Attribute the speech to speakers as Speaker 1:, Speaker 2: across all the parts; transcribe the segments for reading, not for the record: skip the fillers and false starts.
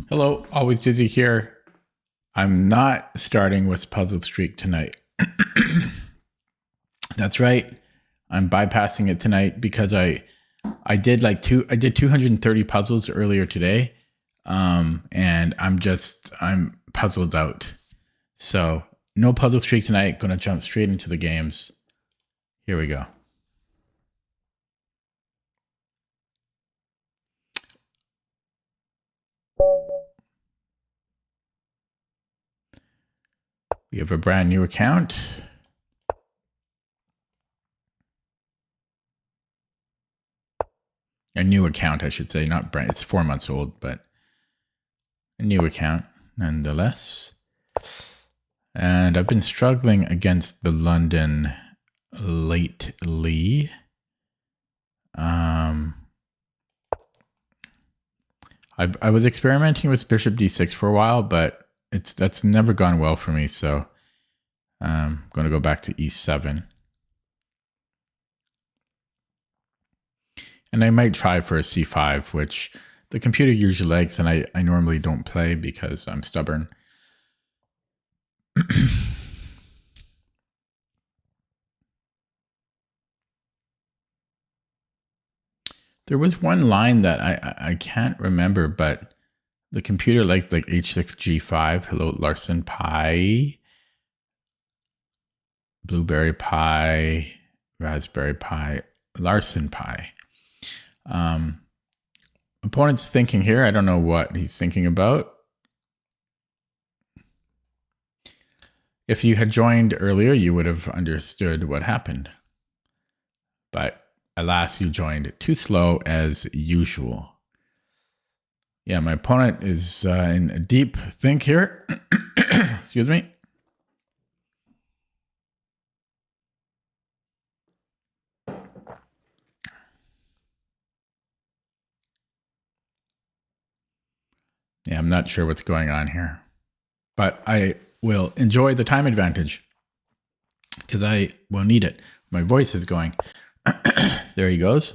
Speaker 1: Hello, always dizzy here. I'm not starting with Puzzle Streak tonight. That's right. I'm bypassing it tonight because I did 230 puzzles earlier today. And I'm puzzled out. So no Puzzle Streak tonight. Gonna jump straight into the games. Here we go. We have a brand new account. A new account, I should say, not brand. It's 4 months old, but a new account nonetheless. And I've been struggling against the London lately. I was experimenting with Bishop D6 for a while, but that's never gone well for me. So I'm going to go back to E7. And I might try for a C5, which the computer usually likes, and I normally don't play because I'm stubborn. There was one line that I can't remember, but the computer liked like H6 G5. Hello, Larson Pie. Blueberry pie, raspberry pie, Larson pie. Opponent's thinking here. I don't know what he's thinking about. If you had joined earlier, you would have understood what happened. But alas, you joined too slow as usual. Yeah, my opponent is in a deep think here. Excuse me. Yeah, I'm not sure what's going on here. But I will enjoy the time advantage because I will need it. My voice is going. There he goes.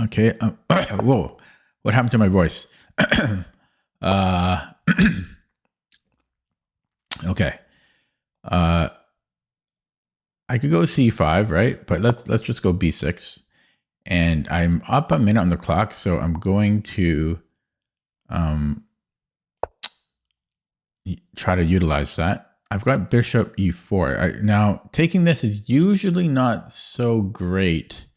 Speaker 1: Okay. Whoa. What happened to my voice? Okay. I could go C5, right? But let's just go B6. And I'm up a minute on the clock, so I'm going to try to utilize that. I've got Bishop E4. Now, taking this is usually not so great.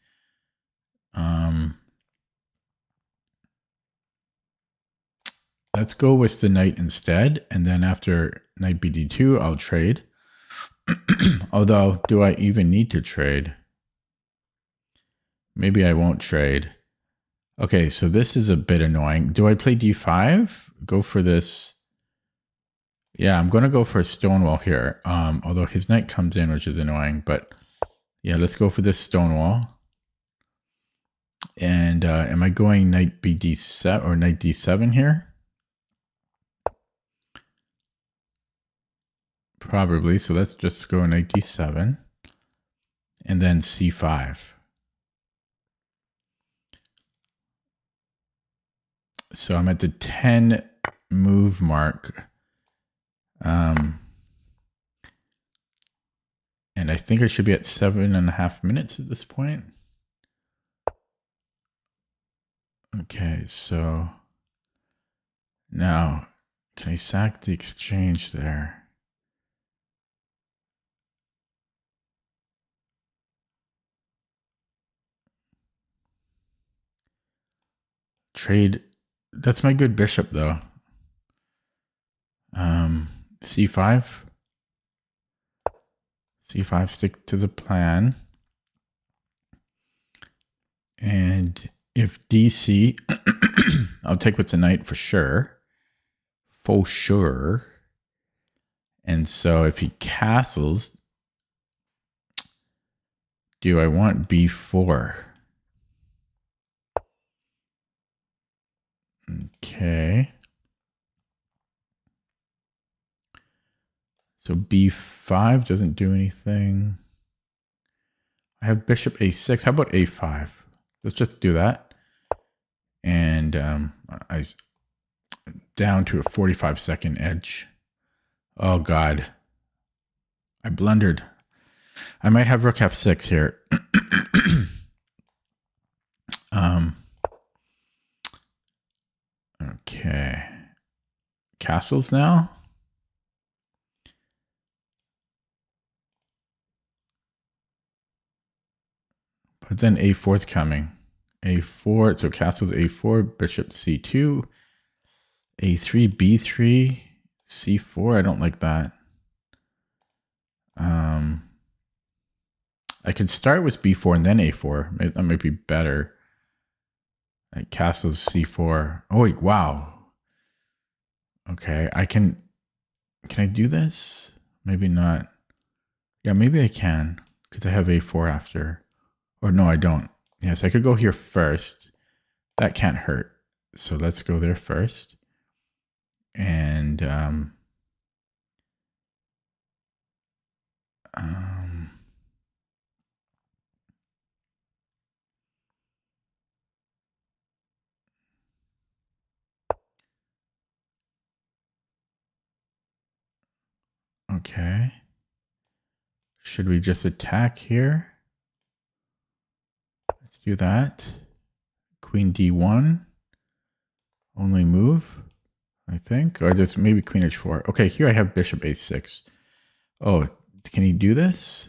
Speaker 1: Let's go with the knight instead. And then after knight BD2, I'll trade. Although, do I even need to trade? Maybe I won't trade. Okay, so this is a bit annoying. Do I play D5? Go for this. Yeah, I'm going to go for a stonewall here. Although his knight comes in, which is annoying. But yeah, let's go for this stonewall. And am I going knight BD7 or knight D7 here? Probably. So let's just go knight D7. And then C5. So I'm at the 10 move mark. And I think I should be at 7.5 minutes at this point. Okay, so now can I sack the exchange there? Trade. That's my good bishop though. C5. C5, stick to the plan. And if DC, I'll take what's a knight for sure. For sure. And so if he castles, do I want B4? Okay. So B5 doesn't do anything. I have bishop A6. How about A5? Let's just do that. And down to a 45-second edge. Oh, God. I blundered. I might have rook f6 here. Okay. Castles now. But then a4 is coming. a4, so castles a4, bishop c2, a3, b3, c4. I don't like that. I could start with b4 and then a4. That might be better. Like castles c4. Oh, wait, wow. Okay, can I do this? Maybe not. Yeah, maybe I can, because I have a4 after. Or no, I don't. Yes, I could go here first. That can't hurt. So let's go there first. And okay. Should we just attack here? Let's do that. Queen d1. Only move, I think. Or just maybe queen h4. Okay, here I have bishop a6. Oh, can he do this?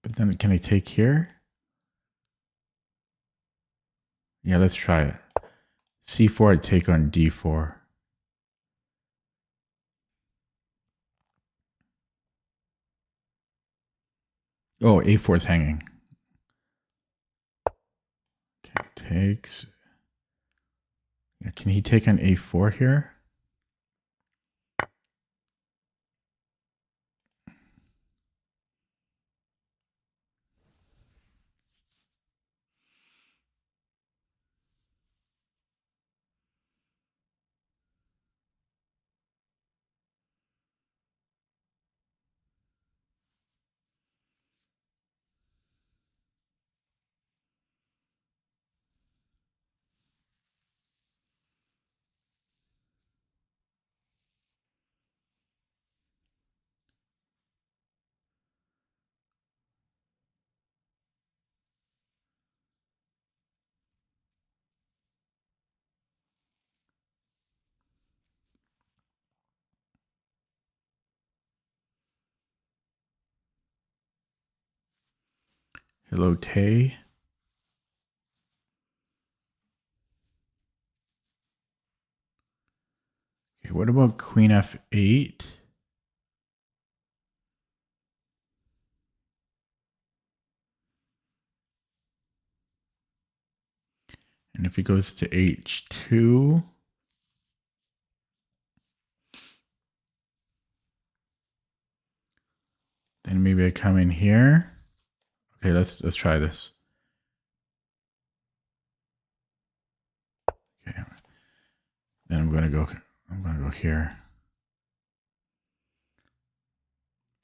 Speaker 1: But then can I take here? Yeah, let's try it. c4, I take on d4. Oh, a4 is hanging. Okay, takes. Yeah, can he take on a4 here? Hello, Tay. Okay, what about queen f8? And if he goes to h2, then maybe I come in here. Okay, let's try this. Okay. Then I'm gonna go here.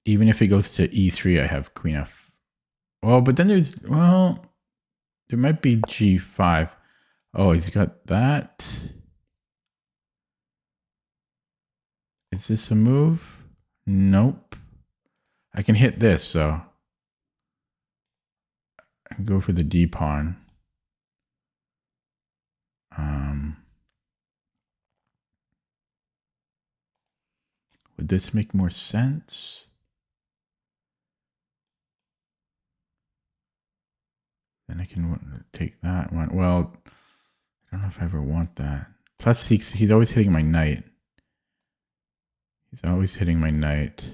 Speaker 1: Even if he goes to e3, I have queen f. Well, but then there might be g5. Oh, he's got that. Is this a move? Nope. I can hit this, so I can go for the d pawn. Would this make more sense? Then I can take that one. Well, I don't know if I ever want that. Plus, he's always hitting my knight. He's always hitting my knight.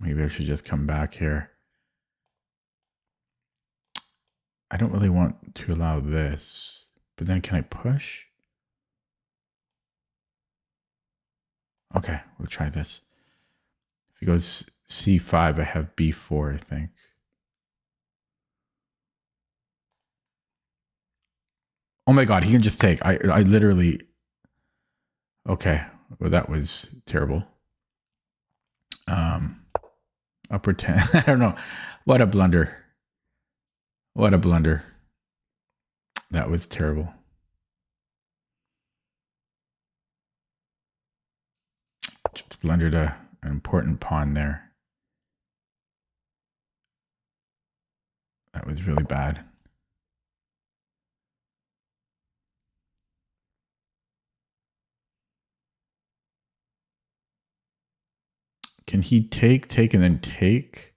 Speaker 1: Maybe I should just come back here. I don't really want to allow this. But then can I push? Okay, we'll try this. If he goes c5, I have b4, I think. Oh my god, he can just take. I literally... Okay, well that was terrible. Upper 10. I don't know. What a blunder. What a blunder. That was terrible. Just blundered an important pawn there. That was really bad. Can he take, and then take?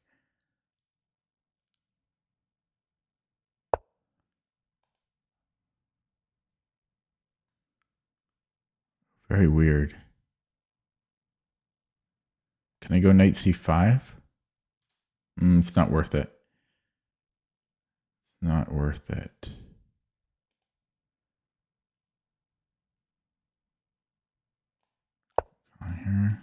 Speaker 1: Very weird. Can I go knight c5? It's not worth it. It's not worth it. On here.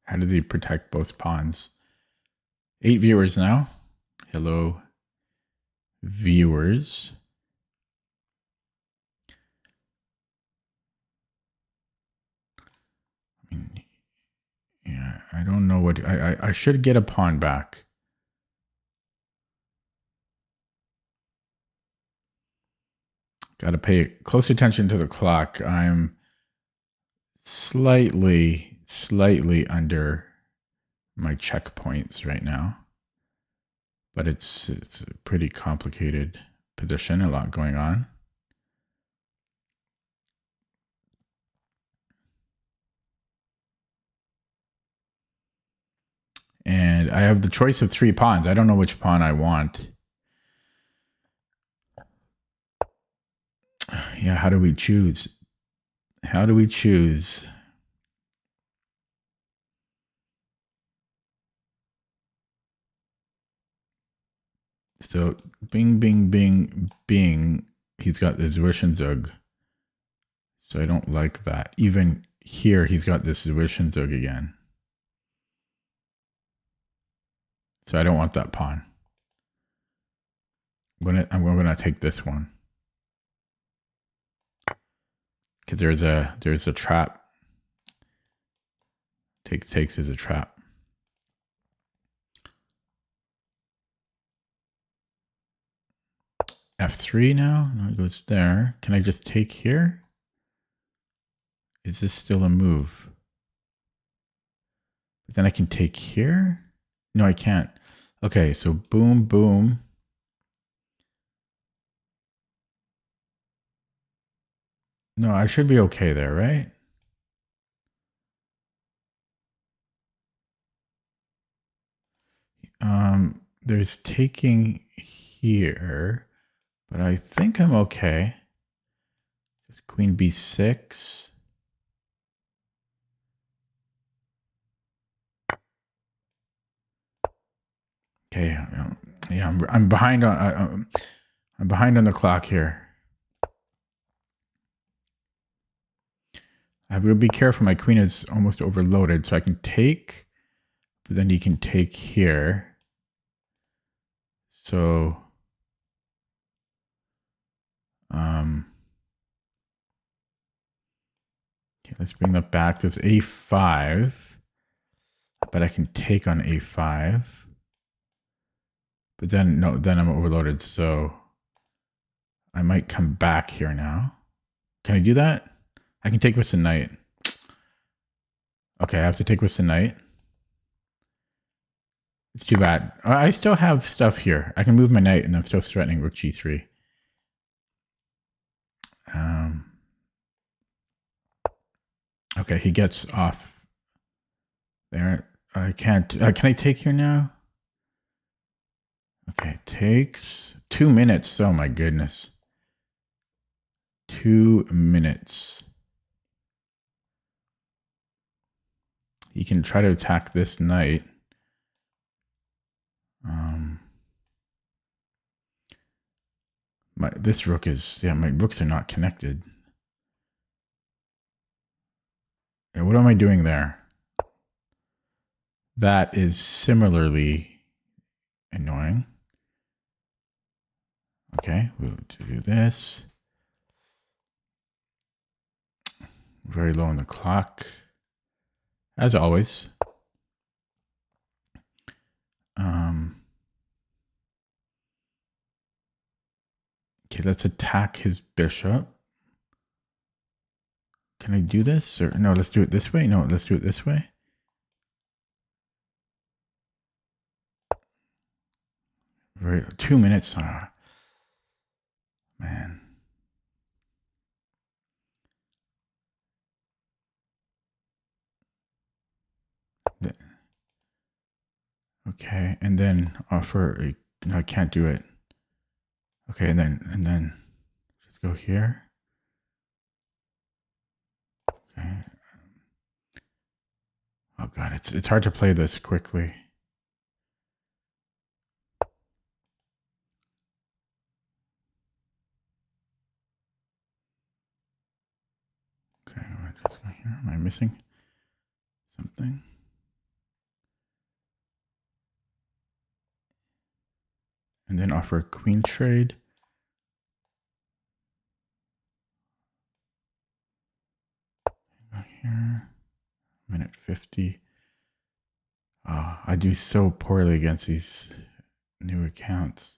Speaker 1: How did he protect both pawns? 8 viewers now. Hello, viewers. I mean, yeah, I don't know what I should get a pawn back. Got to pay close attention to the clock. I'm slightly under my checkpoints right now, but it's a pretty complicated position, a lot going on. And I have the choice of 3 pawns. I don't know which pawn I want. Yeah, how do we choose? How do we choose? So bing, bing, bing, bing. He's got the Zwischenzug. So I don't like that. Even here, he's got this Zwischenzug again. So I don't want that pawn. I'm gonna take this one. Because there's a trap. Takes is a trap. F3 now. No, it goes there. Can I just take here? Is this still a move? But then I can take here? No, I can't. Okay, so boom, boom. No, I should be okay there, right? There's taking here, but I think I'm okay. Just queen b6. Okay, yeah, I'm behind on I'm behind on the clock here. I will be careful. My queen is almost overloaded, so I can take, but then he can take here. So, okay, let's bring that back. There's a5, but I can take on a5. But then, no, then I'm overloaded, so I might come back here now. Can I do that? I can take with the knight. Okay, I have to take with the knight. It's too bad. I still have stuff here. I can move my knight, and I'm still threatening rook g3. Okay, he gets off there. I can't. Can I take here now? Okay, takes 2 minutes. Oh my goodness. 2 minutes. He can try to attack this knight. This rook is, yeah, my rooks are not connected. Yeah, what am I doing there? That is similarly annoying. Okay, we'll do this. Very low on the clock, as always. Okay, let's attack his bishop. Can I do this? Or no, let's do it this way. No, let's do it this way. Very 2 minutes. Man. Okay, and then offer a, no, I can't do it. Okay, and then just go here. Okay. Oh god, it's hard to play this quickly. Okay, just go here. Am I missing something? And then offer a queen trade. Go here. Minute 50. Oh, I do so poorly against these new accounts.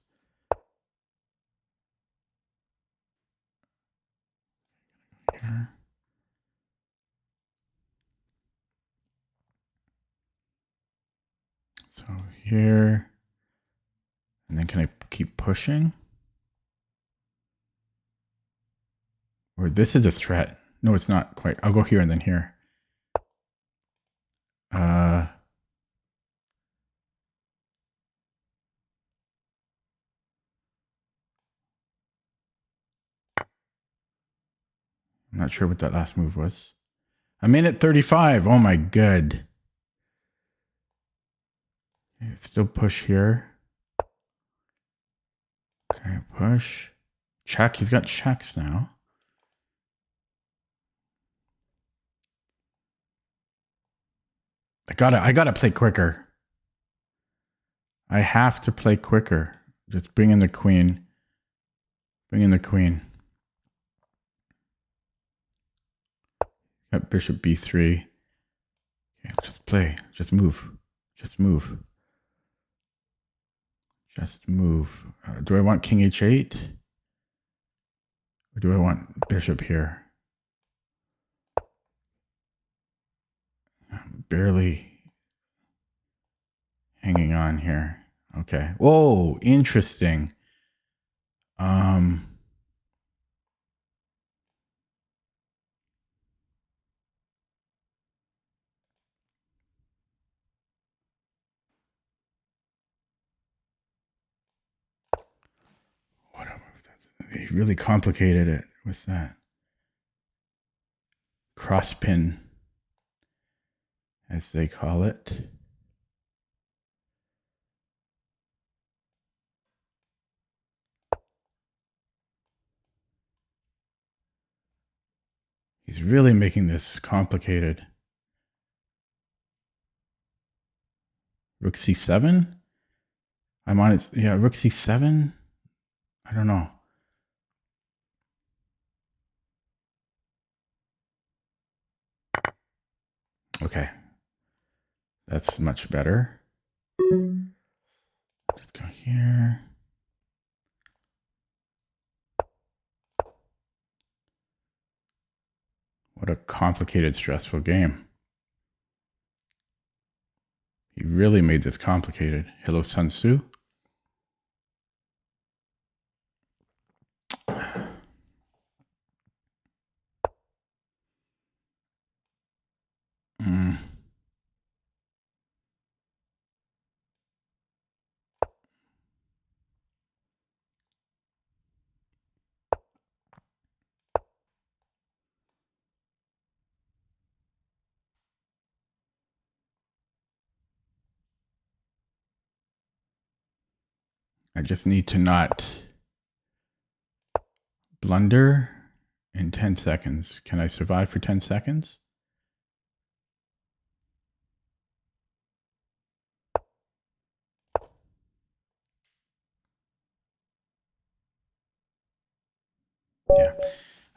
Speaker 1: Here. So here. And then can I keep pushing? Or this is a threat. No, it's not quite. I'll go here and then here. I'm not sure what that last move was. A minute 35. Oh my god. Still push here. Okay, push. Check. He's got checks now. I gotta play quicker. I have to play quicker. Just bring in the queen. Bring in the queen. Got bishop b3. Okay, just play. Just move. Just move. Just move. Do I want king h8? Or do I want bishop here? I'm barely hanging on here. Okay. Whoa, interesting. They really complicated it with that cross pin, as they call it. He's really making this complicated. Rook c7? I'm on it. Yeah, rook c7? I don't know. Okay. That's much better. Just go here. What a complicated, stressful game. He really made this complicated. Hello, Sun Tzu. I just need to not blunder in 10 seconds. Can I survive for 10 seconds?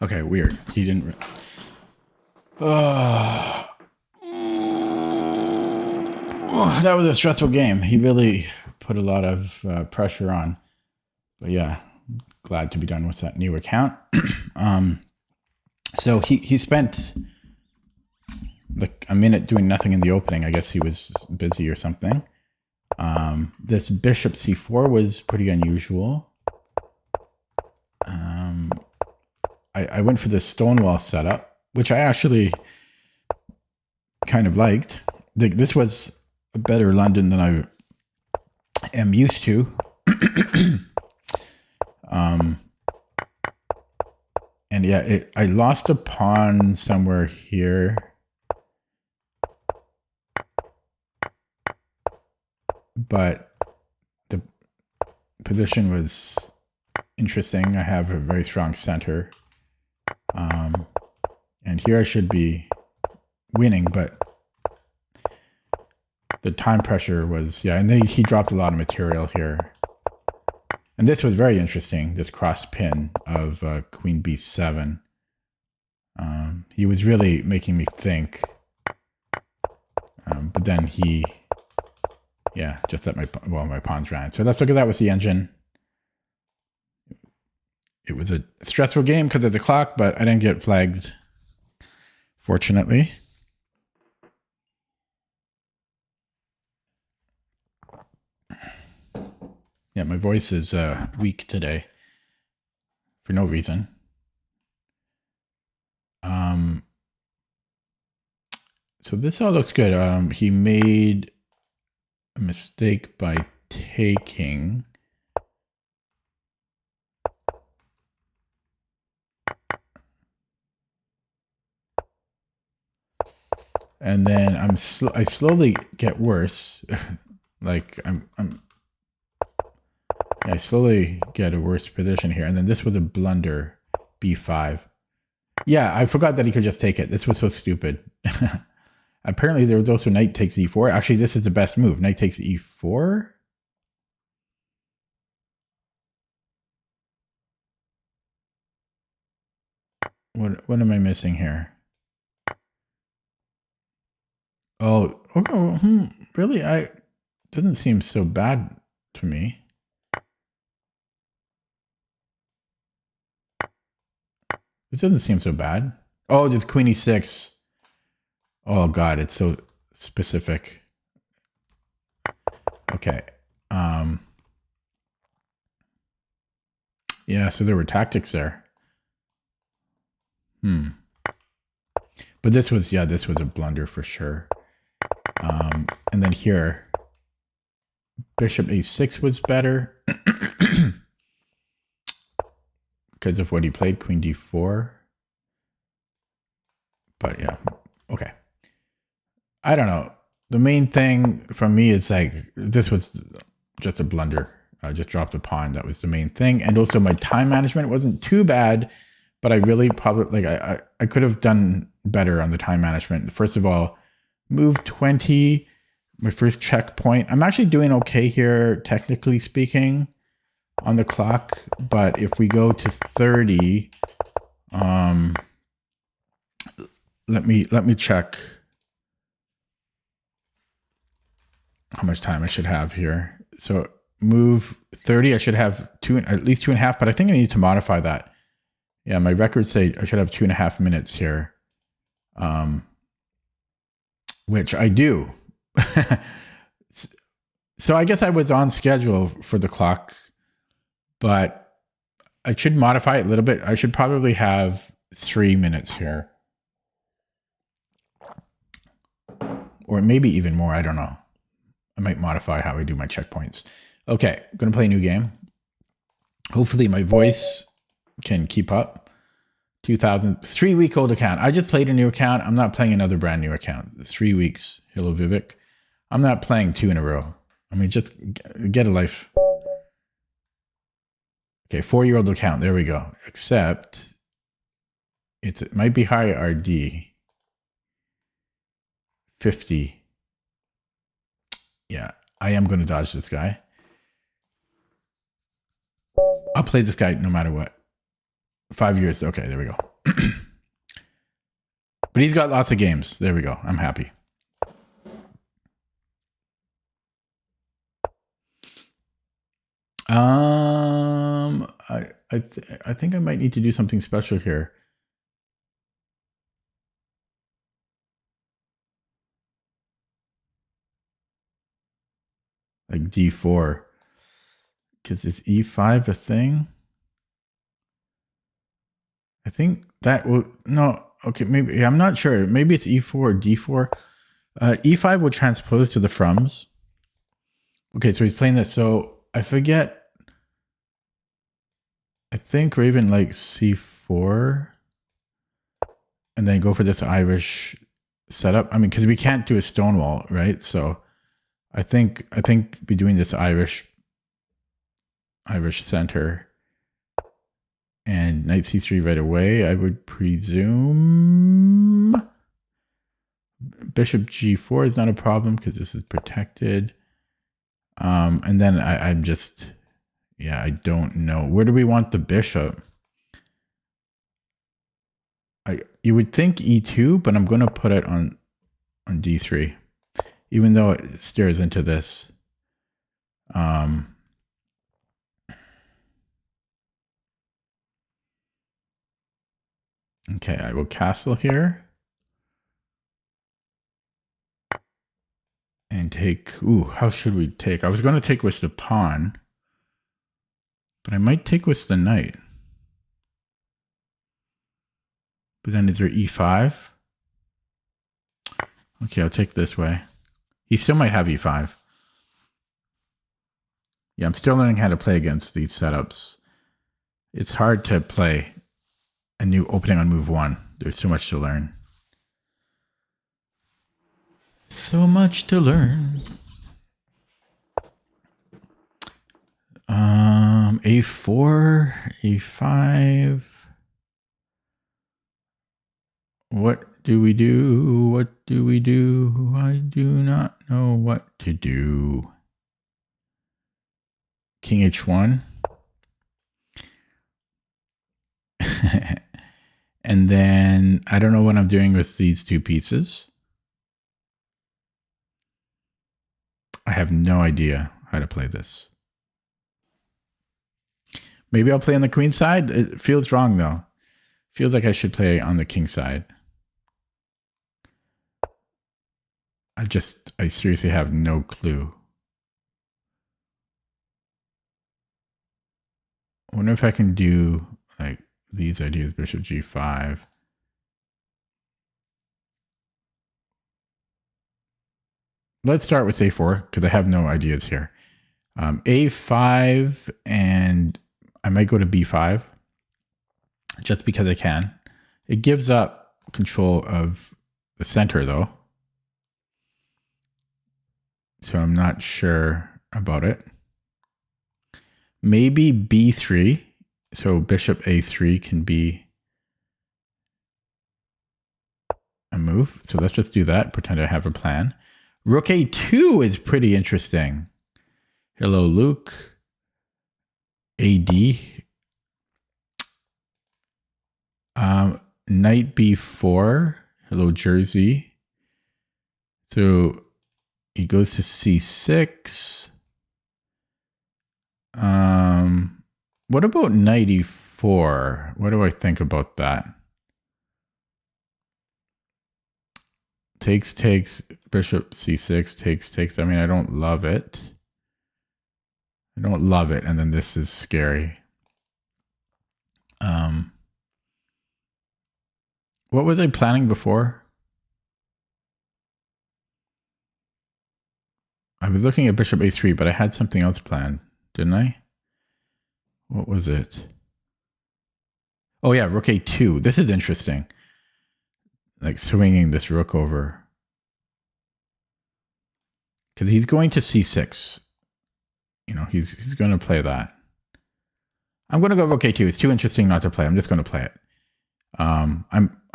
Speaker 1: Okay, weird. He didn't. That was a stressful game. He really put a lot of pressure on. But yeah, glad to be done with that new account. So he spent like a minute doing nothing in the opening. I guess he was busy or something. This bishop c4 was pretty unusual. I went for the stonewall setup, which I actually kind of liked. This was a better London than I am used to. And yeah, I lost a pawn somewhere here. But the position was interesting. I have a very strong center. And here I should be winning, but the time pressure was, yeah, and then he dropped a lot of material here. And this was very interesting, this cross pin of queen b7. He was really making me think. But then he, yeah, just let my pawns ran. So let's look at that with the engine. It was a stressful game because of the clock, but I didn't get flagged, fortunately. Yeah, my voice is weak today for no reason. So this all looks good. He made a mistake by taking. And then I slowly get worse. Like I slowly get a worse position here. And then this was a blunder, b5. Yeah, I forgot that he could just take it. This was so stupid. Apparently there was also knight takes e4. Actually, this is the best move. Knight takes e4. What am I missing here? Oh, really? Doesn't seem so bad to me. This doesn't seem so bad. Oh, there's queen e6. Oh god, it's so specific. Okay. Yeah, so there were tactics there. But this was a blunder for sure. And then here, bishop a6 was better because of what he played, queen d4. But yeah, okay. I don't know. The main thing from me is like, this was just a blunder. I just dropped a pawn. That was the main thing. And also my time management wasn't too bad, but I really probably, like, I could have done better on the time management. First of all, move 20, my first checkpoint. I'm actually doing okay here, technically speaking, on the clock. But if we go to 30, let me check how much time I should have here. So move 30, I should have at least 2.5, but I think I need to modify that. Yeah, my records say I should have 2.5 minutes here, which I do. So I guess I was on schedule for the clock, but I should modify it a little bit. I should probably have 3 minutes here. Or maybe even more, I don't know. I might modify how I do my checkpoints. Okay, I'm going to play a new game. Hopefully my voice can keep up. 3-week-old account. I just played a new account. I'm not playing another brand new account. 3 weeks, Hello Vivek. I'm not playing 2 in a row. I mean, just get a life. Okay, 4-year-old account. There we go. Except it might be high RD. 50. Yeah, I am going to dodge this guy. I'll play this guy no matter what. 5 years. Okay, there we go. But he's got lots of games. There we go. I'm happy. I think I might need to do something special here. Like D4. Because is E5 a thing? I think that will, no, okay, maybe, I'm not sure. Maybe it's E4 or D4. E5 will transpose to the froms. Okay, so he's playing this. So I forget. I think Raven likes C4. And then go for this Irish setup. I mean, because we can't do a stonewall, right? So I think be doing this Irish center and knight c3 right away. I would presume bishop g4 is not a problem because this is protected. And then I'm just, yeah, I don't know. Where do we want the bishop? You would think e2, but I'm going to put it on d3, even though it stares into this. Okay, I will castle here. And take, ooh, how should we take? I was going to take with the pawn, but I might take with the knight. But then is there e5? Okay, I'll take this way. He still might have e5. Yeah, I'm still learning how to play against these setups. It's hard to play a new opening on move 1. There's so much to learn. So much to learn. A4, A5. What do we do? What do we do? I do not know what to do. King H1. And then I don't know what I'm doing with these two pieces. I have no idea how to play this. Maybe I'll play on the queen side. It feels wrong though. Feels like I should play on the king side. I seriously have no clue. I wonder if I can do like these ideas, bishop g5. Let's start with a4 because I have no ideas here. A5 and I might go to b5 just because I can. It gives up control of the center though. So I'm not sure about it. Maybe b3. So bishop a3 can be a move. So let's just do that. Pretend I have a plan. Rook a2 is pretty interesting. Hello, Luke. AD. Knight b4. Hello, Jersey. So he goes to c6. What about knight e4? What do I think about that? Takes, bishop c6, takes. I mean, I don't love it. I don't love it. And then this is scary. What was I planning before? I was looking at bishop a3, but I had something else planned, didn't I? What was it? Oh yeah, rook a2. This is interesting. Like swinging this rook over. Because he's going to c6. You know, he's going to play that. I'm going to go rook a2. It's too interesting not to play. I'm just going to play it. I'm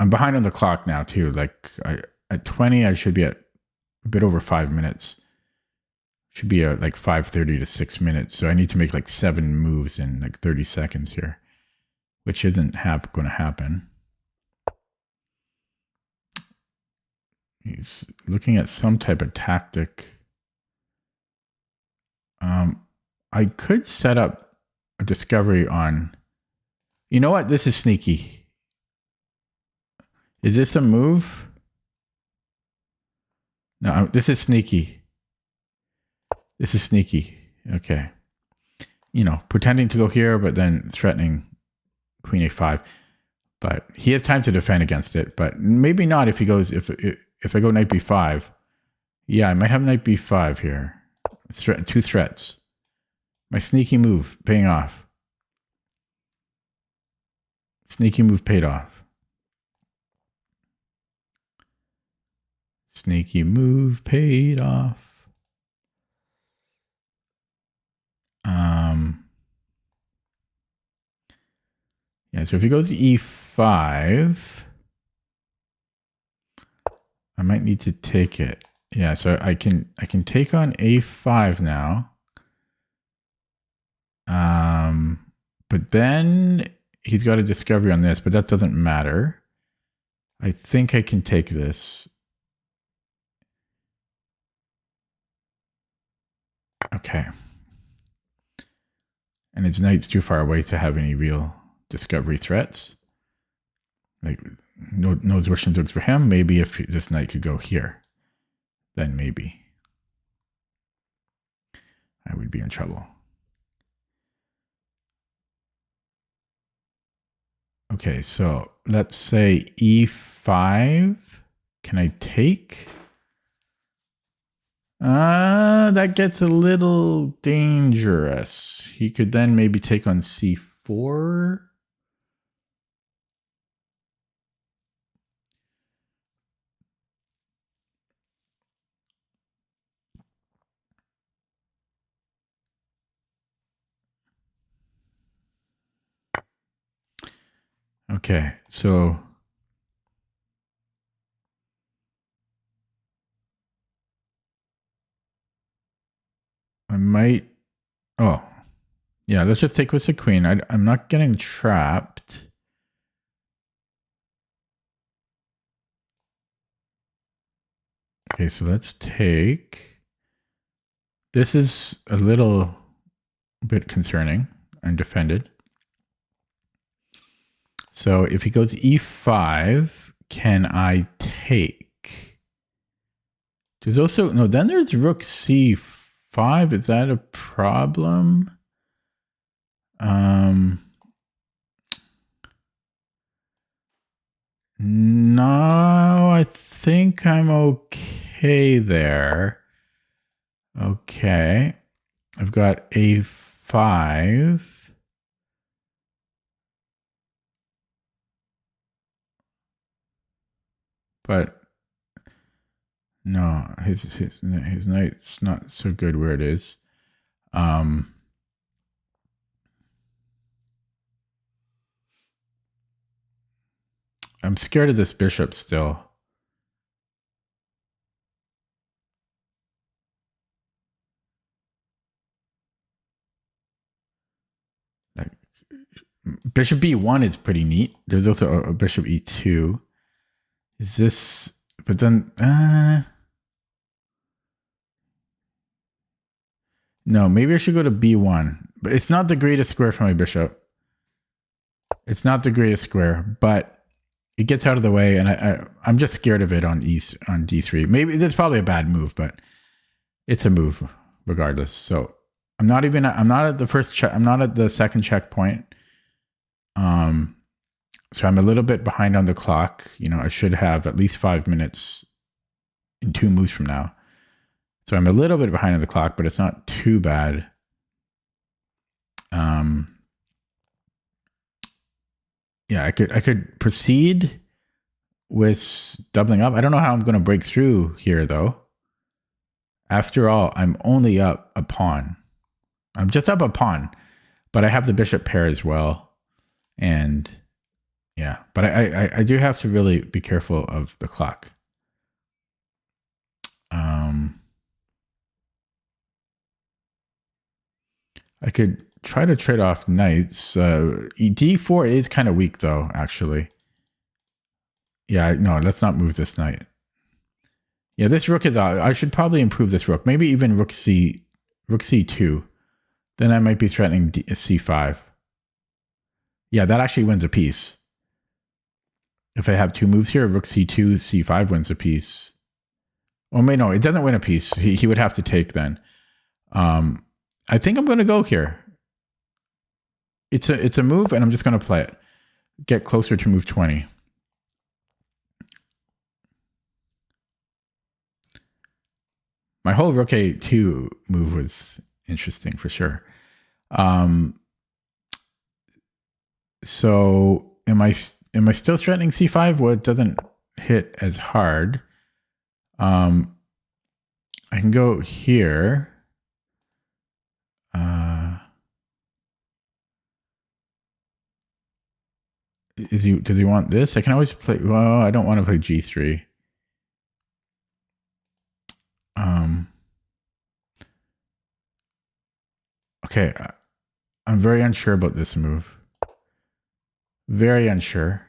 Speaker 1: behind on the clock now too. Like at 20, I should be at a bit over 5 minutes. Should be at like 5:30 to 6 minutes. So I need to make like 7 moves in like 30 seconds here, which isn't going to happen. He's looking at some type of tactic. I could set up a discovery on... You know what? This is sneaky. Is this a move? No, this is sneaky. This is sneaky. Okay. You know, pretending to go here, but then threatening queen a5. But he has time to defend against it. But maybe not if he goes... If I go knight b5. Yeah, I might have knight b5 here. Two threats. My sneaky move paying off. Sneaky move paid off. Sneaky move paid off. Yeah, so if he goes e5, I might need to take it. Yeah, so I can take on a5 now. But then he's got a discovery on this, but that doesn't matter. I think I can take this. Okay. And his knight's too far away to have any real discovery threats. Like, no Russian looks for him. Maybe if this knight could go here, then maybe I would be in trouble. Okay, so let's say e5. Can I take? That gets a little dangerous. He could then maybe take on c4. Okay, so I might... Oh, yeah, let's just take with the queen. I'm not getting trapped. Okay, so let's take... This is a little bit concerning and defended. So if he goes e5, can I take? There's also... No, then there's rook c5. Is that a problem? No, I think I'm okay there. Okay. I've got a5. But no, his knight's not so good where it is. I'm scared of this bishop still. Like, bishop b1 is pretty neat. There's also a bishop e2. Is this... But then... No, maybe I should go to b1. But it's not the greatest square for my bishop. It's not the greatest square, but it gets out of the way, and I'm just scared of it on d3. Maybe that's probably a bad move, but it's a move regardless. So I'm not at the first check. I'm not at the second checkpoint. So I'm a little bit behind on the clock. You know, I should have at least 5 minutes in 2 moves from now. So I'm a little bit behind on the clock, but it's not too bad. Yeah, I could proceed with doubling up. I don't know how I'm going to break through here, though. After all, I'm only up a pawn. I'm just up a pawn, but I have the bishop pair as well. And yeah, but I do have to really be careful of the clock. I could try to trade off knights. D4 is kind of weak, though, actually. Yeah, no, let's not move this knight. Yeah, this rook is out. I should probably improve this rook. Maybe even rook c2. Then I might be threatening c5. Yeah, that actually wins a piece. If I have two moves here, rook c2, c5 wins a piece. Oh, no, it doesn't win a piece. He would have to take then. I think I'm going to go here. It's a move, and I'm just going to play it. Get closer to move 20. My whole rook a2 move was interesting for sure. So am I still threatening c5? Well, it doesn't hit as hard. I can go here. Does he want this? I can always play. Well, I don't want to play g3. Okay, I'm very unsure about this move. Very unsure.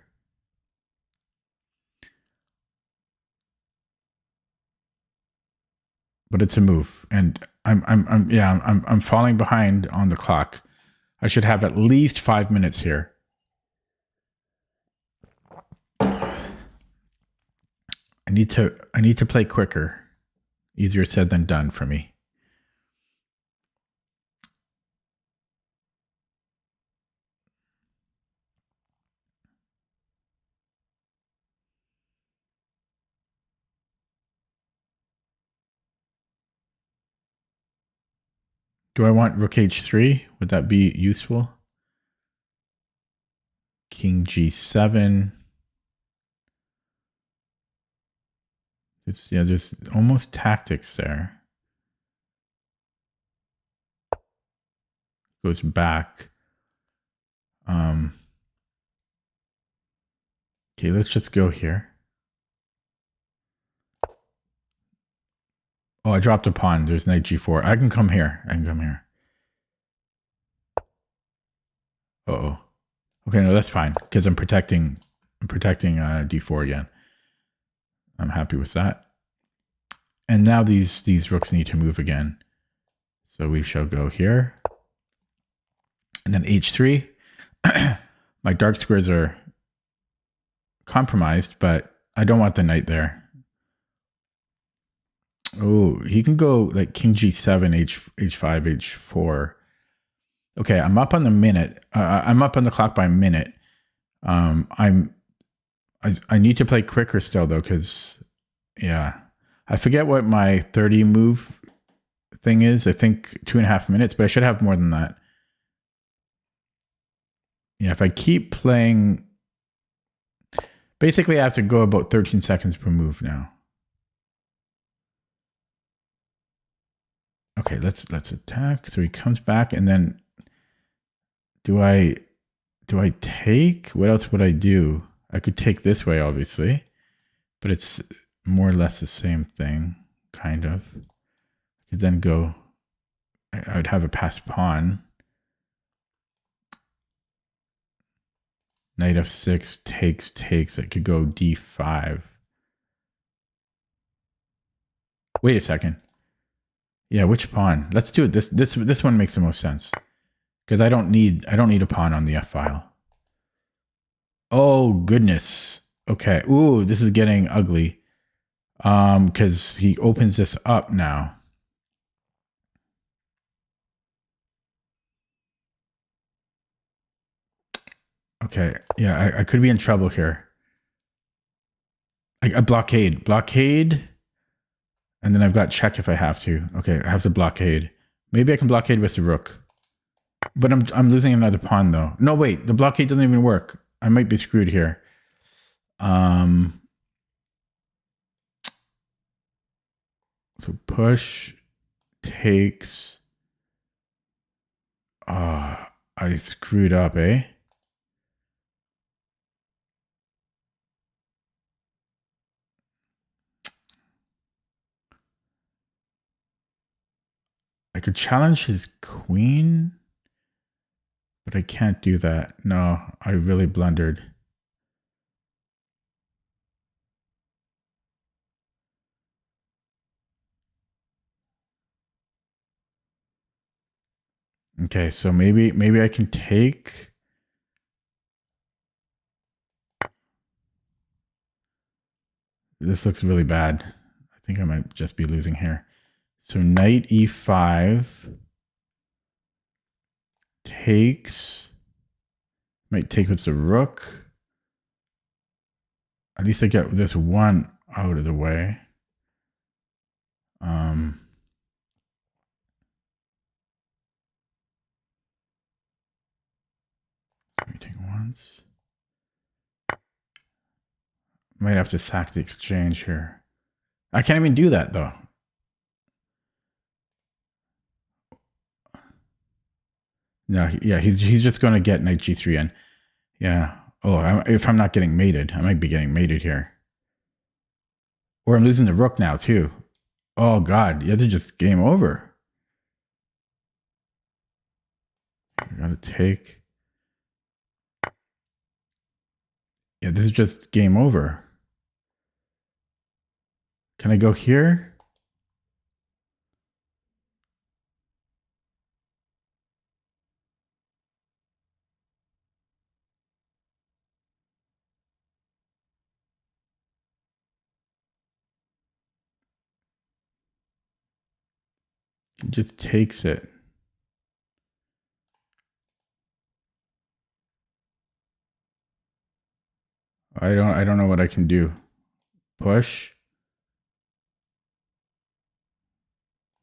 Speaker 1: But it's a move, and I'm falling behind on the clock. I should have at least 5 minutes here. I need to play quicker. Easier said than done for me. Do I want rook h3? Would that be useful? King g7. There's almost tactics there. Goes back. Okay, let's just go here. Oh, I dropped a pawn. There's knight g4. I can come here. Uh-oh. Okay, no, that's fine because I'm protecting d4 again. I'm happy with that. And now these rooks need to move again. So we shall go here. And then h3. My dark squares are compromised, but I don't want the knight there. Oh, he can go like king g7, h5, h4. Okay, I'm up on the minute. I'm up on the clock by a minute. I need to play quicker still though, because yeah, I forget what my 30 move thing is. I think 2.5 minutes, but I should have more than that. Yeah, if I keep playing, basically I have to go about 13 seconds per move now. Okay, let's attack. So he comes back, and then do I take? What else would I do? I could take this way, obviously, but it's more or less the same thing, kind of. I could then go. I would have a passed pawn. Knight f6 takes. I could go d5. Wait a second. Yeah, which pawn? Let's do it. This one makes the most sense because I don't need a pawn on the f file. Oh goodness. Okay. Ooh, this is getting ugly. Because he opens this up now. Okay. Yeah, I could be in trouble here. I blockade. And then I've got check if I have to. Okay, I have to blockade. Maybe I can blockade with the rook. But I'm losing another pawn though. No, wait, the blockade doesn't even work. I might be screwed here. So push takes. I screwed up, eh? I could challenge his queen, but I can't do that. No, I really blundered. Okay, so maybe I can take. This looks really bad. I think I might just be losing here. So knight e5 takes. Might take with the rook. At least I get this one out of the way. Let me take once. Might have to sack the exchange here. I can't even do that though. No, yeah, he's just going to get knight g3 in. Yeah. Oh, if I'm not getting mated, I might be getting mated here. Or I'm losing the rook now too. Oh God, yeah, this is just game over. I gotta take. Yeah, this is just game over. Can I go here? It just takes it. I don't know what I can do. Push.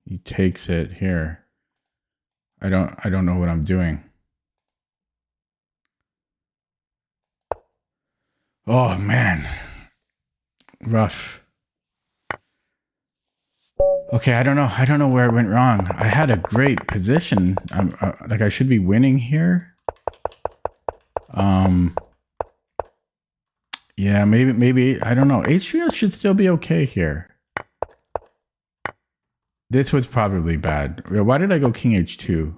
Speaker 1: He takes it here. I don't know what I'm doing. Oh man. Rough. Okay, I don't know where it went wrong. I had a great position. Like I should be winning here. Yeah, maybe I don't know. H3 should still be okay here. This was probably bad. Why did I go king h2?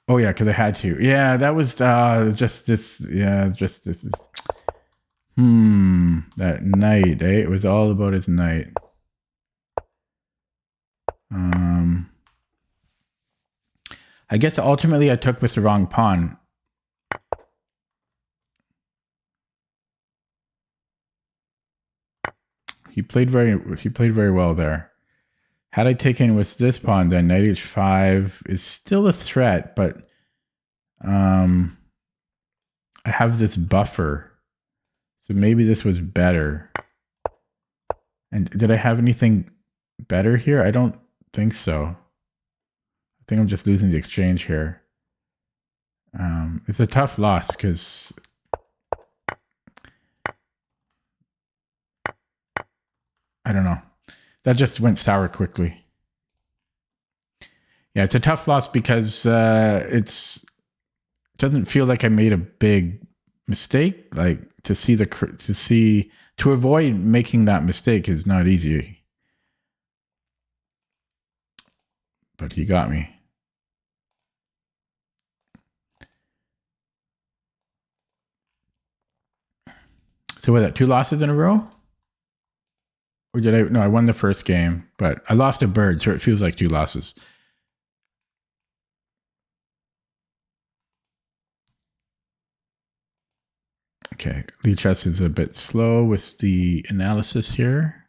Speaker 1: Oh yeah, because I had to. Yeah, that was just this. Yeah, just this. That knight, eh? It was all about his knight. I guess ultimately I took with the wrong pawn. He played very well there. Had I taken with this pawn, then knight h5 is still a threat, but I have this buffer. So maybe this was better. And did I have anything better here? I don't think so. I think I'm just losing the exchange here. It's a tough loss because I don't know. That just went sour quickly. Yeah, it's a tough loss because it doesn't feel like I made a big mistake. Like to avoid making that mistake is not easy. But he got me. So was that 2 losses in a row? Or did I? No, I won the first game, but I lost a bird, so it feels like 2 losses. Okay, Lichess is a bit slow with the analysis here.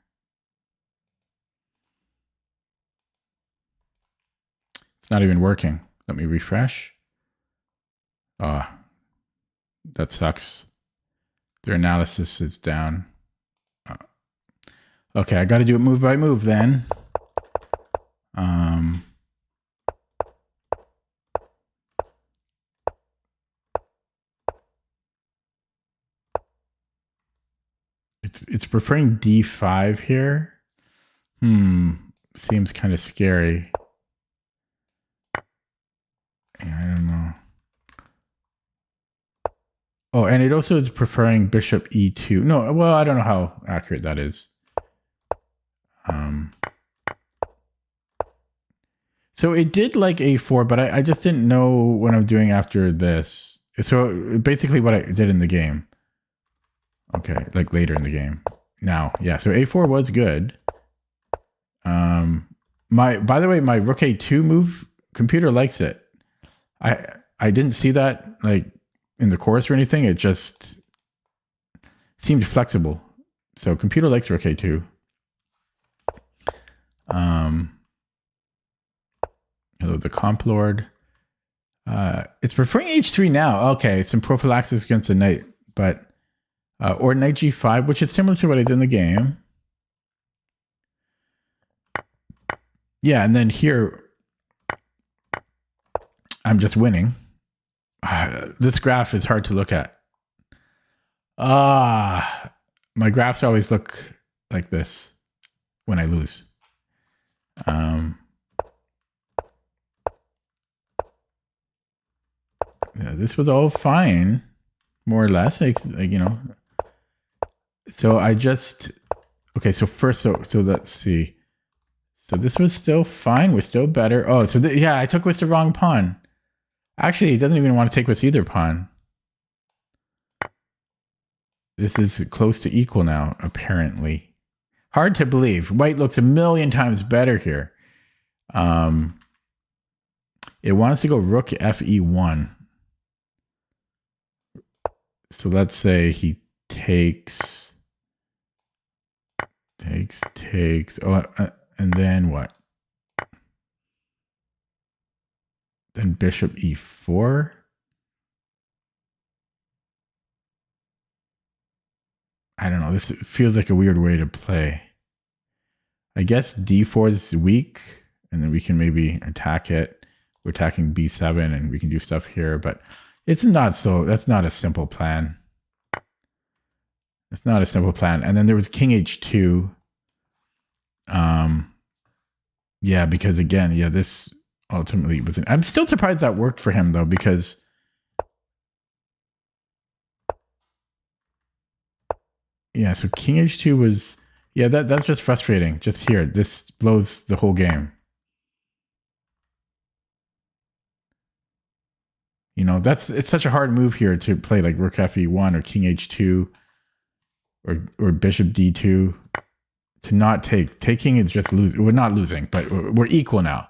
Speaker 1: It's not even working. Let me refresh. That sucks. Their analysis is down. Okay, I got to do it move by move then. It's preferring d5 here. Seems kind of scary. Yeah, I don't know. Oh, and it also is preferring bishop e2. No, well, I don't know how accurate that is. So it did like a4, but I just didn't know what I'm doing after this. So basically what I did in the game. Okay, like later in the game. Now, yeah, so a4 was good. By the way, my rook a2 move, computer likes it. I didn't see that like in the course or anything. It just seemed flexible. So computer likes rook a2. Hello, the comp lord. It's preferring h3 now. Okay, some prophylaxis against the knight, but or knight g5, which is similar to what I did in the game. Yeah, and then here I'm just winning. This graph is hard to look at. My graphs always look like this when I lose. Yeah, this was all fine, more or less. Like you know. So I just okay. So first, so let's see. So this was still fine. We're still better. Oh, so yeah, I took with the wrong pawn. Actually, he doesn't even want to take with either pawn. This is close to equal now, apparently. Hard to believe. White looks a million times better here. It wants to go rook fe1. So let's say he takes. Oh, and then what? Then bishop e4. I don't know. This feels like a weird way to play. I guess d4 is weak, and then we can maybe attack it. We're attacking b7, and we can do stuff here, but it's not so. That's not a simple plan. It's not a simple plan. And then there was king h2. Yeah, because again, yeah, this ultimately was. I'm still surprised that worked for him though, because yeah, so king h2 was that's just frustrating. Just here, this blows the whole game. You know, it's such a hard move here to play like rook fe1 or king h2 or bishop d2. To not taking is just losing. We're not losing, but we're equal now.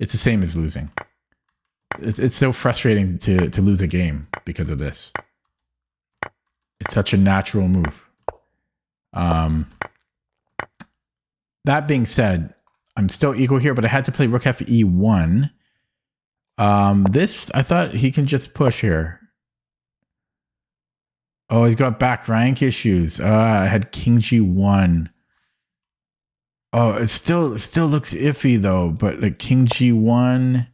Speaker 1: It's the same as losing. It's so frustrating to lose a game because of this. It's such a natural move. That being said, I'm still equal here, but I had to play rook fe1. This, I thought he can just push here. Oh, he's got back rank issues. I had king g1. Oh, it still looks iffy though, but like king g1.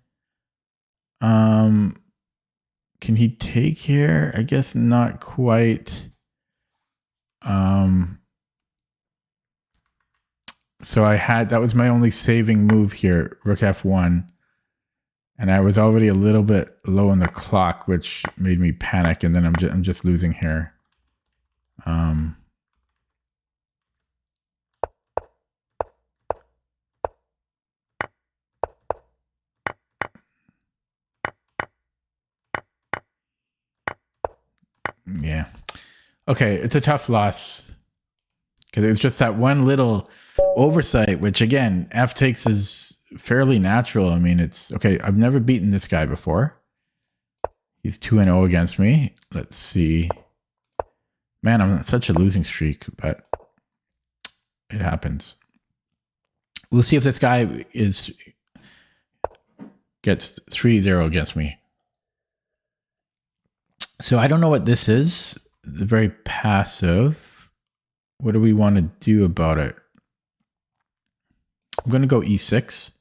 Speaker 1: Can he take here? I guess not quite. So that was my only saving move here, rook f1. And I was already a little bit low on the clock, which made me panic, and then I'm just losing here. Yeah. Okay, it's a tough loss because it was just that one little oversight, which again, f takes is fairly natural. I mean, it's okay. I've never beaten this guy before. He's 2-0 against me. Let's see. Man, I'm on such a losing streak, but it happens. We'll see if this guy gets 3-0 against me. So I don't know what this is. Very passive. What do we want to do about it? I'm going to go e6.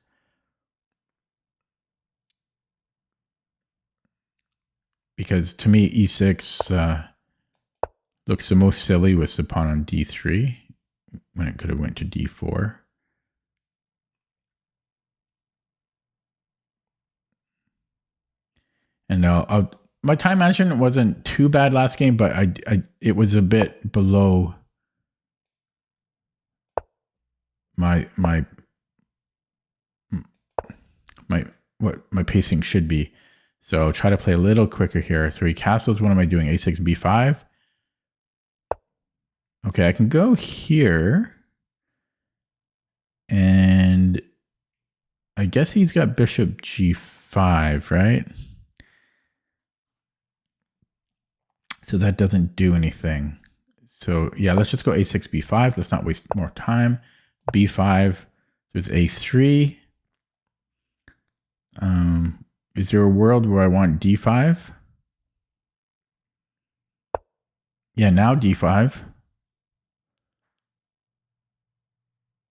Speaker 1: Because to me, e6 looks the most silly with the pawn on d3 when it could have went to d4. And my time management wasn't too bad last game, but it was a bit below what my pacing should be. So try to play a little quicker here. So he castles. What am I doing? A6, b5. Okay, I can go here. And I guess he's got bishop g5, right? So that doesn't do anything. So yeah, let's just go a6, b5. Let's not waste more time. b5, there's a3. Is there a world where I want d5? Yeah, now d5.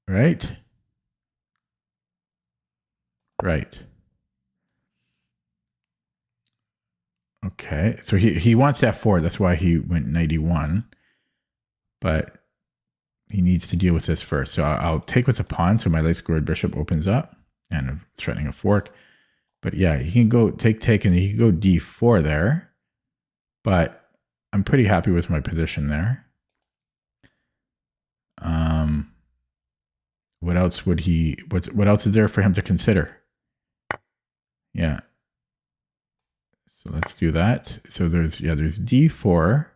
Speaker 1: Right? Right. Okay, so he wants f4. That's why he went knight e1. But he needs to deal with this first. So I'll take what's a pawn, so my light squared bishop opens up and I'm threatening a fork. But yeah, he can go take, and he can go d4 there. But I'm pretty happy with my position there. What else would he? What else is there for him to consider? Yeah. So let's do that. So there's d4.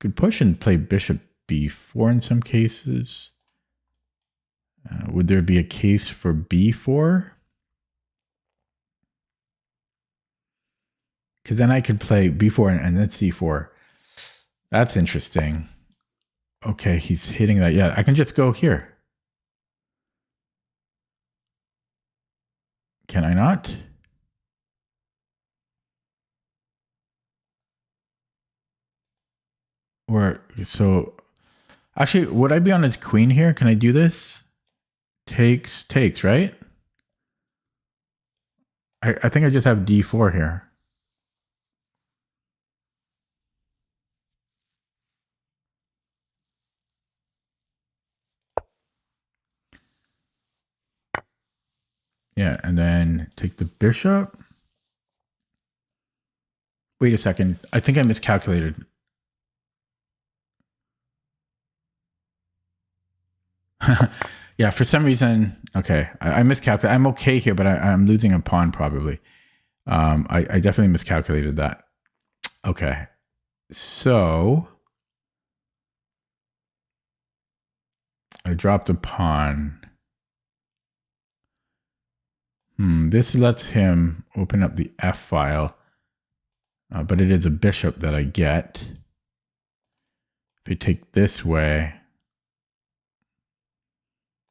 Speaker 1: Could push and play bishop b4 in some cases. Would there be a case for b4? Because then I could play b4 and then c4. That's interesting. Okay, he's hitting that. Yeah, I can just go here. Can I not? Or, so, actually, would I be on his queen here? Can I do this? Takes, right? I think I just have d4 here. Yeah, and then take the bishop. Wait a second. I think I miscalculated. Yeah, for some reason, okay, I miscalculated. I'm okay here, but I'm losing a pawn probably. I definitely miscalculated that. Okay, so I dropped a pawn. This lets him open up the F file, but it is a bishop that I get. If I take this way,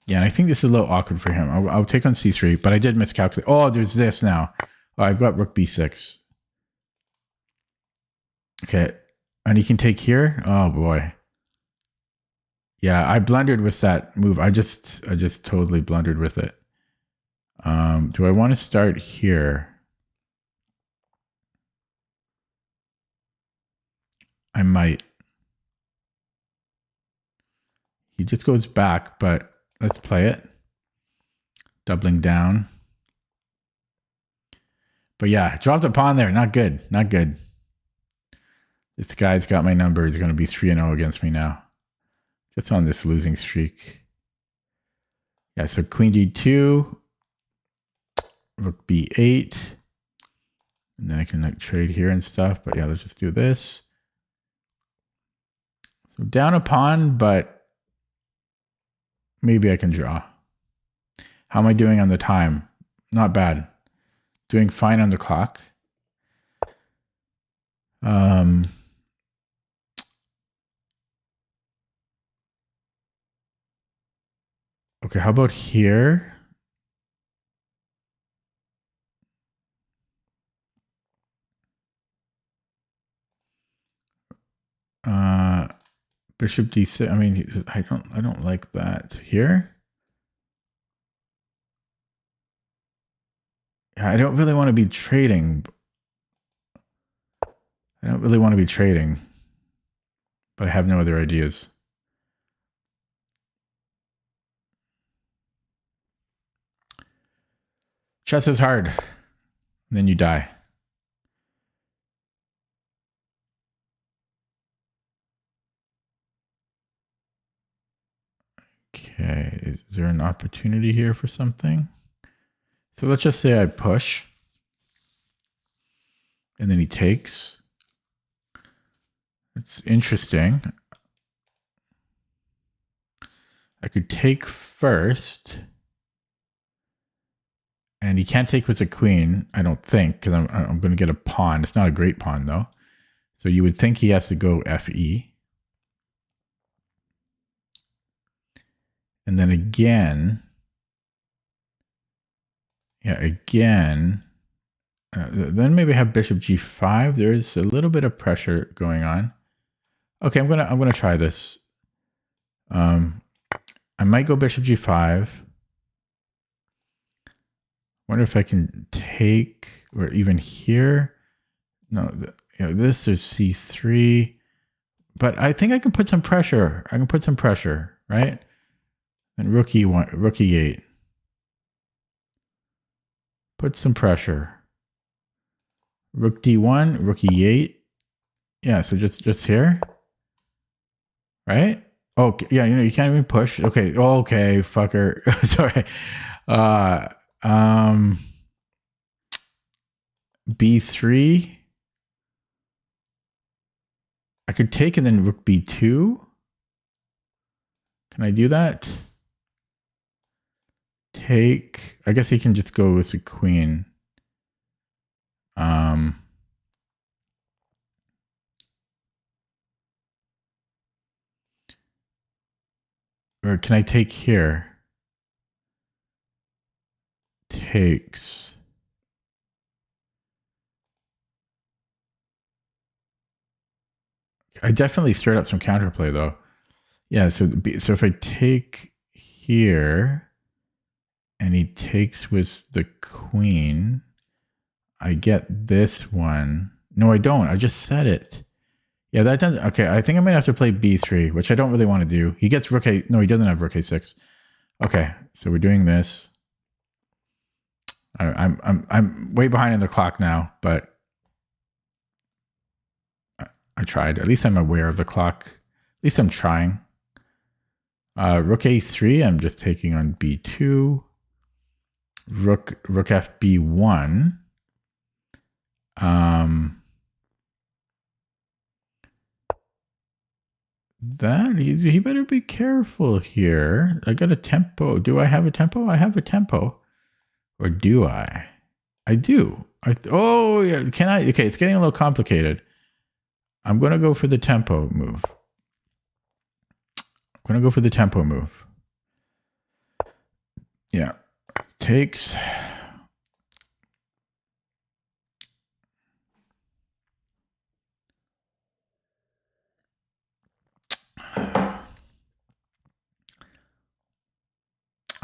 Speaker 1: yeah, and I think this is a little awkward for him. I'll take on c3, but I did miscalculate. Oh, there's this now. Oh, I've got rook b6. Okay, and he can take here. Oh boy. Yeah, I blundered with that move. I just totally blundered with it. Do I want to start here? I might. He just goes back, but let's play it. Doubling down. But yeah, dropped a pawn there. Not good. Not good. This guy's got my number. He's going to be 3-0 against me now. Just on this losing streak. Yeah, so queen d2. Rook b8. And then I can like trade here and stuff. But yeah, let's just do this. So down a pawn, but maybe I can draw. How am I doing on the time? Not bad. Doing fine on the clock. Okay, how about here? Bishop d6. I mean, I don't like that. Here? I don't really want to be trading. I don't really want to be trading, but I have no other ideas. Chess is hard. Then you die. Okay, is there an opportunity here for something? So let's just say I push. And then he takes. It's interesting. I could take first. And he can't take with a queen, I don't think, because I'm going to get a pawn. It's not a great pawn, though. So you would think he has to go FE. And then again, then maybe have bishop g5. There's a little bit of pressure going on. Okay, I'm gonna try this. I might go bishop g5. Wonder if I can take, or even here. No, this is c3. But I think I can put some pressure. I can put some pressure, right? And rook e8. Put some pressure. Rook d1, rook e8. Yeah, so just here. Right? Okay, yeah, you can't even push. Okay, okay, fucker. Sorry. B3. I could take and then rook b2. Can I do that? Take. I guess he can just go with the queen. Or can I take here? Takes. I definitely stirred up some counterplay though. Yeah, so if I take here and he takes with the queen, I get this one. No, I don't. I just said it. Yeah, that doesn't. Okay, I think I might have to play b3, which I don't really want to do. He gets rook a. No, he doesn't have rook a6. Okay, so we're doing this. I'm way behind in the clock now, but I tried. At least I'm aware of the clock. At least I'm trying. Rook a3. I'm just taking on b2. Rook fb1. That he better be careful here. I got a tempo. Do I have a tempo? I have a tempo. Or do I? I do. Oh, yeah. Can I? Okay, it's getting a little complicated. I'm going to go for the tempo move. I'm going to go for the tempo move. Yeah. Takes.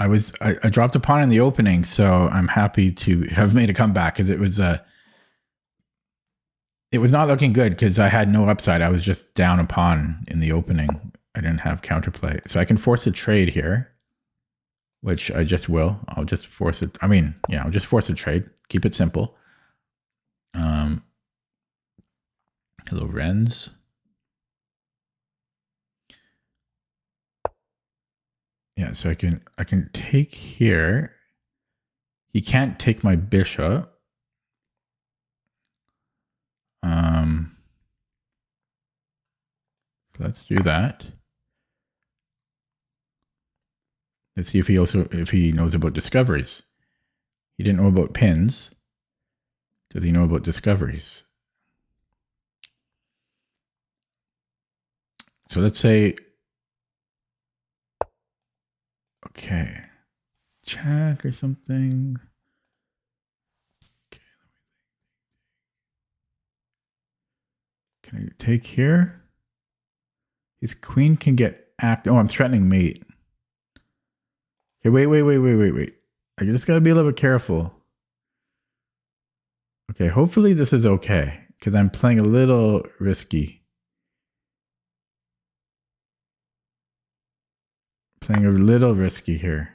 Speaker 1: I dropped a pawn in the opening, so I'm happy to have made a comeback because it was not looking good because I had no upside. I was just down a pawn in the opening. I didn't have counterplay. So I can force a trade here, which I just will. I'll just force it. I mean, yeah, I'll just force a trade. Keep it simple. Hello, Renz. Yeah, so I can take here. He can't take my bishop. Let's do that. Let's see if he knows about discoveries. He didn't know about pins. Does he know about discoveries? So let's say, okay, check or something. Okay. Can I take here? His queen can get active. Oh, I'm threatening mate. Okay, wait. I just gotta be a little bit careful. Okay, hopefully this is okay, because I'm playing a little risky. Playing a little risky here.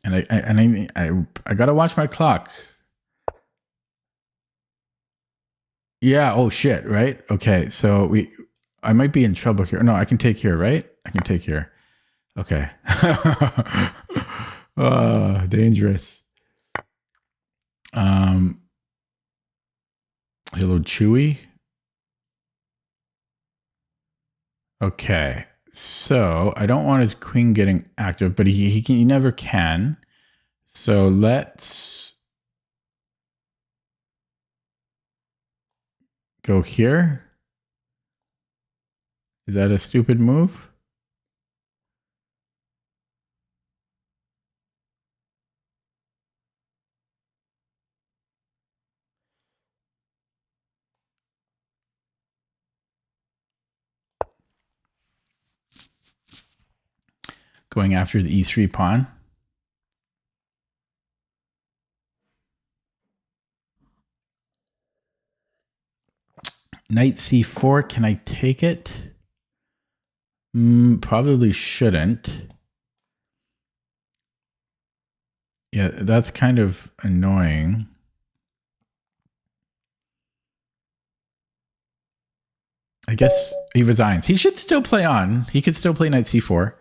Speaker 1: And I gotta watch my clock. Yeah. Oh shit. Right. Okay. So I might be in trouble here. No, I can take here. Right. I can take here. Okay. Dangerous. Hello, Chewy. Okay, so I don't want his queen getting active, but he never can. So let's go here. Is that a stupid move? Going after the e3 pawn. Knight c4, can I take it? Probably shouldn't. Yeah, that's kind of annoying. I guess he resigns. He should still play on. He could still play knight c4.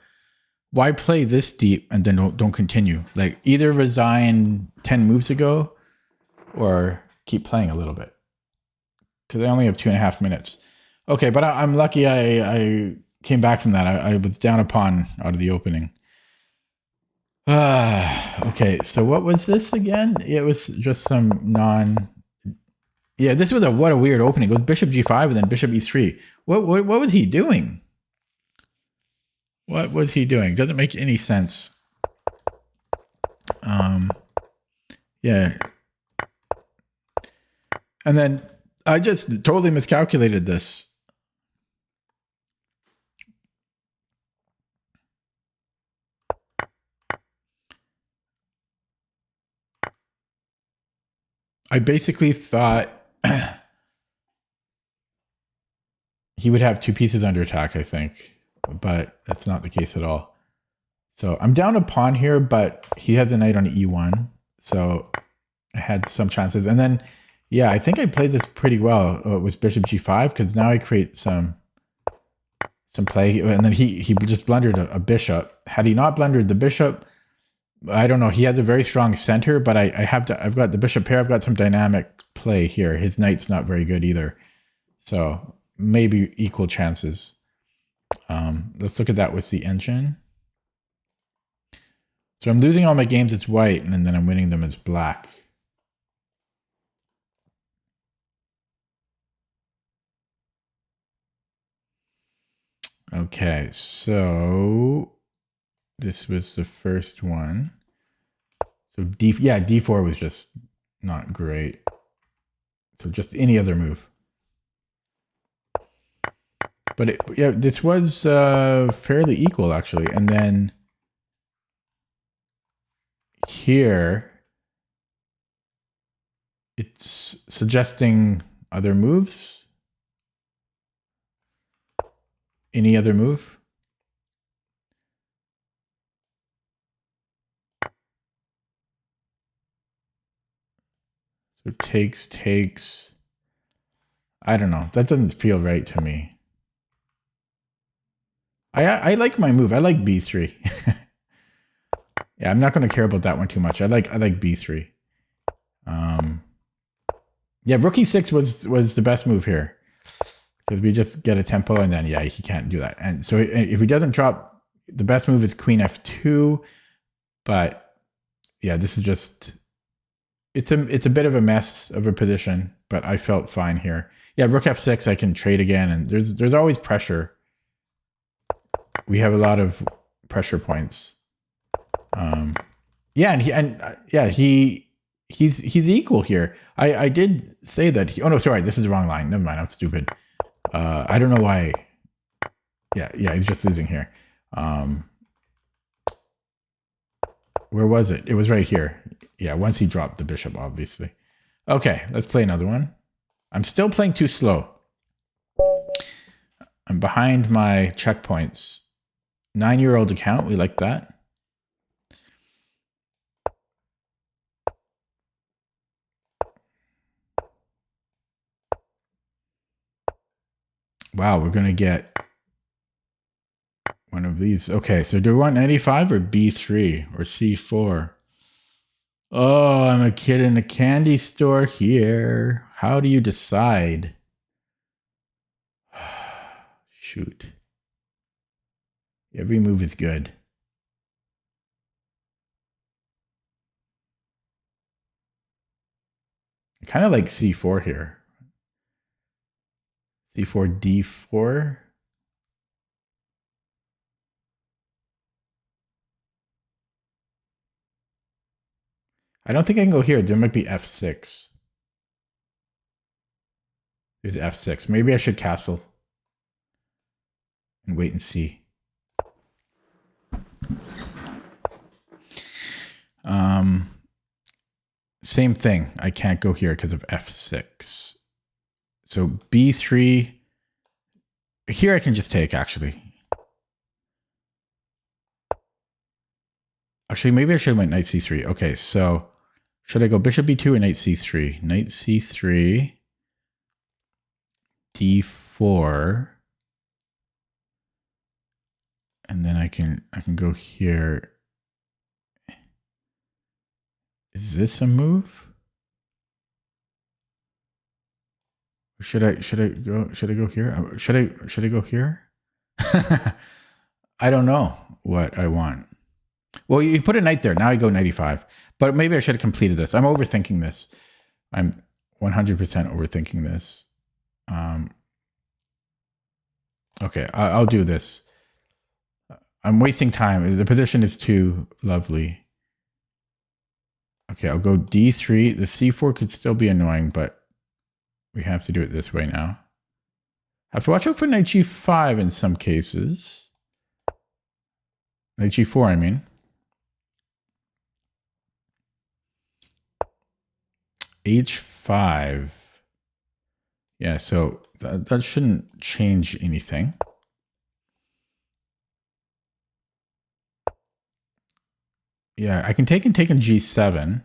Speaker 1: Why play this deep and then don't continue? Like either resign 10 moves ago or keep playing a little bit. Because I only have 2.5 minutes. Okay, but I'm lucky I came back from that. I was down a pawn out of the opening. Okay, so what was this again? It was just some Yeah, this was what a weird opening. It was bishop g5 and then bishop e3. What was he doing? What was he doing? Doesn't make any sense. Yeah. And then I just totally miscalculated this. I basically thought he would have 2 pieces under attack, I think. But that's not the case at all. So I'm down a pawn here, but he has a knight on e1. So I had some chances. And then, yeah, I think I played this pretty well. It was bishop g5, because now I create some play. And then he just blundered a bishop. Had he not blundered the bishop, I don't know. He has a very strong center, but I've got the bishop pair. I've got some dynamic play here. His knight's not very good either. So maybe equal chances. Let's look at that with the engine. So I'm losing all my games as white, and then I'm winning them as black. Okay, so this was the first one. So d4 was just not great. So just any other move. But this was fairly equal actually. And then here, it's suggesting other moves. Any other move? So takes. I don't know. That doesn't feel right to me. I like my move. I like b3. Yeah, I'm not going to care about that one too much. I like b3. Yeah, rook e6 was the best move here, because we just get a tempo, and then yeah, he can't do that. And so if he doesn't drop, the best move is queen f2. But yeah, this is just it's a bit of a mess of a position, but I felt fine here. Yeah, rook f6, I can trade again, and there's always pressure. We have a lot of pressure points. Yeah, he's equal here. I did say that oh no, sorry, this is the wrong line. Never mind, I'm stupid. I don't know why. Yeah, he's just losing here. Where was it? It was right here. Yeah, once he dropped the bishop, obviously. Okay, let's play another one. I'm still playing too slow. I'm behind my checkpoints. 9-year-old account, we like that. Wow, we're gonna get One of these. Okay, so do we want 95 or B3 or C4? Oh, I'm a kid in a candy store here. How do you decide? Shoot. Every move is good. I kind of like C4 here. C4, D4. I don't think I can go here. There might be F6. There's F6. Maybe I should castle and wait and see. Same thing. I can't go here because of F6. So B3. Here I can just take, actually. Actually, maybe I should have went knight C3. Okay, so should I go bishop B2 or knight C3? Knight C3. D4. And then I can go here. Is this a move? Or should I go here? Should I go here? I don't know what I want. Well, you put a knight there. Now I go 95. But maybe I should have completed this. I'm overthinking this. I'm 100% overthinking this. Okay, I'll do this. I'm wasting time. The position is too lovely. Okay, I'll go D3. The C4 could still be annoying, but we have to do it this way now. I have to watch out for knight G5 in some cases. Knight G4, I mean. H5. Yeah, so that shouldn't change anything. Yeah, I can take on G7.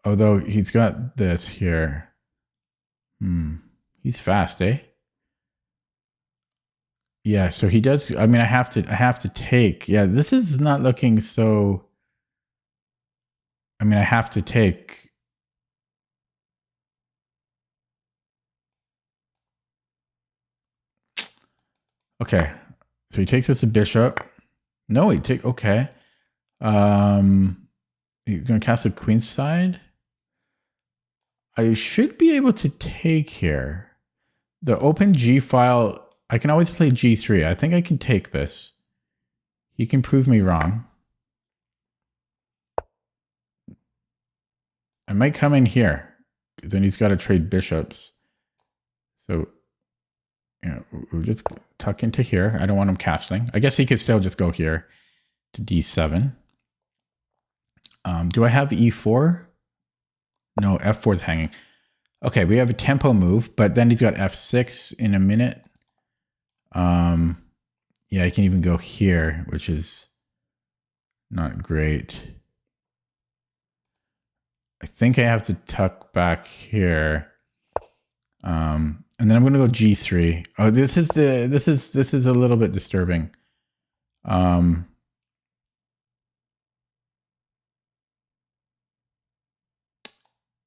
Speaker 1: Although he's got this here. He's fast, eh? Yeah, so he does. I mean, I have to take. Yeah, this is not looking so. I mean, I have to take. Okay, so he takes with the bishop. No, he take. Okay. You're gonna castle queenside. I should be able to take here. The open G file. I can always play G3. I think I can take this. He can prove me wrong. I might come in here. Then he's got to trade bishops. So, you know, we'll just tuck into here. I don't want him castling. I guess he could still just go here to D7. Do I have E4? No, F4 is hanging. Okay, we have a tempo move, but then he's got F6 in a minute. Yeah, I can even go here, which is not great. I think I have to tuck back here. And then I'm gonna go G3. Oh, this is a little bit disturbing.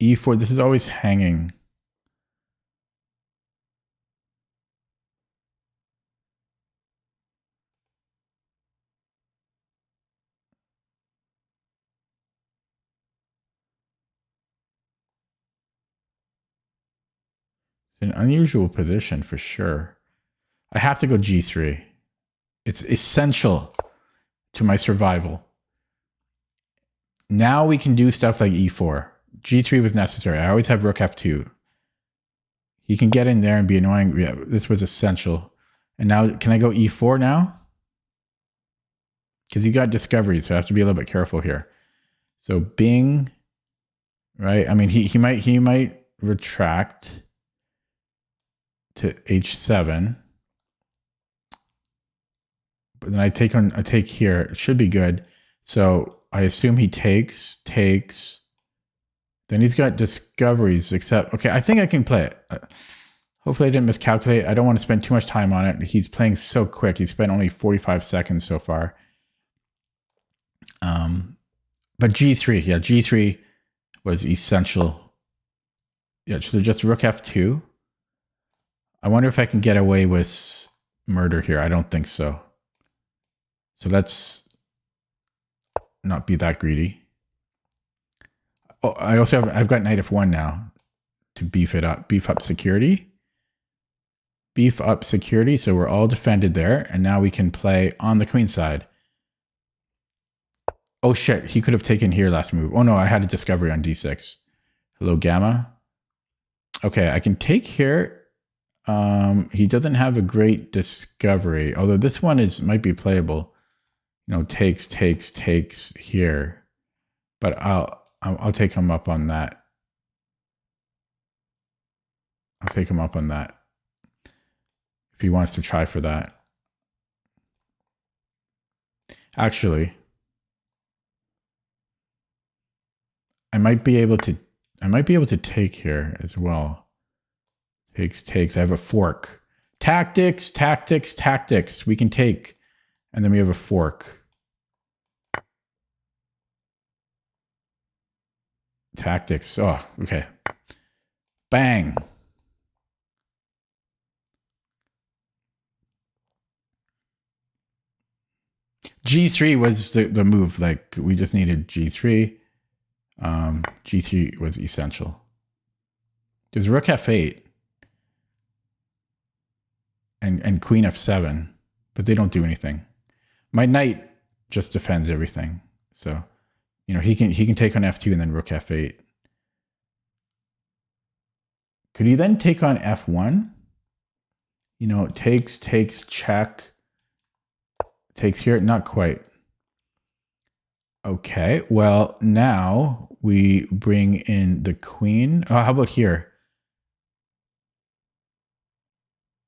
Speaker 1: E4, this is always hanging. An unusual position for sure. I have to go G3. It's essential to my survival. Now we can do stuff like E4. G3 was necessary. I always have Rook F2. He can get in there and be annoying. Yeah, this was essential. And now, can I go E4 now? Because he got discovery, so I have to be a little bit careful here. So Bing, right? I mean, he might retract to H7, but then I take here. It should be good. So I assume he takes. Then he's got discoveries. Except, okay, I think I can play it. Hopefully I didn't miscalculate. I don't want to spend too much time on it. He's playing so quick. He spent only 45 seconds so far. But G3, yeah, G3 was essential. Yeah, so just rook F2. I wonder if I can get away with murder here. I don't think so. So let's not be that greedy. Oh, I've got knight F1 now to beef up security. Beef up security, so we're all defended there, and now we can play on the queen side. Oh shit, he could have taken here last move. Oh no, I had a discovery on d6. Hello, gamma. Okay, I can take here. He doesn't have a great discovery, although this one might be playable. You know, takes here, but I'll take him up on that. I'll take him up on that if he wants to try for that. Actually, I might be able to take here as well. Takes. I have a fork. Tactics. We can take, and then we have a fork. Tactics. Oh, okay. Bang. G3 was the move. Like, we just needed G3. G3 was essential. There's rook F8 and queen F7, but they don't do anything. My knight just defends everything. So, you know, he can take on F2 and then rook F8. Could he then take on F1? You know, takes, check. Takes here, not quite. Okay, well, now we bring in the queen. Oh, how about here?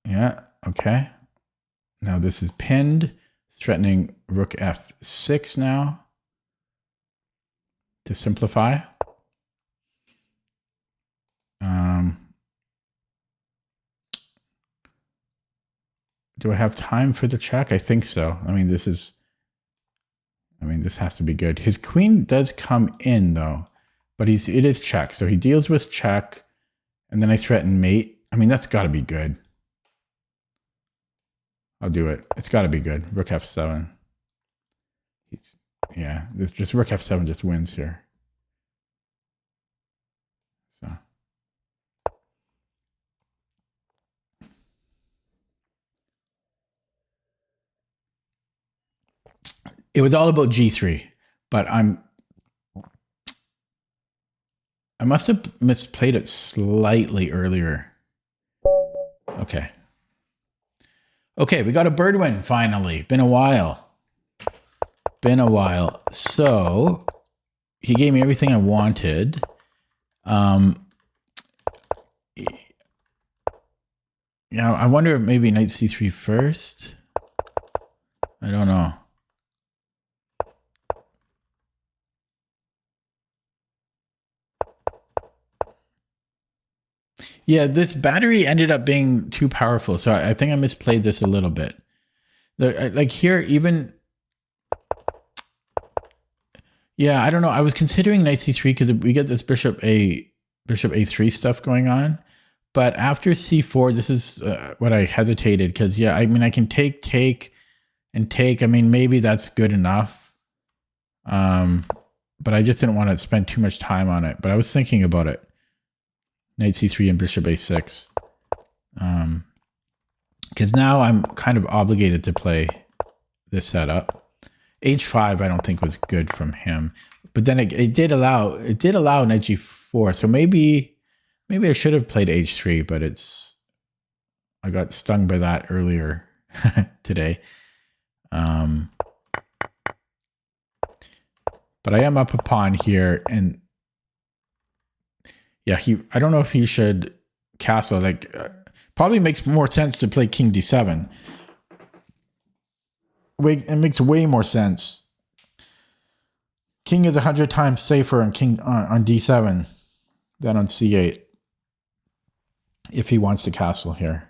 Speaker 1: Yeah, okay. Now this is pinned, threatening rook F6 now. To simplify. Do I have time for the check? I think so. I mean, this has to be good. His queen does come in though, but it is check. So he deals with check, and then I threaten mate. I mean, that's got to be good. I'll do it. It's got to be good. Rook F7. Yeah, just rook F7 just wins here. So. It was all about G3, but I must have misplayed it slightly earlier. Okay. Okay, we got a bird win finally. Been a while. So he gave me everything I wanted. Yeah, I wonder if maybe knight C3 first. I don't know. Yeah, this battery ended up being too powerful, so I think I misplayed this a little bit. Like here, even... Yeah, I don't know. I was considering knight c3 because we get this bishop a3 stuff going on. But after c4, this is what I hesitated because, yeah, I mean, I can take, and take. I mean, maybe that's good enough. But I just didn't want to spend too much time on it. But I was thinking about it. Knight c3 and bishop a6. Because now I'm kind of obligated to play this setup. h5 I don't think was good from him. But then it did allow knight g4. So maybe I should have played h3, but I got stung by that earlier today. But I am up a pawn here, and yeah, I don't know if he should castle. Like, probably makes more sense to play king d7. It makes way more sense. King is 100 times safer on d7 than on c8. if he wants to castle here.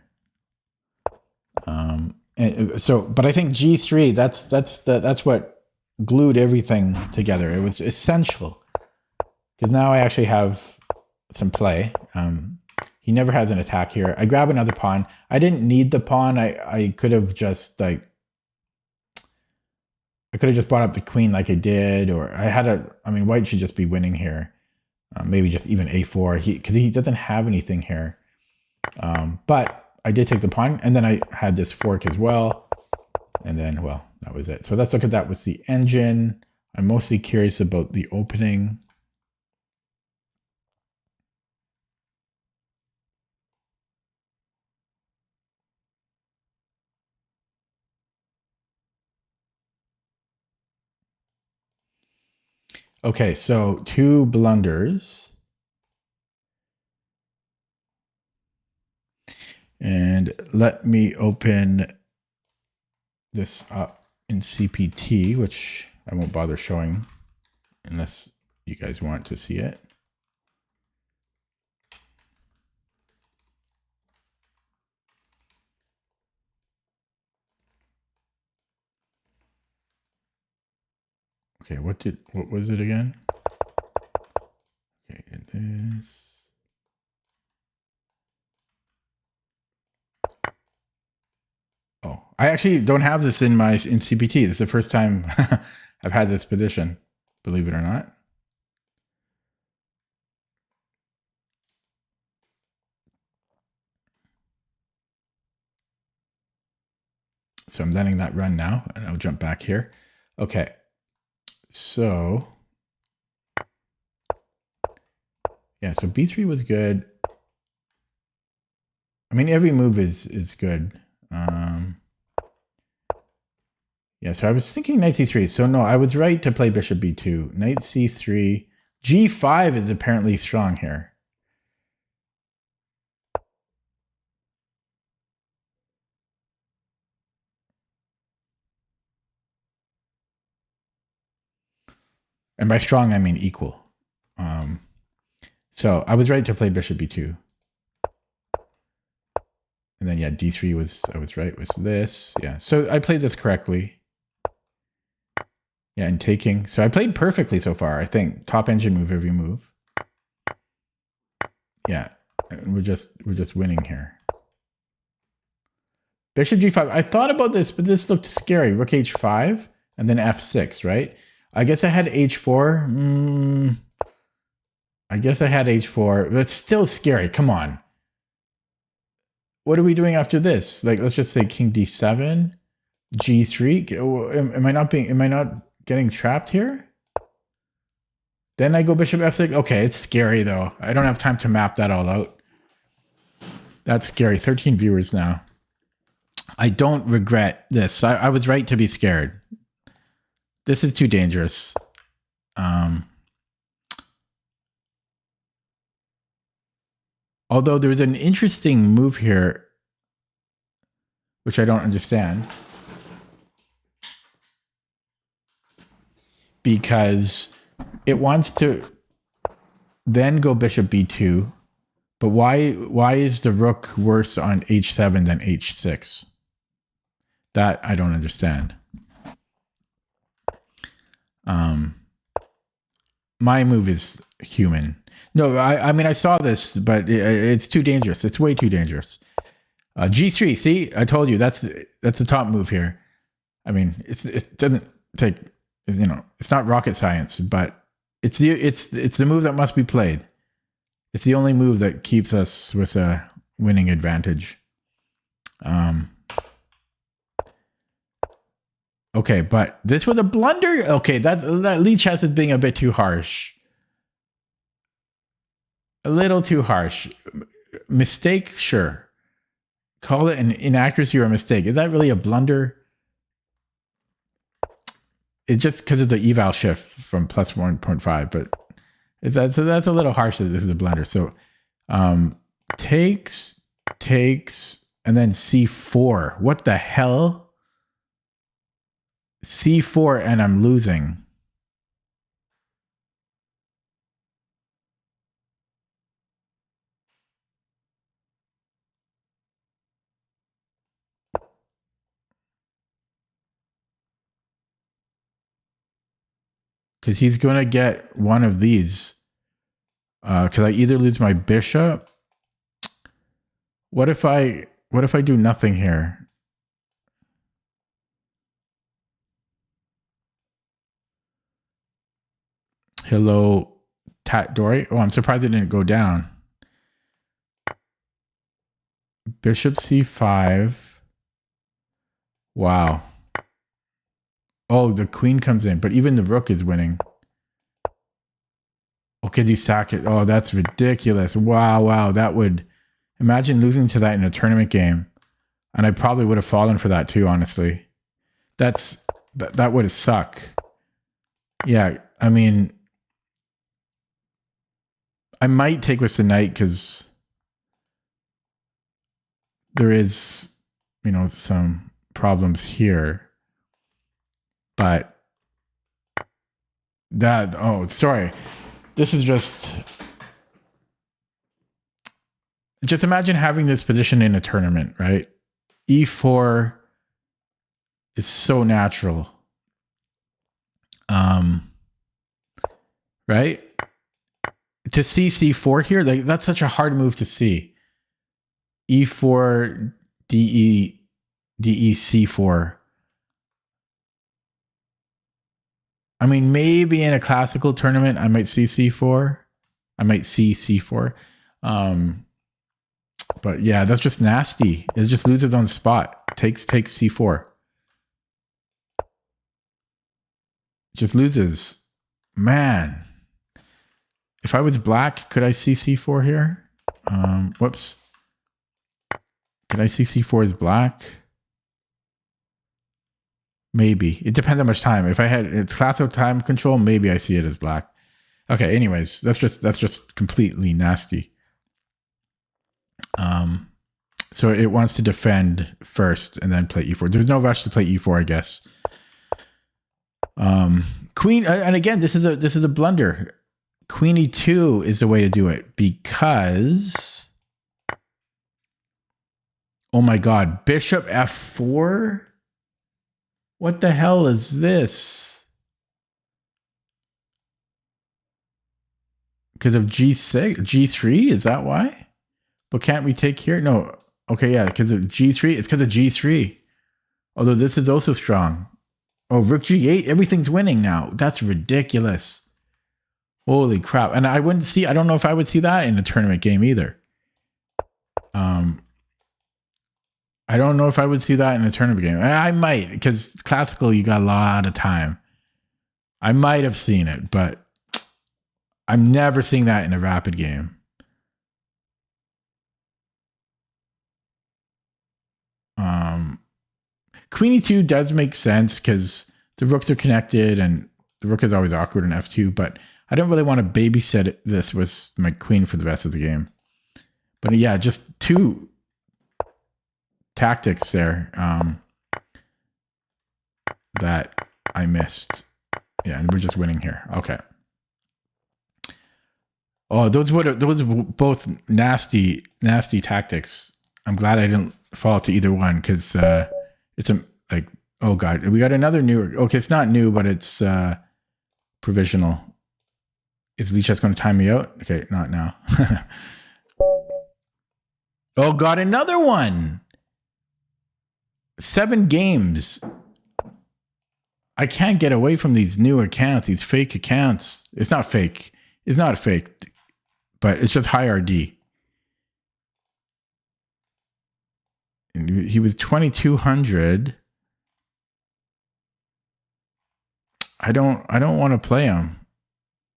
Speaker 1: But I think G3, that's what glued everything together. It was essential because now I actually have some play. He never has an attack here. I grab another pawn. I didn't need the pawn. I could have just I could have just brought up the queen like I did, or I mean, white should just be winning here. Maybe just even a4, because he doesn't have anything here. But I did take the pawn, and then I had this fork as well. And then, well, that was it. So let's look at that with the engine. I'm mostly curious about the opening. Okay, so 2 blunders. And let me open this up in CPT, which I won't bother showing unless you guys want to see it. Okay, what was it again? Okay, and this. Oh, I actually don't have this in CPT. This is the first time I've had this position, believe it or not. So I'm letting that run now, and I'll jump back here. Okay, so yeah, so B3 was good. I mean, every move is good. Yeah, so I was thinking knight c3. So no, I was right to play bishop b2. Knight c3. g5 is apparently strong here. And by strong, I mean equal. So I was right to play bishop b2. And then, yeah, d3 I was right, was this. Yeah, so I played this correctly. Yeah, and taking. So I played perfectly so far, I think. Top engine move every move. Yeah, we're just winning here. Bishop g5. I thought about this, but this looked scary. Rook h5 and then f6, right? I guess I had h4. I guess I had h4, but it's still scary. Come on. What are we doing after this? Like, let's just say king d7, g3. Am I not getting trapped here? Then I go bishop f6. Okay, it's scary though. I don't have time to map that all out. That's scary. 13 viewers now. I don't regret this. I was right to be scared. This is too dangerous. Although there's an interesting move here, which I don't understand. Because it wants to then go bishop b2. But why is the rook worse on h7 than h6? That I don't understand. My move is human. No, I mean, I saw this, but it's too dangerous. It's way too dangerous. G3, see? I told you, that's the top move here. I mean, it doesn't take, it's not rocket science, but it's the move that must be played. It's the only move that keeps us with a winning advantage. Okay, but this was a blunder. Okay, that Leach has it being a bit too harsh. A little too harsh. Mistake, sure. Call it an inaccuracy or a mistake. Is that really a blunder? It's just because of the eval shift from plus 1.5, but that's a little harsh that this is a blunder. So takes, and then c4. What the hell? c4 and I'm losing. because he's going to get one of these. Because I either lose my bishop. What if I do nothing here? Hello, Tat Dory. Oh, I'm surprised it didn't go down. Bishop c5. Wow. Oh, the queen comes in, but even the rook is winning. Oh, could you sack it? Oh, that's ridiculous. Wow. That would... Imagine losing to that in a tournament game. And I probably would have fallen for that too, honestly. That would have sucked. Yeah, I mean... I might take with the knight because there is, some problems here. But that, oh, sorry. This is just imagine having this position in a tournament, right? E4 is so natural. Right? To see C4 here, like that's such a hard move to see. E4, DE, C4. I mean, maybe in a classical tournament, I might see C4. I might see C4. But yeah, that's just nasty. It just loses on spot. Takes C4. Just loses. Man. If I was black, could I see C4 here? Whoops. Could I see C4 as black? Maybe. It depends how much time. If I had it's classical time control, maybe I see it as black. Okay, anyways, that's just completely nasty. So it wants to defend first and then play E4. There's no rush to play E4, I guess. Queen, and again, this is a blunder. Queen E2 is the way to do it because, oh my God, Bishop F4? What the hell is this? Because of G6, G3, is that why? But can't we take here? No. Okay, yeah, because of G3. It's because of G3. Although this is also strong. Oh, Rook G8, everything's winning now. That's ridiculous. Holy crap. And I don't know if I would see that in a tournament game either. I don't know if I would see that in a tournament game. I might, because classical, you got a lot of time. I might have seen it, but I'm never seeing that in a rapid game. Queen E2 does make sense because the rooks are connected and the rook is always awkward in F2, but I don't really want to babysit this with my queen for the rest of the game. But yeah, just two tactics there that I missed. Yeah, and we're just winning here. Okay. Oh, those were both nasty tactics. I'm glad I didn't fall to either one because it's like, oh God, we got another new. Okay, it's not new, but it's provisional. Is Lichess going to time me out? Okay, not now. Oh, got another one. 7 games. I can't get away from these new accounts, these fake accounts. It's not fake. It's not fake, but it's just high RD. He was 2,200. I don't want to play him.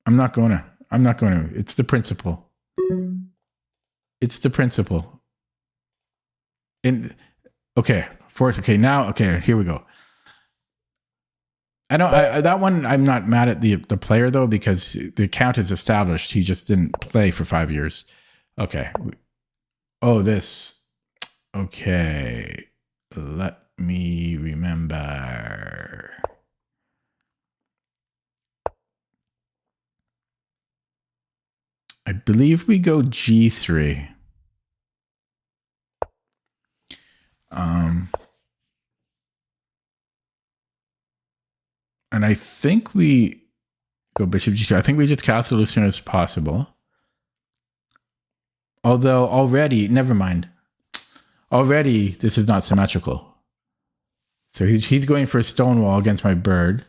Speaker 1: I'm not going to. It's the principle. It's the principle. Okay, here we go. That one I'm not mad at the player though because the account is established. He just didn't play for 5 years. Okay. Oh, this. Okay. Let me remember. I believe we go G3. And I think we Go bishop g2. I think we just castle as soon as possible. Although already, never mind. Already, this is not symmetrical. So he's going for a stone wall against my bird.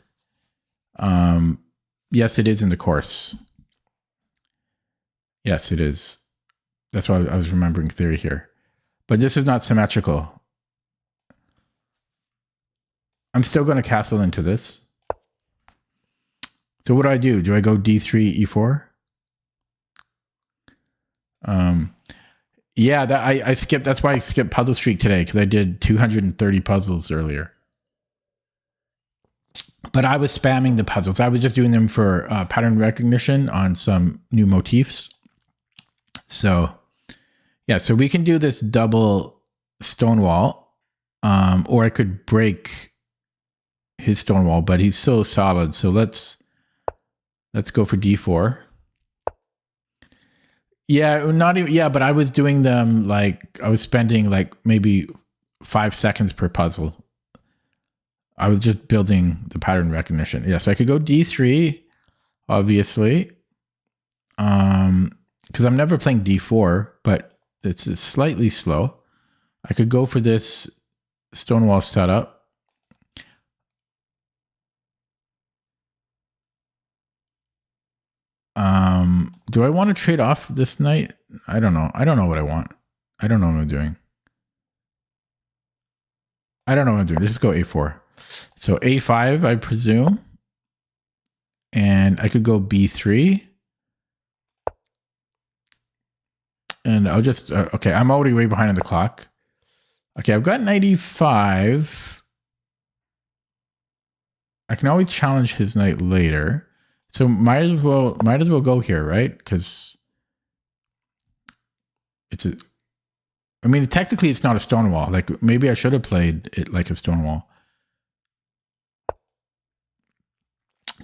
Speaker 1: Yes, it is in the course. Yes, it is. That's why I was remembering theory here. But this is not symmetrical. I'm still going to castle into this. So what do I do? Do I go d3, e4? Yeah, that I skipped. That's why I skipped Puzzle Streak today, because I did 230 puzzles earlier. But I was spamming the puzzles. I was just doing them for pattern recognition on some new motifs. So, yeah, so we can do this double stone wall, or I could break his stone wall, but he's so solid. So let's go for d4. Yeah, not even. Yeah, but I was doing them like I was spending like maybe 5 seconds per puzzle. I was just building the pattern recognition. Yeah, so I could go d3, obviously, because I'm never playing d4, but it's slightly slow. I could go for this stonewall setup. Do I want to trade off this knight? I don't know. I don't know what I want. I don't know what I'm doing. I don't know what I'm doing. Let's go a4. So a5, I presume. And I could go b3. And I'll just, okay, I'm already way behind on the clock. Okay, I've got 95. I can always challenge his knight later. So might as well go here, right? Because I mean, technically it's not a stone wall. Like maybe I should have played it like a stone wall.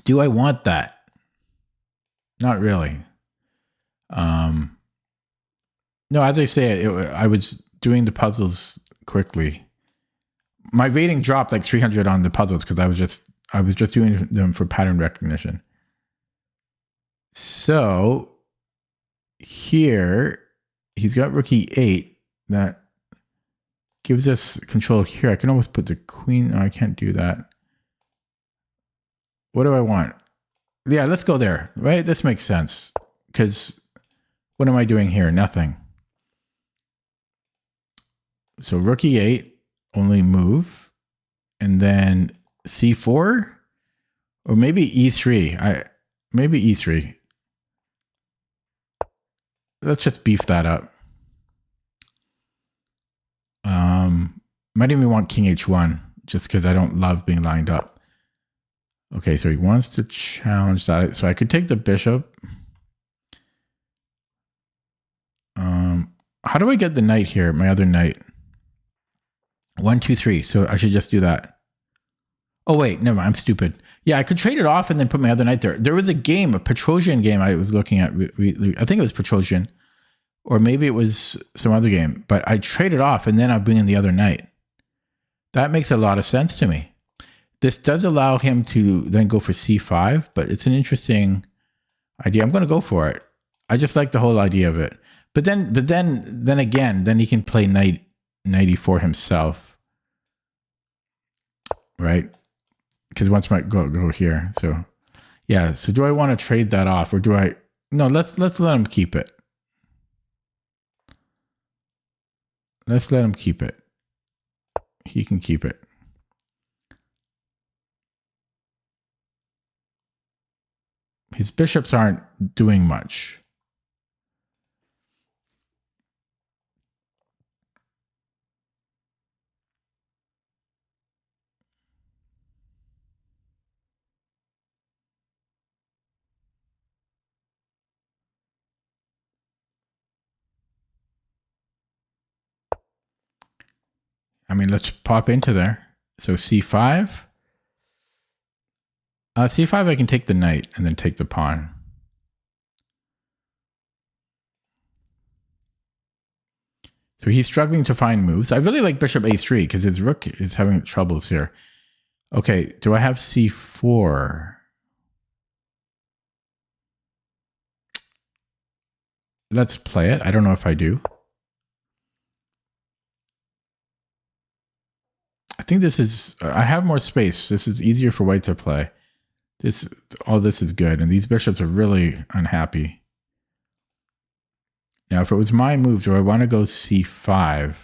Speaker 1: Do I want that? Not really. No, as I say, I was doing the puzzles quickly. My rating dropped like 300 on the puzzles because I was just doing them for pattern recognition. So here he's got rook e8 that gives us control here. I can almost put the queen. No, I can't do that. What do I want? Yeah, let's go there, right? This makes sense because what am I doing here? Nothing. So rook e8, only move, and then c4, or maybe e3. Maybe e3. Let's just beef that up. Might even want king h1 just because I don't love being lined up. Okay, so he wants to challenge that. So I could take the bishop. How do I get the knight here? My other knight. 1, 2, 3. So I should just do that. Oh wait, never mind. I'm stupid. Yeah, I could trade it off and then put my other knight there. There was a game, a Petrosian game I was looking at. I think it was Petrosian, or maybe it was some other game. But I traded off and then I bring in the other knight. That makes a lot of sense to me. This does allow him to then go for c5, but it's an interesting idea. I'm going to go for it. I just like the whole idea of it. But then again, he can play knight e4 himself, right? Because once might go here. So yeah. So do I want to trade that off, or do I? No. Let's let him keep it. Let's let him keep it. He can keep it. His bishops aren't doing much. I mean, let's pop into there. So c5. c5, I can take the knight and then take the pawn. So he's struggling to find moves. I really like bishop a3 because his rook is having troubles here. Okay, do I have c4? let's play it. I don't know if I do. I think this is, I have more space. This is easier for white to play. All this is good. And these bishops are really unhappy. Now, if it was my move, do I want to go c5?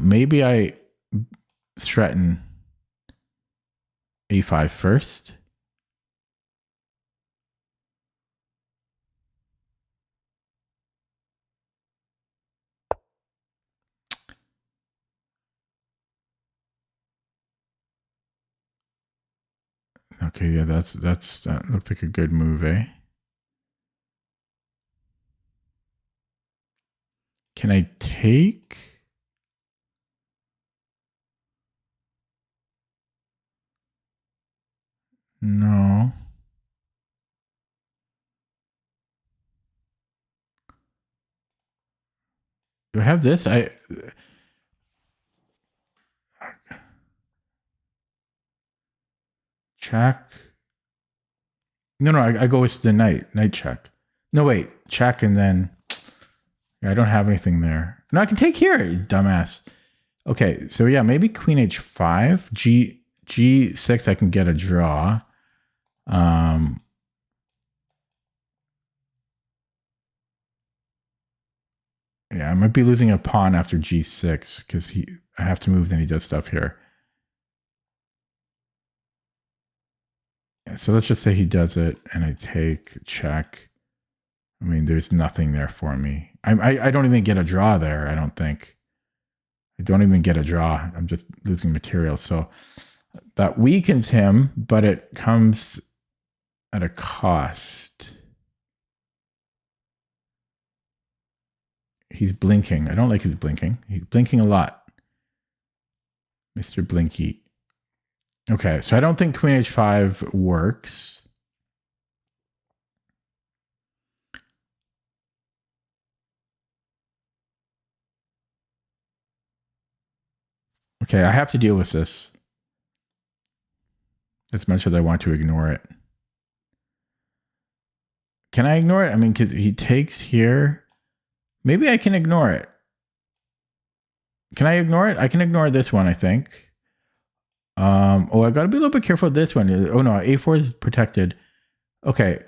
Speaker 1: Maybe I threaten a5 first. Okay, yeah, that looks like a good move, eh? Can I take? No. Do I have this? Check. No, I go with the knight check. No, wait, check and then I don't have anything there. No, I can take here, you dumbass. Okay, so yeah, maybe queen h5, g6. I can get a draw. Yeah, I might be losing a pawn after g6 because I have to move. Then he does stuff here. So let's just say he does it, and I take check. I mean, there's nothing there for me. I don't even get a draw there. I don't think. I don't even get a draw. I'm just losing material. So that weakens him, but it comes at a cost. He's blinking. I don't like his blinking. He's blinking a lot. Mr. Blinky. Okay, so I don't think queen h5 works. Okay, I have to deal with this. As much as I want to ignore it. Can I ignore it? I mean, because he takes here. Maybe I can ignore it. Can I ignore it? I can ignore this one, I think. Oh, I got to be a little bit careful with this one. Oh, no, a4 is protected. Okay.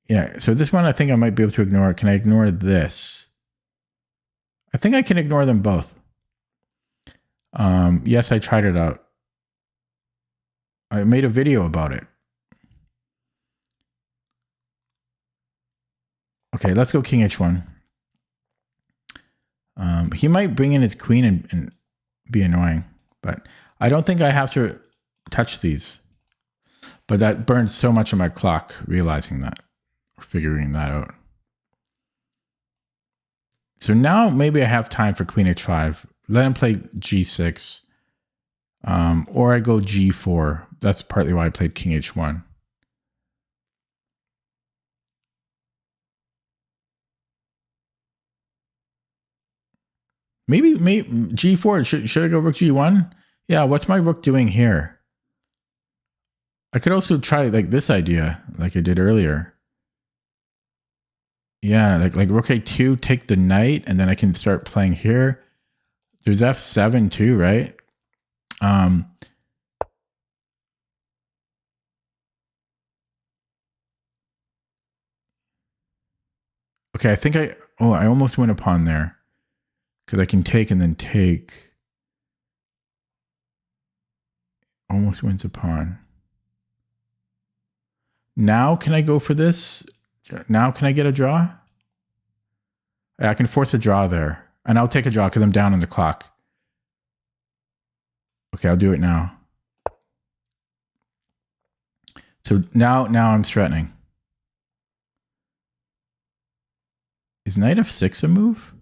Speaker 1: Yeah, so this one, I think I might be able to ignore it. Can I ignore this? I think I can ignore them both. Yes, I tried it out. I made a video about it. Okay, let's go king h1. He might bring in his queen and be annoying, but I don't think I have to touch these. But that burns so much of my clock, realizing that, or figuring that out. So now maybe I have time for queen h5. Let him play g6. Or I go g4. That's partly why I played king h1. Maybe g4. Should I go rook g1? Yeah, what's my rook doing here? I could also try like this idea, like I did earlier. Yeah, like rook a2, take the knight, and then I can start playing here. There's f7 too, right? Okay, I think I almost went a pawn there. Because I can take and then take. Almost wins a pawn. Now can I go for this? Now can I get a draw? I can force a draw there. And I'll take a draw because I'm down on the clock. Okay, I'll do it now. So now I'm threatening. Is knight f6 a move?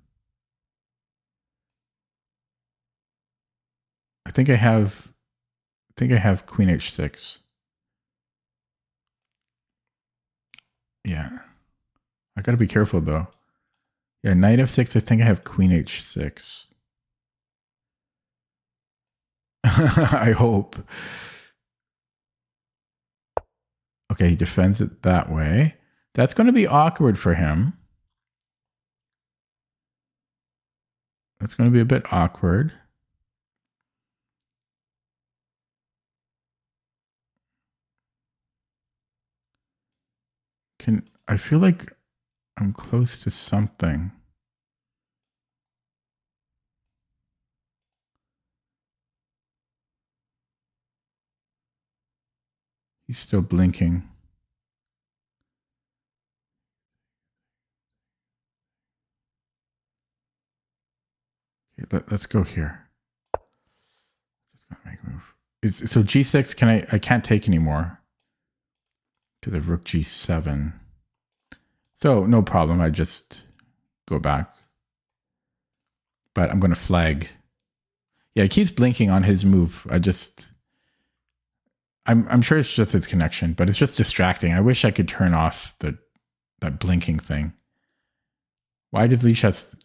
Speaker 1: I think I have queen h6. Yeah. I gotta be careful though. Yeah, knight f6, I think I have queen h6. I hope. Okay, he defends it that way. That's going to be awkward for him. That's going to be a bit awkward. I feel like I'm close to something. He's still blinking. Okay, let's go here. Just gotta make a move. So G6, I can't take anymore. To the rook G7. So no problem, I just go back. But I'm gonna flag. Yeah, he keeps blinking on his move. I'm sure it's just its connection, but it's just distracting. I wish I could turn off that blinking thing. Why did Leashat's...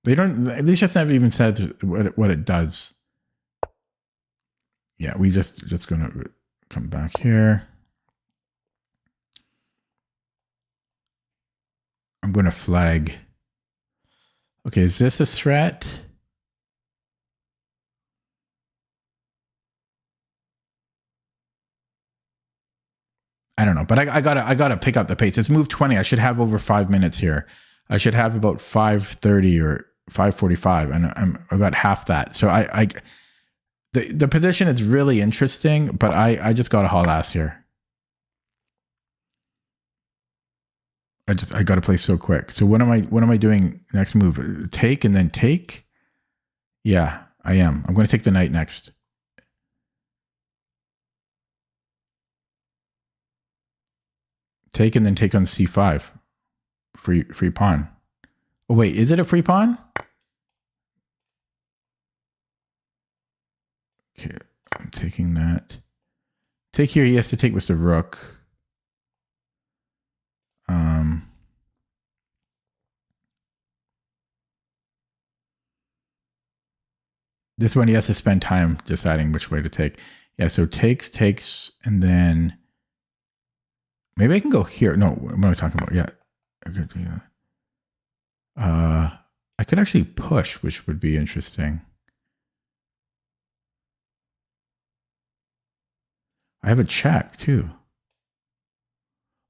Speaker 1: Leashat's never even said what it does. Yeah, we just gonna come back here. I'm gonna flag. Okay, is this a threat? I don't know, but I gotta pick up the pace. It's move 20. I should have over 5 minutes here. I should have about 5:30 or 5:45, and I got half that. So the position is really interesting, but I just got to haul ass here. I got to play so quick. So what am I doing next move? Take and then take. Yeah, I am. I'm going to take the knight next. Take and then take on c5. Free pawn. Oh wait, is it a free pawn? Okay, I'm taking that. Take here, he has to take with the rook. This one he has to spend time deciding which way to take. Yeah, so takes, and then maybe I can go here. No, what am I talking about? Yeah. I could actually push, which would be interesting. I have a check too.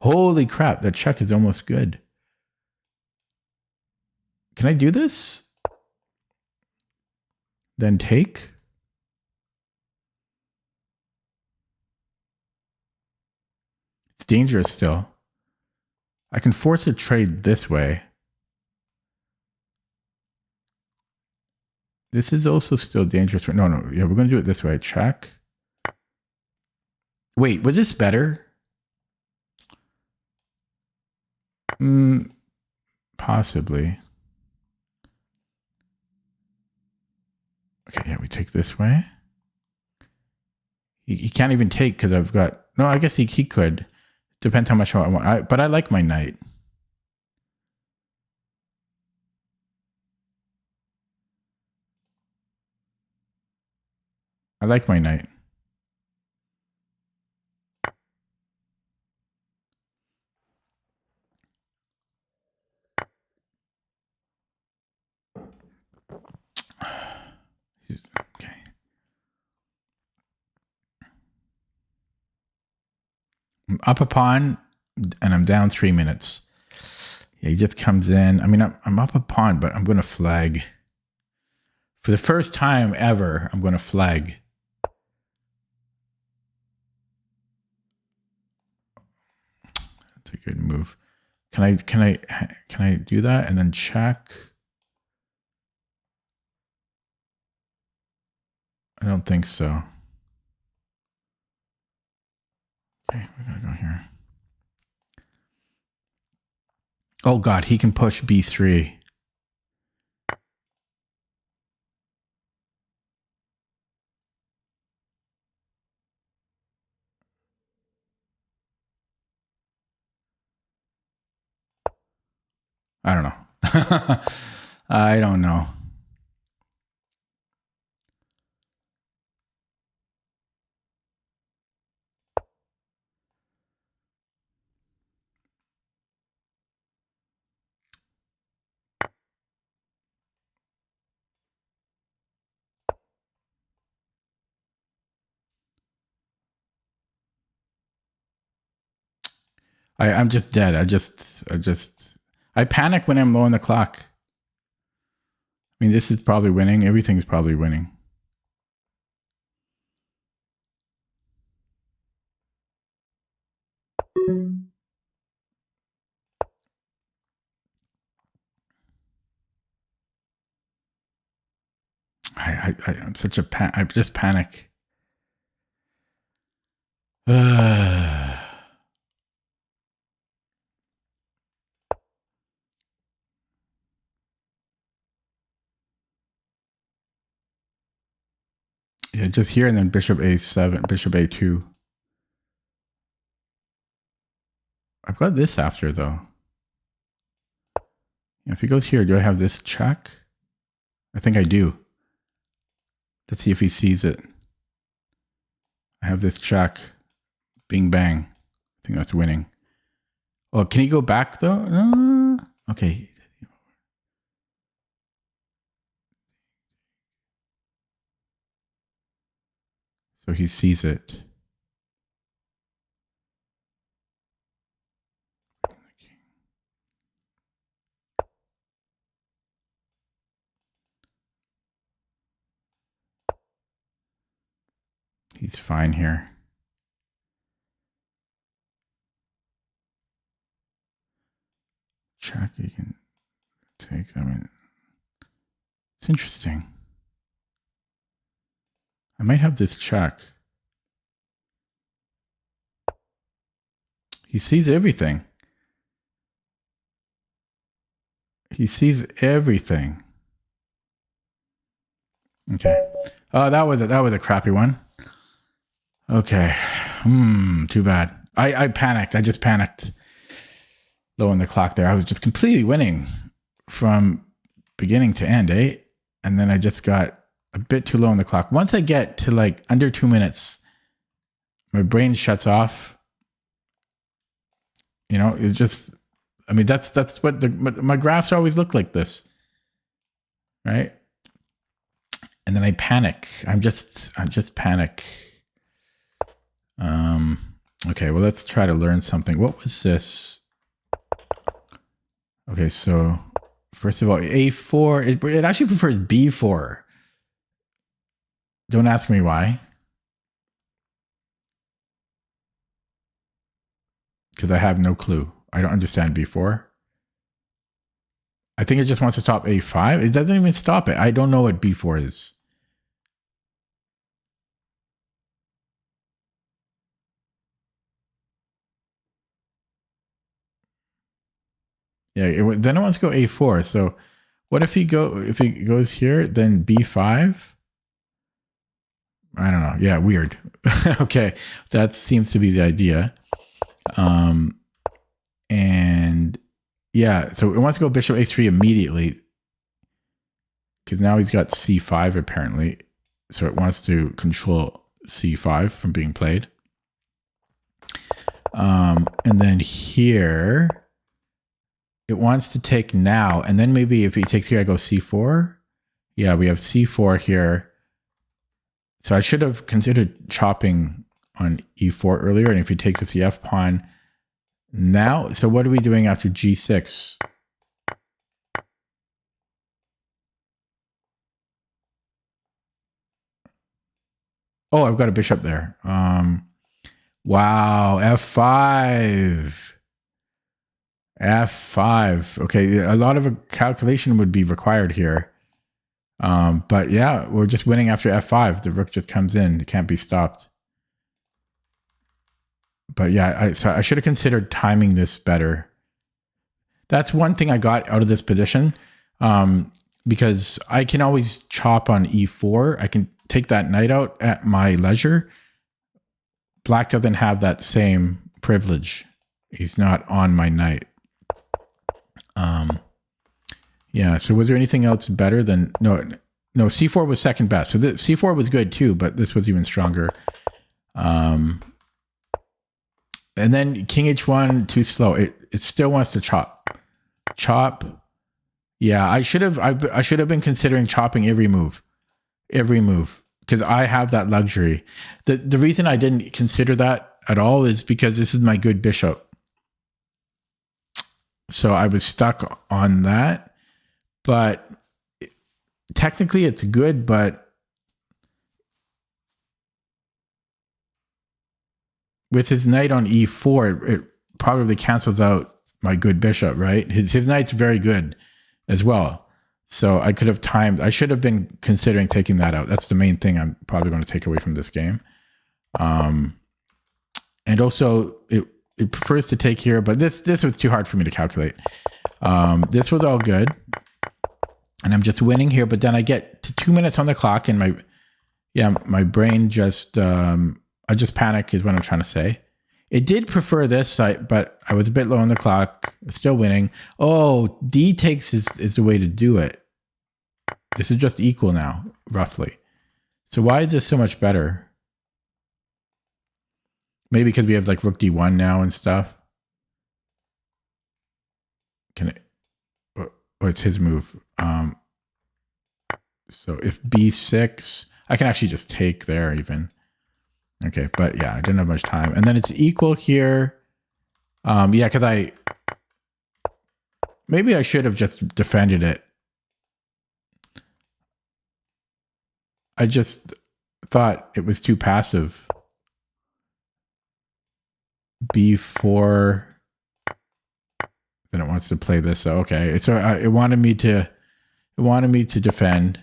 Speaker 1: Holy crap, that check is almost good. Can I do this? Then take? It's dangerous still. I can force a trade this way. This is also still dangerous. No, yeah, we're going to do it this way. Check. Wait, was this better? Possibly. Okay, yeah, we take this way. He can't even take because I've got... No, I guess he could. Depends how much I want. But I like my knight. I like my knight. Okay. I'm up a pawn, and I'm down 3 minutes. Yeah, he just comes in. I mean, I'm up a pawn, but I'm going to flag. For the first time ever, I'm going to flag. That's a good move. Can I do that and then check? I don't think so. Okay, we gotta go here. Oh God, he can push B3. I don't know. I don't know. I'm just dead. I panic when I'm low on the clock. I mean, this is probably winning. Everything's probably winning. I'm such a I just panic. Yeah, just here and then bishop a7, bishop a2. I've got this after though. If he goes here, do I have this check? I think I do. Let's see if he sees it. I have this check. Bing bang. I think that's winning. Oh, can he go back though? Okay. So he sees it. He's fine here. Check, you can take, I mean, it's interesting. I might have this check. He sees everything. He sees everything. Okay. Oh, that was a crappy one. Okay. Too bad. I panicked. I just panicked. Low on the clock there. I was just completely winning from beginning to end, eh? And then I just got a bit too low on the clock. Once I get to like under 2 minutes, my brain shuts off. You know, it just, I mean, that's what my graphs always look like this, right? And then I panic. I just panic. Okay, well, let's try to learn something. What was this? Okay, so first of all, A4, it actually prefers B4. Don't ask me why. Because I have no clue. I don't understand B4. I think it just wants to stop A5. It doesn't even stop it. I don't know what B4 is. Yeah, then it wants to go A4. So what if he goes here, then B5? I don't know. Yeah, weird. Okay, that seems to be the idea. And yeah, so it wants to go bishop A3 immediately because now he's got C5 apparently. So it wants to control C5 from being played. And then here, it wants to take now. And then maybe if he takes here, I go C4. Yeah, we have C4 here. So I should have considered chopping on E4 earlier. And if he takes with the F pawn now, so what are we doing after G6? Oh, I've got a bishop there. Wow, F5. F5. Okay, a lot of a calculation would be required here. But yeah, we're just winning after F5. The rook just comes in. It can't be stopped. But yeah, so I should have considered timing this better. That's one thing I got out of this position. Because I can always chop on E4. I can take that knight out at my leisure. Black doesn't have that same privilege. He's not on my knight. Yeah, so was there anything else better than... No, C4 was second best. So C4 was good too, but this was even stronger. And then King H1, too slow. It still wants to chop. Chop. Yeah, I should have been considering chopping every move. Because I have that luxury. The reason I didn't consider that at all is because this is my good bishop. So I was stuck on that. But technically it's good, but with his knight on e4, it probably cancels out my good bishop, right? His knight's very good as well. So I could have timed. I should have been considering taking that out. That's the main thing I'm probably going to take away from this game. And also, it prefers to take here, but this was too hard for me to calculate. This was all good. And I'm just winning here, but then I get to 2 minutes on the clock and my brain just, I just panic is what I'm trying to say. It did prefer this site, but I was a bit low on the clock, still winning. Oh, D takes is the way to do it. This is just equal now, roughly. So why is this so much better? Maybe because we have like rook D1 now and stuff. Can it, or it's his move. So if B6, I can actually just take there even. Okay, but yeah, I didn't have much time. And then it's equal here. Yeah, because maybe I should have just defended it. I just thought it was too passive. B4. Then it wants to play this. So okay, so it wanted me to defend.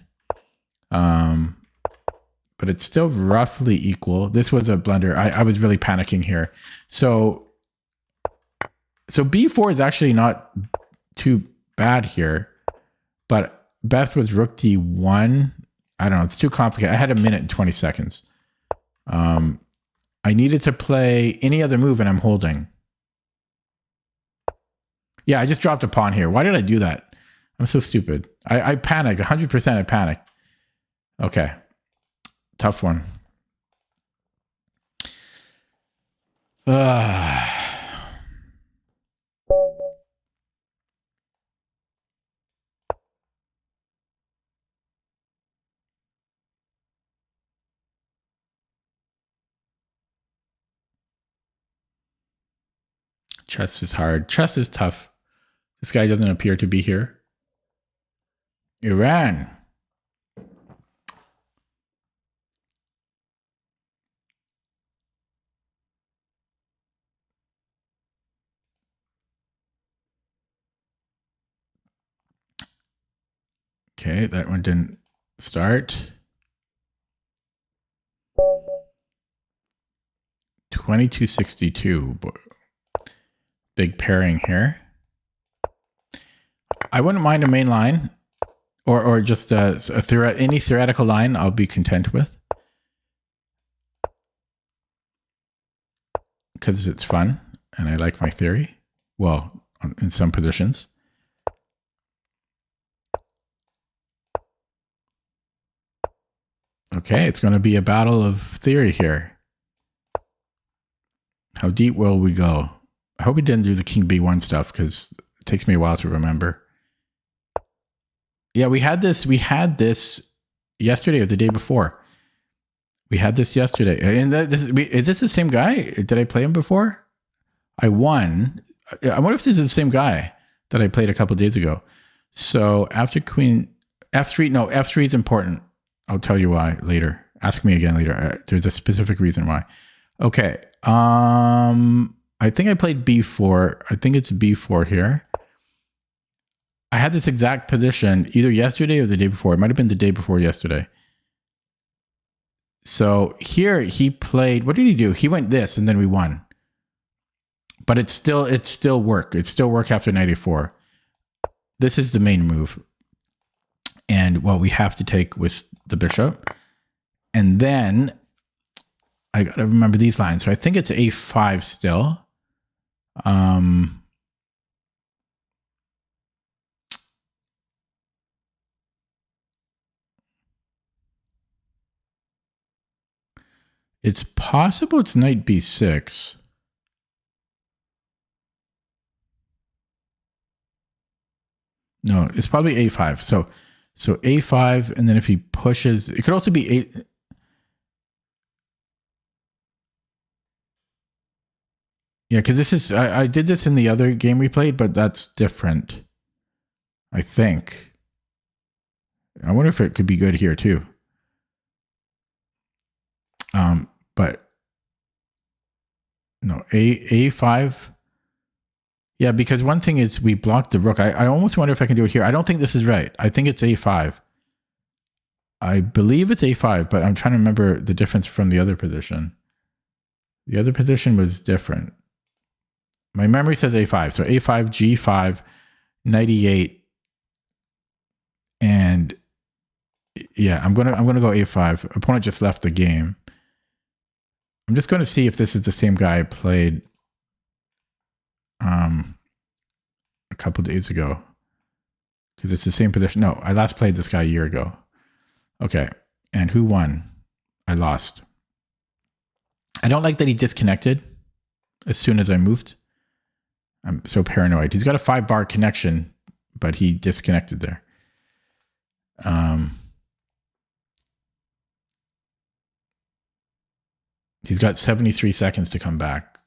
Speaker 1: But it's still roughly equal. This was a blunder. I was really panicking here. So B4 is actually not too bad here, but best was rook D1. I don't know. It's too complicated. I had 1 minute and 20 seconds. I needed to play any other move and I'm holding. Yeah, I just dropped a pawn here. Why did I do that? I'm so stupid. I panicked. 100% I panicked. Okay. Tough one. Chess is hard. Chess is tough. This guy doesn't appear to be here. Iran. Okay, that one didn't start. 2262. Big pairing here. I wouldn't mind a main line or just any theoretical line I'll be content with. Because it's fun and I like my theory. Well, in some positions. Okay, it's going to be a battle of theory here. How deep will we go? I hope we didn't do the king b1 stuff because it takes me a while to remember. Yeah, we had this yesterday or the day before. We had this yesterday. And is this the same guy? Did I play him before? I won. I wonder if this is the same guy that I played a couple of days ago. So after queen f3, no, f3 is important. I'll tell you why later. Ask me again later. There's a specific reason why. Okay. I think I played b4. I think it's b4 here. I had this exact position either yesterday or the day before. It might have been the day before yesterday. So here he played, what did he do? He went this and then we won. But it's still work. It's still work after 94. This is the main move. And what we have to take with the bishop. And then I got to remember these lines. So I think it's a5 still. It's possible it's knight b6. No, it's probably a5. So a5, and then if he pushes, it could also be a. Yeah, because this is I did this in the other game we played, but that's different. I think. I wonder if it could be good here too. But no, A5. Yeah, because one thing is we blocked the rook. I almost wonder if I can do it here. I don't think this is right. I think it's A5. I believe it's A5, but I'm trying to remember the difference from the other position. The other position was different. My memory says A5. So A5, G5, 98. And yeah, I'm gonna go A5. Opponent just left the game. I'm just going to see if this is the same guy I played a couple days ago, because it's the same position. No, I last played this guy a year ago. Okay, and who won? I lost. I don't like that he disconnected as soon as I moved. I'm so paranoid. He's got a 5-bar connection, but he disconnected there. He's got 73 seconds to come back.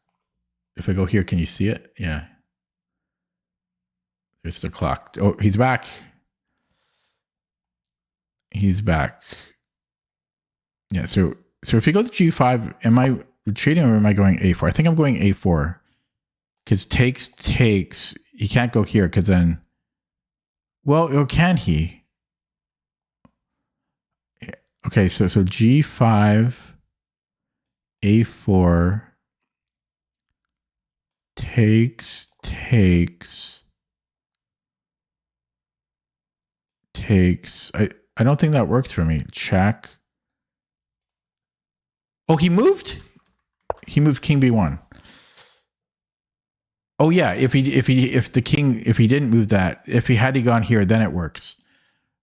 Speaker 1: If I go here, can you see it? Yeah. There's the clock. Oh, he's back. He's back. Yeah, so if you go to G5, am I retreating or am I going A4? I think I'm going A4. Because takes, he can't go here because then, well, or can he? Okay, so G5, A4, takes. I don't think that works for me. Check. Oh, he moved? He moved king B1. Oh yeah, if he didn't move that, if he had gone here, then it works.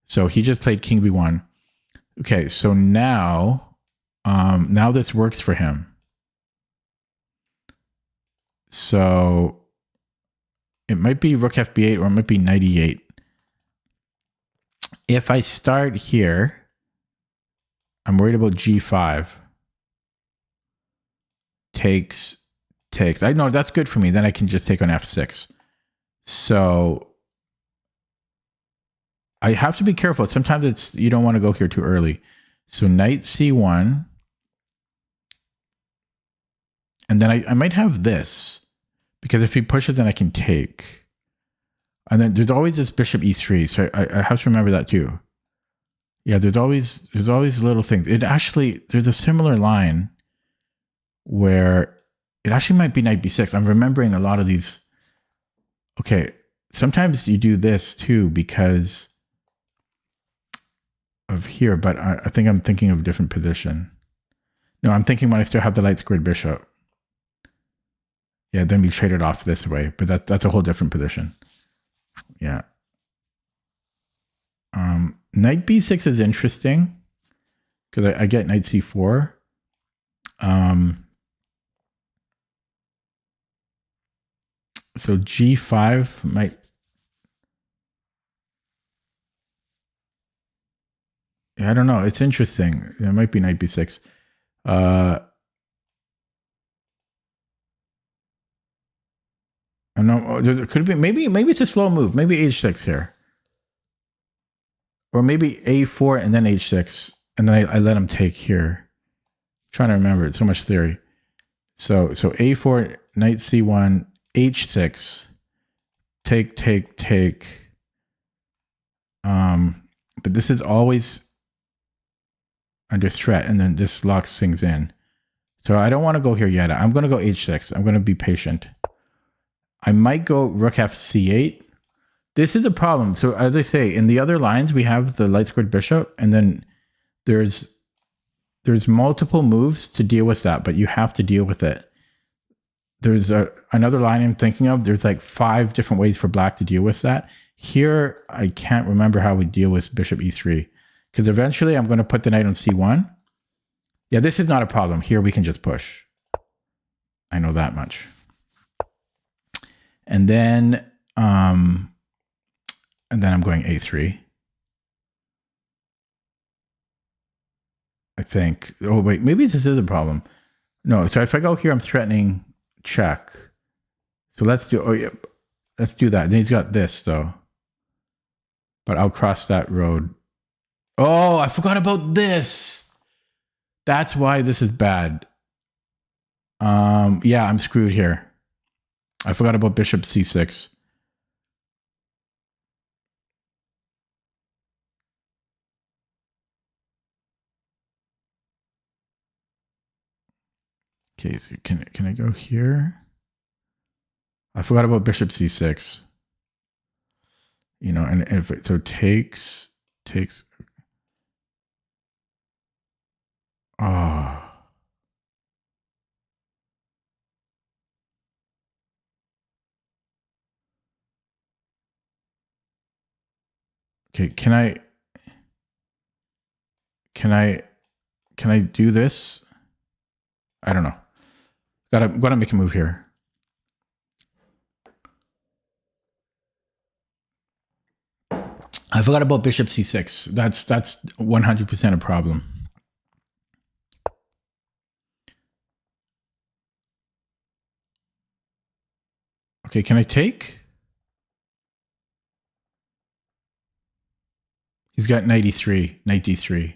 Speaker 1: So he just played king B1. Okay, so now this works for him. So it might be rook FB8 or it might be knight E8. If I start here, I'm worried about G5. Takes. I know that's good for me. Then I can just take on F6. So I have to be careful. Sometimes you don't want to go here too early. So knight C1. And then I might have this, because if he pushes, then I can take. And then there's always this bishop E3. So I have to remember that too. Yeah, there's always little things. There's a similar line where it actually might be knight B6. I'm remembering a lot of these. Okay, sometimes you do this too because of here, but I think I'm thinking of a different position. No, I'm thinking when I still have the light squared bishop. Yeah, then we trade it off this way, but that's a whole different position. Yeah. Knight B6 is interesting because I get knight C4. So G5 might. I don't know. It's interesting. It might be knight B6. I don't know. There could be maybe it's a slow move. Maybe H6 here, or maybe A4 and then H6, and then I let him take here. I'm trying to remember. It's so much theory. So A4, knight C1, H6, take. But this is always under threat, and then this locks things in. So I don't want to go here yet. I'm going to go H6. I'm going to be patient. I might go rook F8. This is a problem. So as I say, in the other lines, we have the light squared bishop, and then there's multiple moves to deal with that, but you have to deal with it. There's another line I'm thinking of. There's like 5 different ways for black to deal with that. Here, I can't remember how we deal with bishop E3, because eventually I'm going to put the knight on C1. Yeah, this is not a problem. Here we can just push. I know that much. And then I'm going A3. I think. Oh wait, maybe this is a problem. No, so if I go here, I'm threatening check. So let's do, oh yeah, let's do that. Then he's got this though. But I'll cross that road. Oh, I forgot about this. That's why this is bad. Yeah, I'm screwed here. I forgot about bishop c6. Okay, so can I go here? I forgot about bishop c6. You know, and if it so takes. Oh. Okay, can I do this? I don't know. Gotta make a move here. I forgot about bishop c6. That's 100% a problem. Okay, can I take? He's got knight e3, knight d3.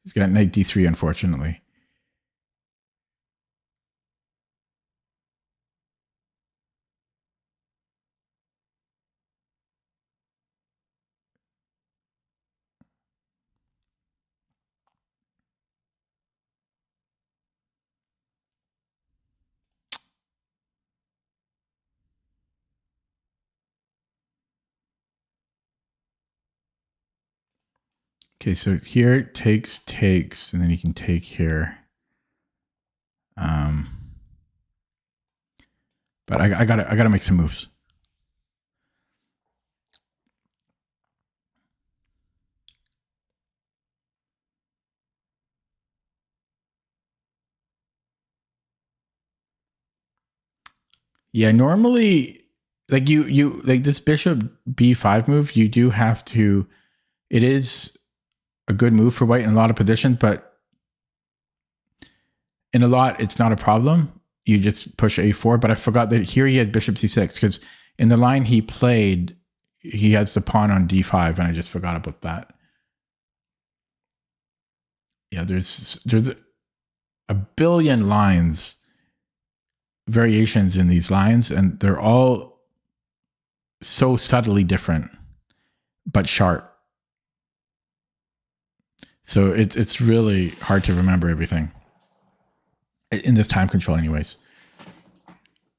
Speaker 1: He's got knight d3, unfortunately. Okay, so here takes, and then you can take here. But I gotta make some moves. Yeah, normally, like you like this bishop b5 move, you do have to. It is a good move for white in a lot of positions, but in a lot, it's not a problem. You just push a4. But I forgot that here he had bishop c6 because in the line he played, he has the pawn on d5, and I just forgot about that. Yeah, there's a billion lines, variations in these lines, and they're all so subtly different, but sharp. So it's really hard to remember everything in this time control, anyways.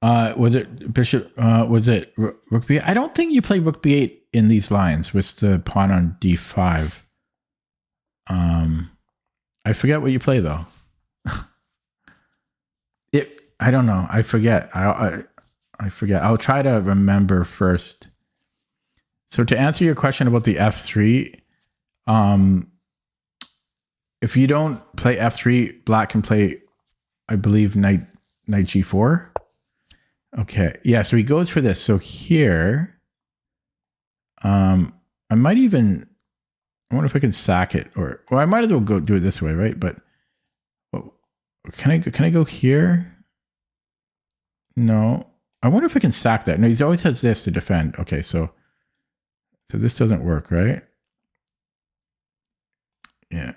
Speaker 1: Was it bishop? Was it rook b8? I don't think you play rook b8 in these lines with the pawn on d5. I forget what you play though. I don't know. I forget. I forget. I'll try to remember first. So to answer your question about the f3, if you don't play f3, black can play, I believe, knight g4. Okay. Yeah, so he goes for this. So here, I might even, I wonder if I can sack it, or I might as well go do it this way, right? But can I go here? No. I wonder if I can sack that. No, he always has this to defend. Okay, so this doesn't work, right? Yeah.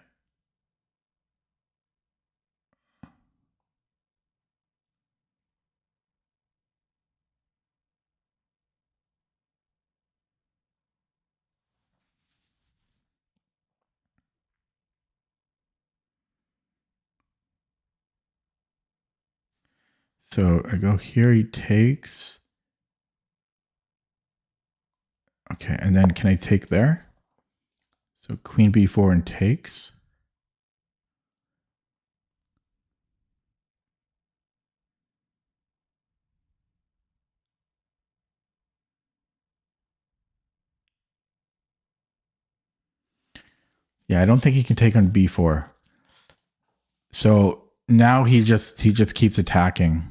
Speaker 1: So I go here, he takes. Okay, and then can I take there? So queen b4 and takes. Yeah, I don't think he can take on b4. So now he just keeps attacking.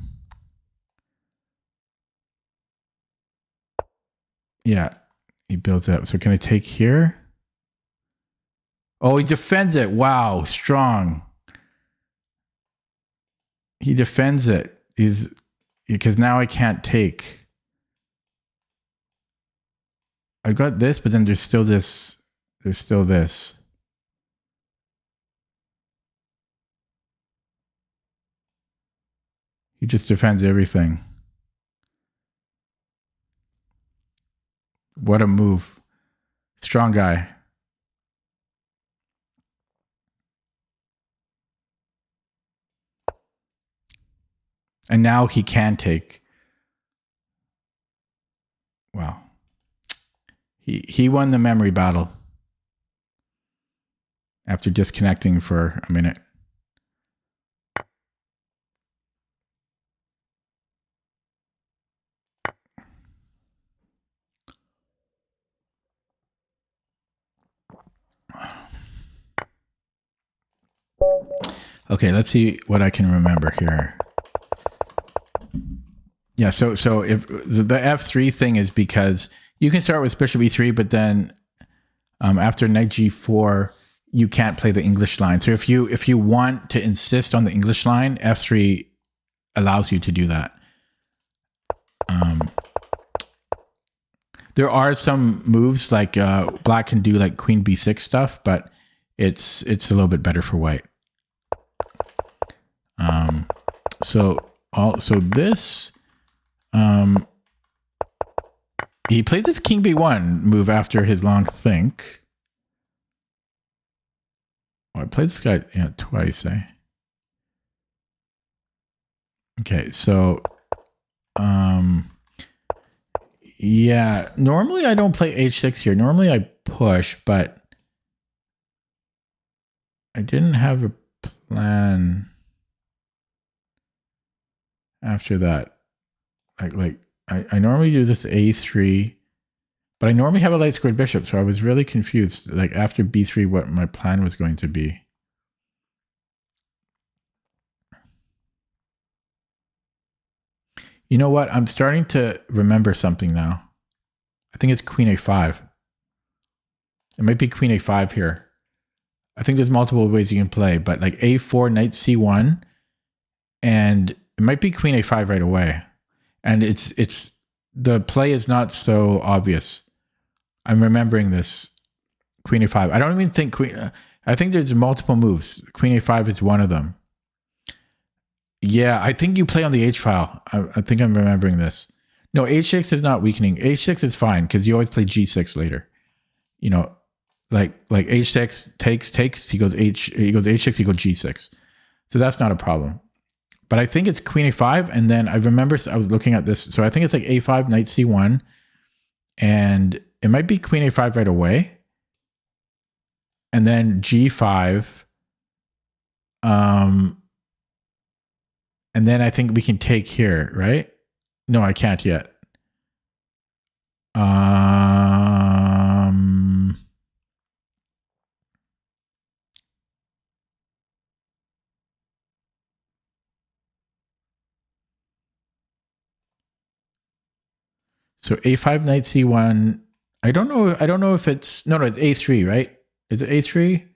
Speaker 1: Yeah. He builds it up. So can I take here? Oh, he defends it. Wow, strong. He defends it. Because now I can't take. I got this, but then there's still this. There's still this. He just defends everything. What a move. Strong guy. And now he can take. Wow. He won the memory battle after disconnecting for a minute. Okay, let's see what I can remember here. Yeah, so if the F3 thing is because you can start with bishop E3, but then after knight G4, you can't play the English line. So if you want to insist on the English line, F3 allows you to do that. There are some moves like black can do like Queen B6 stuff, but it's a little bit better for white. So this. He played this King B1 move after his long think. Oh, I played this guy twice, eh? Okay, so yeah, normally I don't play H6 here. Normally I push, but I didn't have a plan after that. I normally do this A3, but I normally have a light squared bishop, so I was really confused, like after B3, what my plan was going to be. You know what? I'm starting to remember something now. I think it's Queen A5. It might be Queen A5 here. I think there's multiple ways you can play, but like A4, Knight C1, and it might be Queen A5 right away. And it's the play is not so obvious. I'm remembering this Queen A5. I don't even think Queen. I think there's multiple moves. Queen A5 is one of them. Yeah, I think you play on the H file. I think I'm remembering this. No, H6 is not weakening. H6 is fine because you always play G6 later. You know, like H6 takes. He goes H6. He goes G6. So that's not a problem. But I think it's Queen A5, and then I remember I was looking at this. So I think it's like A5, Knight C1, and it might be Queen A5 right away, and then G5. And then I think we can take here, right? No, I can't yet. So A5 Knight C1. I don't know if it's no, it's A3, right? Is it A3?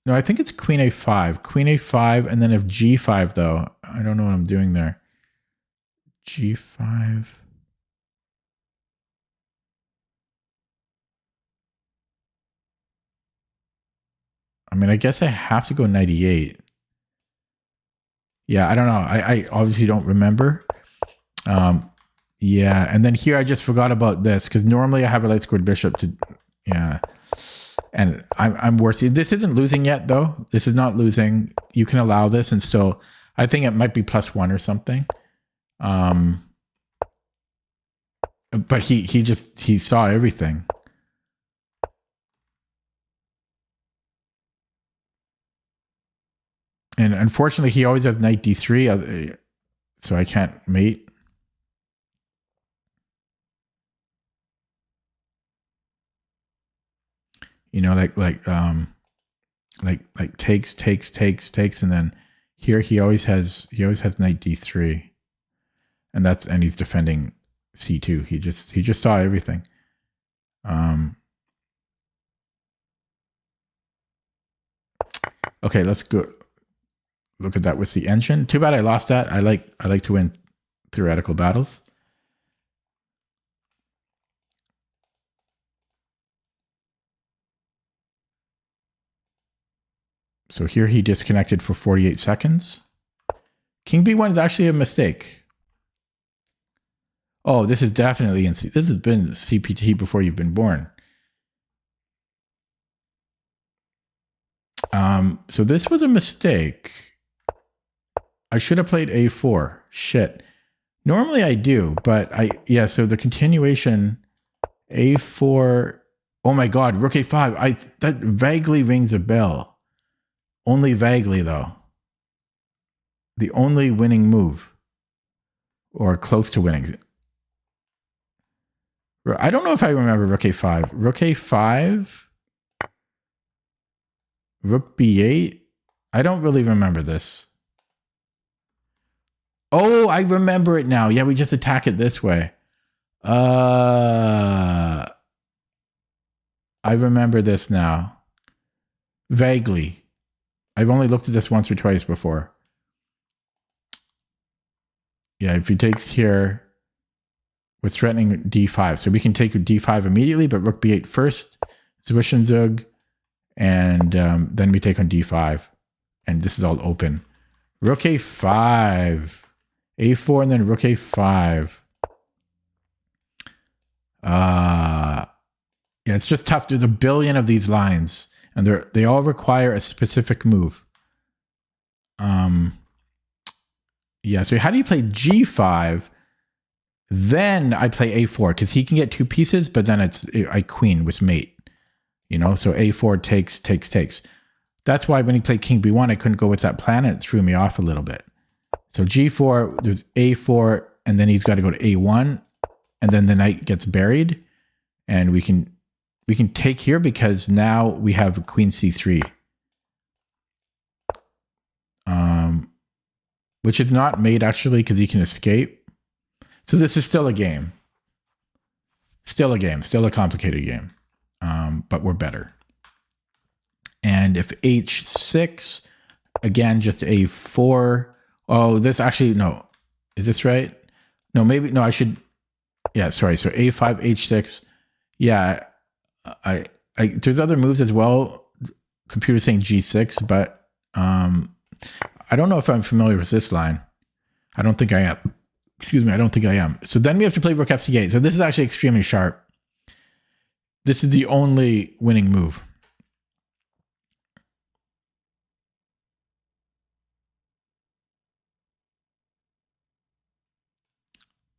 Speaker 1: No, I think it's Queen A5. Queen A5, and then if G5 though, I don't know what I'm doing there. G5. I mean, I guess I have to go 98. Yeah, I don't know. I obviously don't remember. Yeah, and then here I just forgot about this because normally I have a light squared bishop to, yeah. And I'm worse. This isn't losing yet though. This is not losing. You can allow this and still, I think it might be +1 or something. But he saw everything. And unfortunately, he always has Knight D3, so I can't mate. You know, like takes, and then here he always has Knight D3, and he's defending c2. He just saw everything. Okay, let's go look at that with the engine. Too bad I lost that. I like to win theoretical battles. So here he disconnected for 48 seconds. King b1 is actually a mistake. Oh, this is definitely this has been CPT before you've been born. So this was a mistake. I should have played a4. Shit. Normally I do, but so the continuation a4. Oh my god, rook a5. That vaguely rings a bell. Only vaguely though. The only winning move, or close to winning. I don't know if I remember rook a5. Rook a5. Rook b8. I don't really remember this. Oh, I remember it now. Yeah, we just attack it this way. I remember this now. Vaguely. I've only looked at this once or twice before. Yeah, if he takes here, we're threatening d5. So we can take d5 immediately, but rook b8 first. Zwischenzug. And then we take on d5. And this is all open. Rook a5. a4 and then rook a5. Yeah, it's just tough. There's a billion of these lines. And they all require a specific move. Yeah, so how do you play g5? Then I play a4, because he can get two pieces, but then I queen with mate. You know, so a4 takes. That's why when he played king b1, I couldn't go with that plan, and it threw me off a little bit. So g4, there's a4, and then he's got to go to a1, and then the knight gets buried, and we can take here because now we have queen c3. Which is not mate actually, because he can escape. So this is still a game. Still a complicated game. But we're better. And if h6, again, just a4. Oh, this actually, no. Is this right? No, maybe, no, I should, yeah, sorry. So a5, h6. Yeah, there's other moves as well. Computer saying g6, but I don't know if I'm familiar with this line. I don't think I am. Excuse me, I don't think I am. So then we have to play rook f8. So this is actually extremely sharp. This is the only winning move.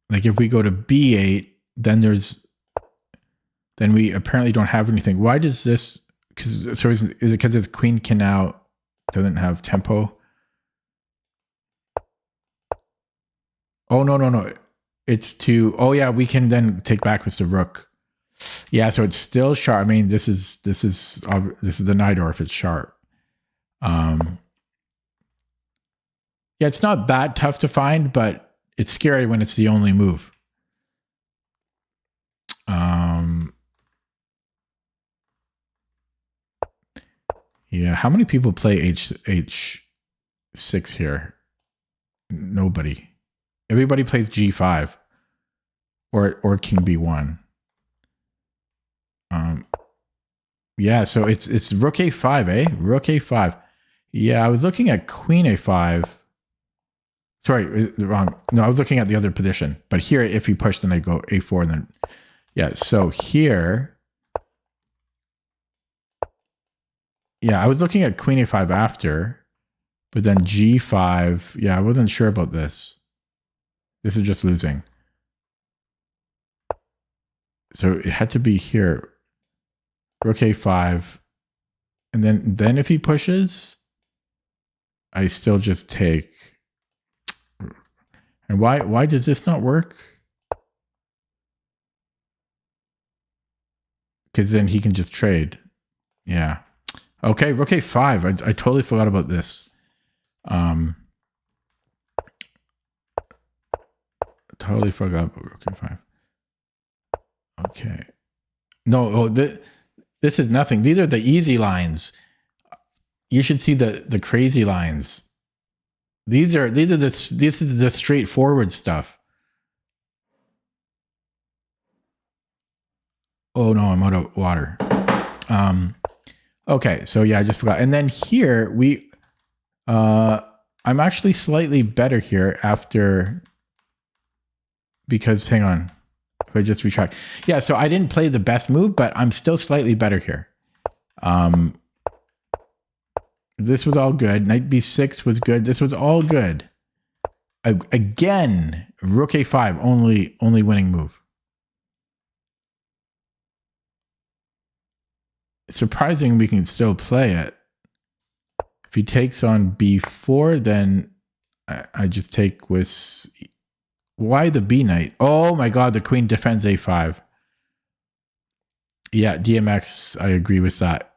Speaker 1: Like if we go to b8, then we apparently don't have anything. Why does this? Is it because his queen can now doesn't have tempo? Oh no. It's to, oh yeah, we can then take back with the rook. Yeah, so it's still sharp. I mean, this is the Najdorf. It's sharp. Yeah, it's not that tough to find, but it's scary when it's the only move. Yeah, how many people play h6 here? Nobody. Everybody plays g5 or king b1. Yeah, so it's rook a5, eh? Rook a5. Yeah, I was looking at queen a5. Sorry, wrong. No, I was looking at the other position. But here, if you push, then I go a4, and then yeah. So here, yeah, I was looking at queen a5 after, but then g5. Yeah, I wasn't sure about this. This is just losing. So it had to be here. Rook a5. And then if he pushes, I still just take. And why does this not work? Because then he can just trade. Yeah. Okay, rook a5. I totally forgot about this. Totally forgot about rook a5. Okay. No, this is nothing. These are the easy lines. You should see the crazy lines. This is the straightforward stuff. Oh no, I'm out of water. Okay, so yeah, I just forgot. And then here I'm actually slightly better here after, because hang on, if I just retract. Yeah, so I didn't play the best move, but I'm still slightly better here. This was all good. Knight b6 was good. This was all good. Again, rook a5, only winning move. It's surprising we can still play it. If he takes on b4, then I just take with... Why the b knight? Oh my god, the queen defends a5. Yeah, DMX, I agree with that.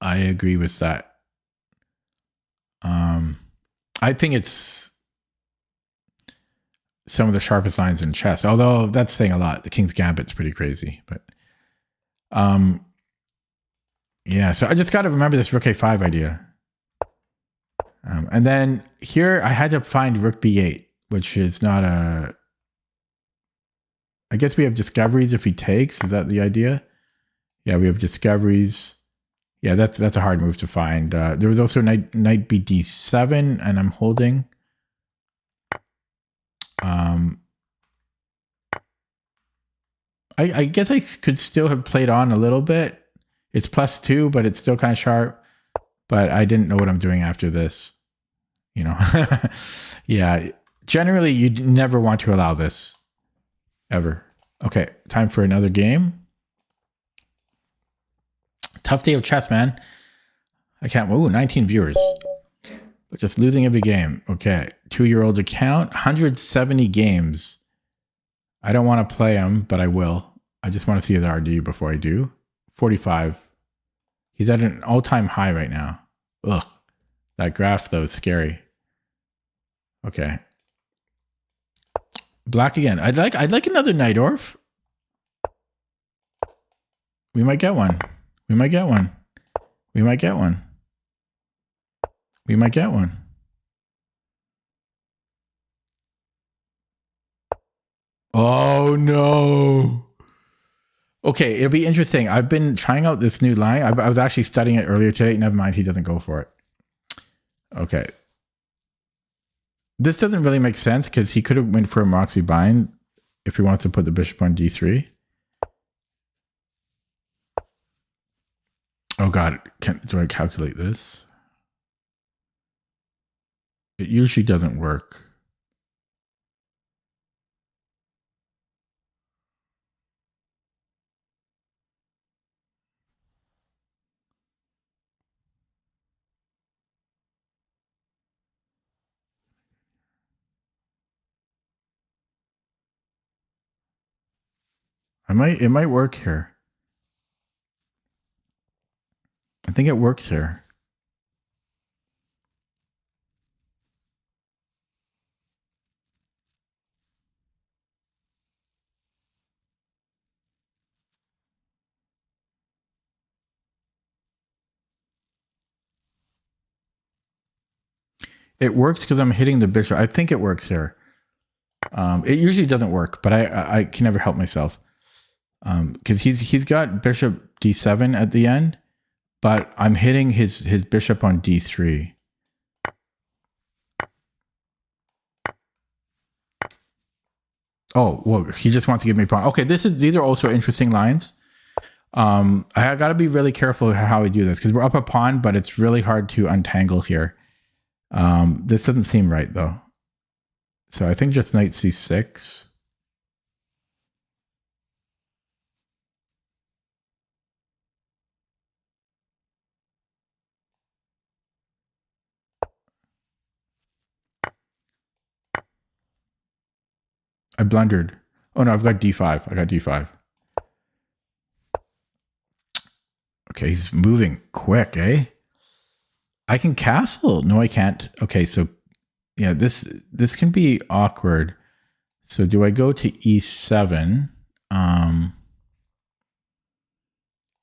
Speaker 1: I agree with that. I think it's some of the sharpest lines in chess, although that's saying a lot. The King's Gambit's pretty crazy, but yeah, so I just got to remember this rook a5 idea. And then here I had to find rook b8, which is not a... I guess we have discoveries if he takes. Is that the idea? Yeah, we have discoveries. Yeah, that's a hard move to find. There was also knight bd7, and I'm holding. I guess I could still have played on a little bit. It's +2, but it's still kind of sharp. But I didn't know what I'm doing after this. You know, yeah. Generally, you'd never want to allow this, ever. Okay, time for another game. Tough day of chess, man. I can't... Ooh, 19 viewers. But just losing every game. Okay, 2-year-old account, 170 games. I don't want to play him, but I will. I just want to see his RD before I do. 45. He's at an all-time high right now. Ugh. That graph, though, is scary. Okay. Black again. I'd like another Najdorf. We might get one. We might get one. We might get one. We might get one. Oh no. Okay, it'll be interesting. I've been trying out this new line. I was actually studying it earlier today. Never mind, he doesn't go for it. Okay. This doesn't really make sense because he could have went for a Moxie bind if he wants to put the bishop on d3. Oh god, do I calculate this? It usually doesn't work. It might work here. I think it works here. It works because I'm hitting the bishop. I think it works here. It usually doesn't work, but I can never help myself. Because he's got bishop d7 at the end, but I'm hitting his bishop on d3. Oh, well, he just wants to give me pawn. Okay, these are also interesting lines. I got to be really careful how we do this because we're up a pawn, but it's really hard to untangle here. This doesn't seem right though. So I think just knight c6. I blundered. Oh no, I've got d5. I got d5. Okay, he's moving quick, eh? I can castle. No, I can't. Okay, so yeah, this can be awkward. So do I go to e7?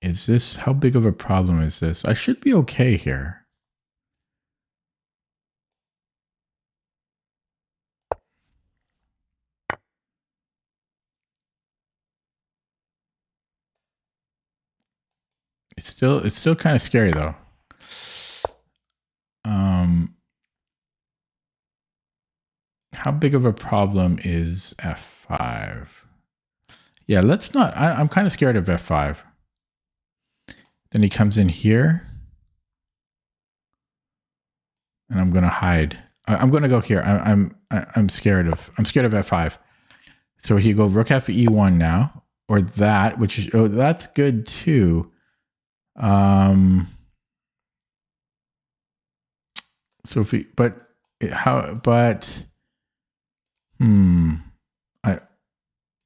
Speaker 1: Is this, how big of a problem is this? I should be okay here. It's still kind of scary though. How big of a problem is F5? Yeah, let's not, I'm kind of scared of F5. Then he comes in here. And I'm going to hide. I'm going to go here. I'm scared of F5. So he go rook f e1 now, or that, which is, oh, that's good too. So if he, but how, but,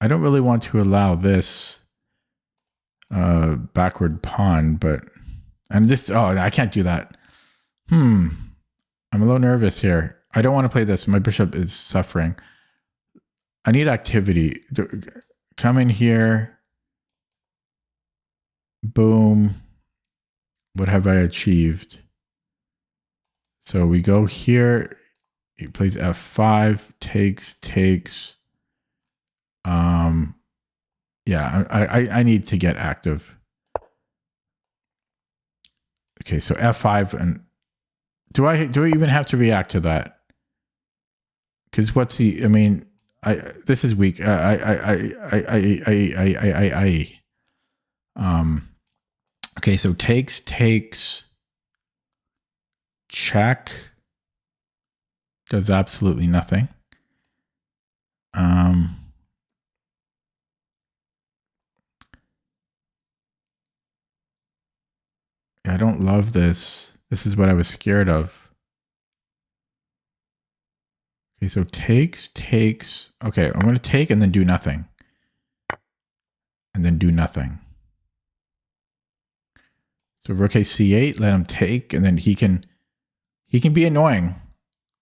Speaker 1: I don't really want to allow this backward pawn, but, and this, oh, I can't do that. I'm a little nervous here. I don't want to play this. My bishop is suffering. I need activity. Come in here. Boom. What have I achieved? So we go here. He plays F5, takes. Yeah, I need to get active. Okay, so F5, and do I even have to react to that? Because what's he? I mean, this is weak. Okay, so takes, check, does absolutely nothing. I don't love this. This is what I was scared of. Okay, so takes. Okay, I'm going to take and then do nothing. And then do nothing. So rook c8, let him take, and then he can be annoying,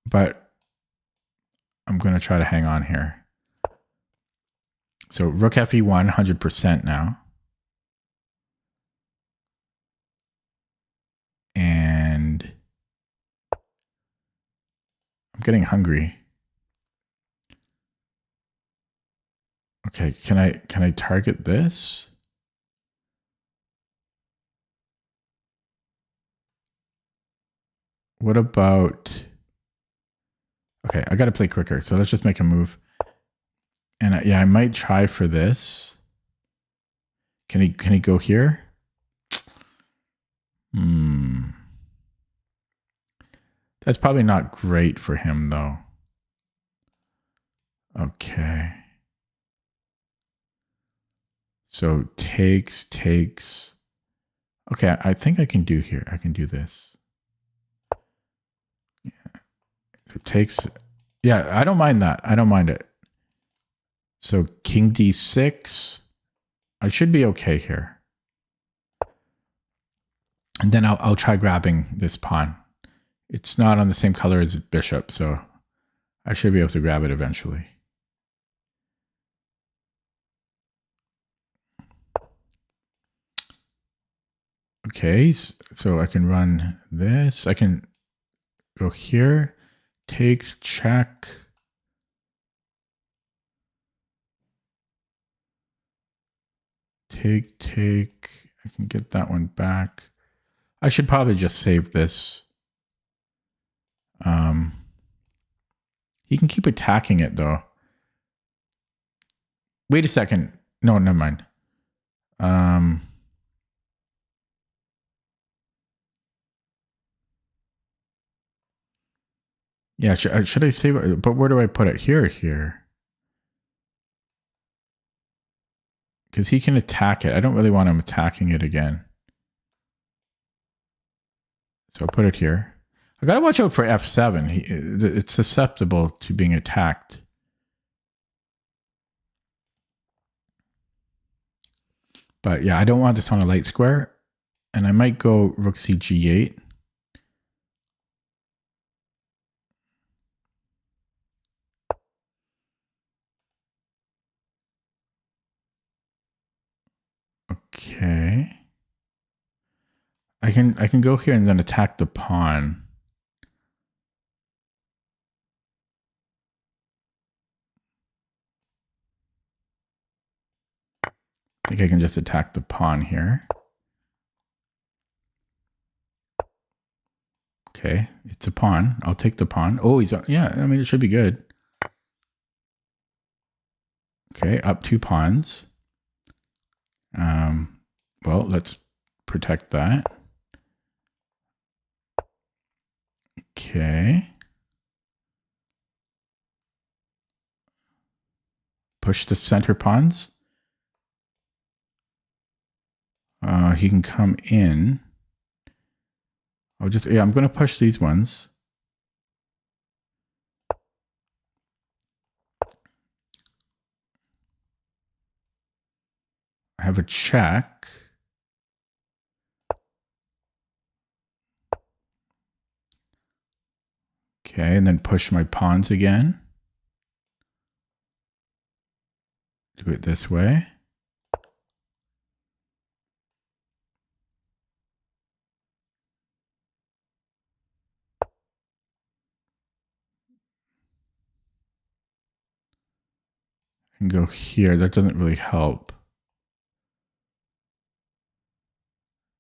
Speaker 1: but I'm going to try to hang on here. So rook fe1, 100% now. And I'm getting hungry. Okay, can I target this? What about... Okay, I got to play quicker, so let's just make a move. And yeah, I might try for this. Can he go here? That's probably not great for him, though. Okay. So takes. Okay, I think I can do here. I can do this. Yeah. So takes. Yeah, I don't mind that. I don't mind it. So king d6. I should be okay here. And then I'll try grabbing this pawn. It's not on the same color as bishop, so I should be able to grab it eventually. Okay, so I can run this. I can go here. Takes, check. Take. I can get that one back. I should probably just save this. He can keep attacking it, though. Wait a second. No, never mind. Yeah, should I save it? But where do I put it? Here. Because he can attack it. I don't really want him attacking it again. So I'll put it here. I got to watch out for F7. It's susceptible to being attacked. But yeah, I don't want this on a light square. And I might go rook c g8. Okay. I can go here and then attack the pawn. I think I can just attack the pawn here. Okay, it's a pawn. I'll take the pawn. Oh, yeah, I mean, it should be good. Okay, up 2 pawns. Well, let's protect that. Okay. Push the center pawns. He can come in. I'm going to push these ones. I have a check. Okay, and then push my pawns again. Do it this way. And go here. That doesn't really help.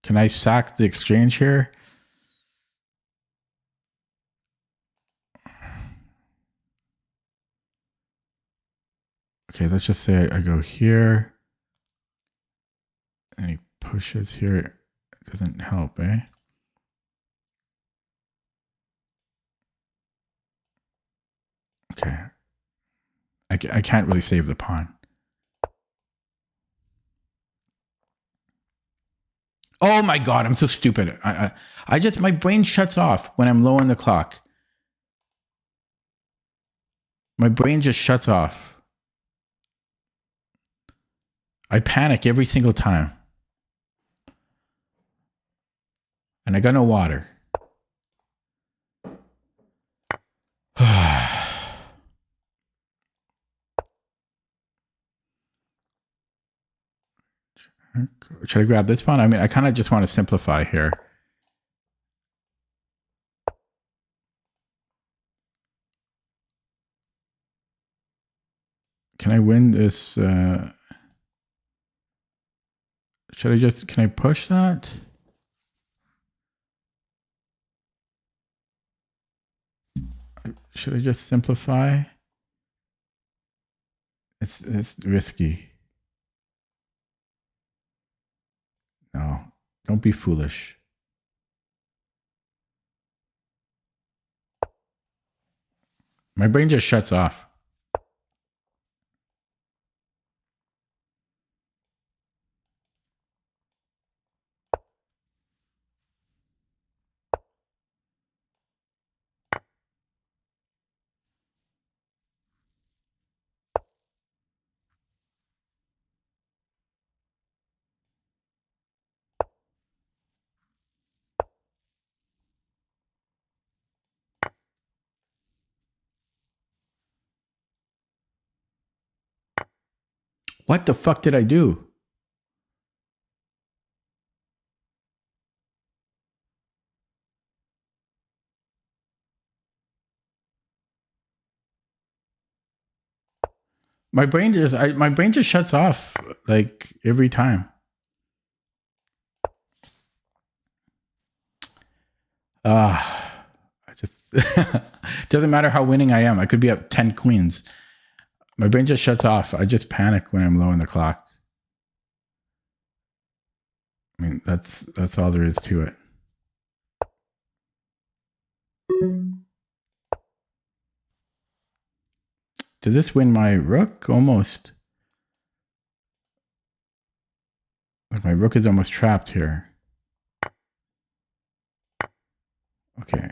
Speaker 1: Can I sack the exchange here? Okay, let's just say I go here. And he pushes here. It doesn't help, eh? Okay. I can't really save the pawn. Oh my God, I'm so stupid. My brain shuts off when I'm low on the clock. My brain just shuts off. I panic every single time. And I got no water. Should I grab this pawn? I mean, I kind of just want to simplify here. Can I win this? Can I push that? Should I just simplify? It's risky. No, don't be foolish. My brain just shuts off. What the fuck did I do? My brain just shuts off like every time. I just doesn't matter how winning I am. I could be up 10 queens. My brain just shuts off. I just panic when I'm low on the clock. I mean, that's all there is to it. Does this win my rook? Almost. Like my rook is almost trapped here. Okay.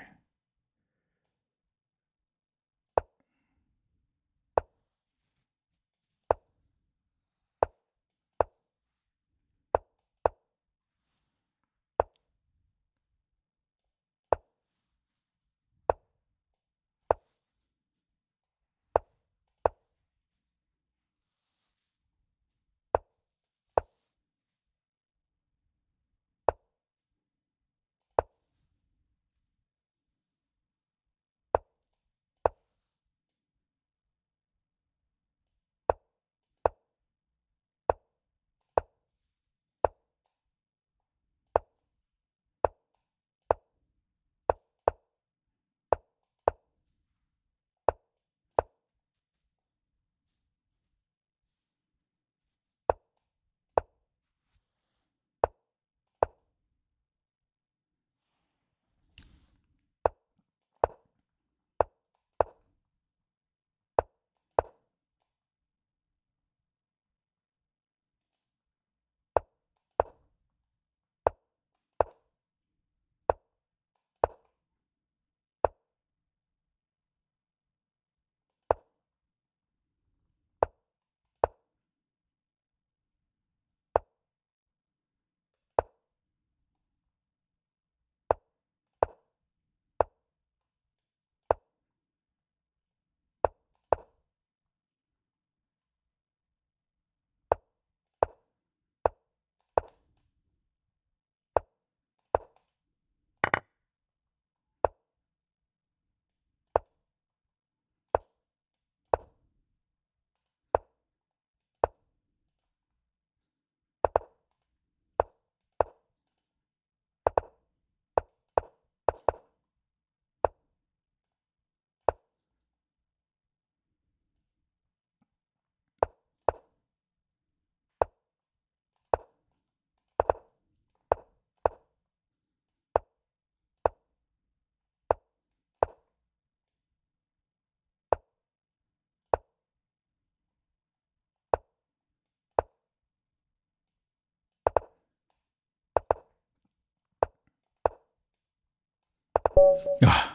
Speaker 1: Ugh,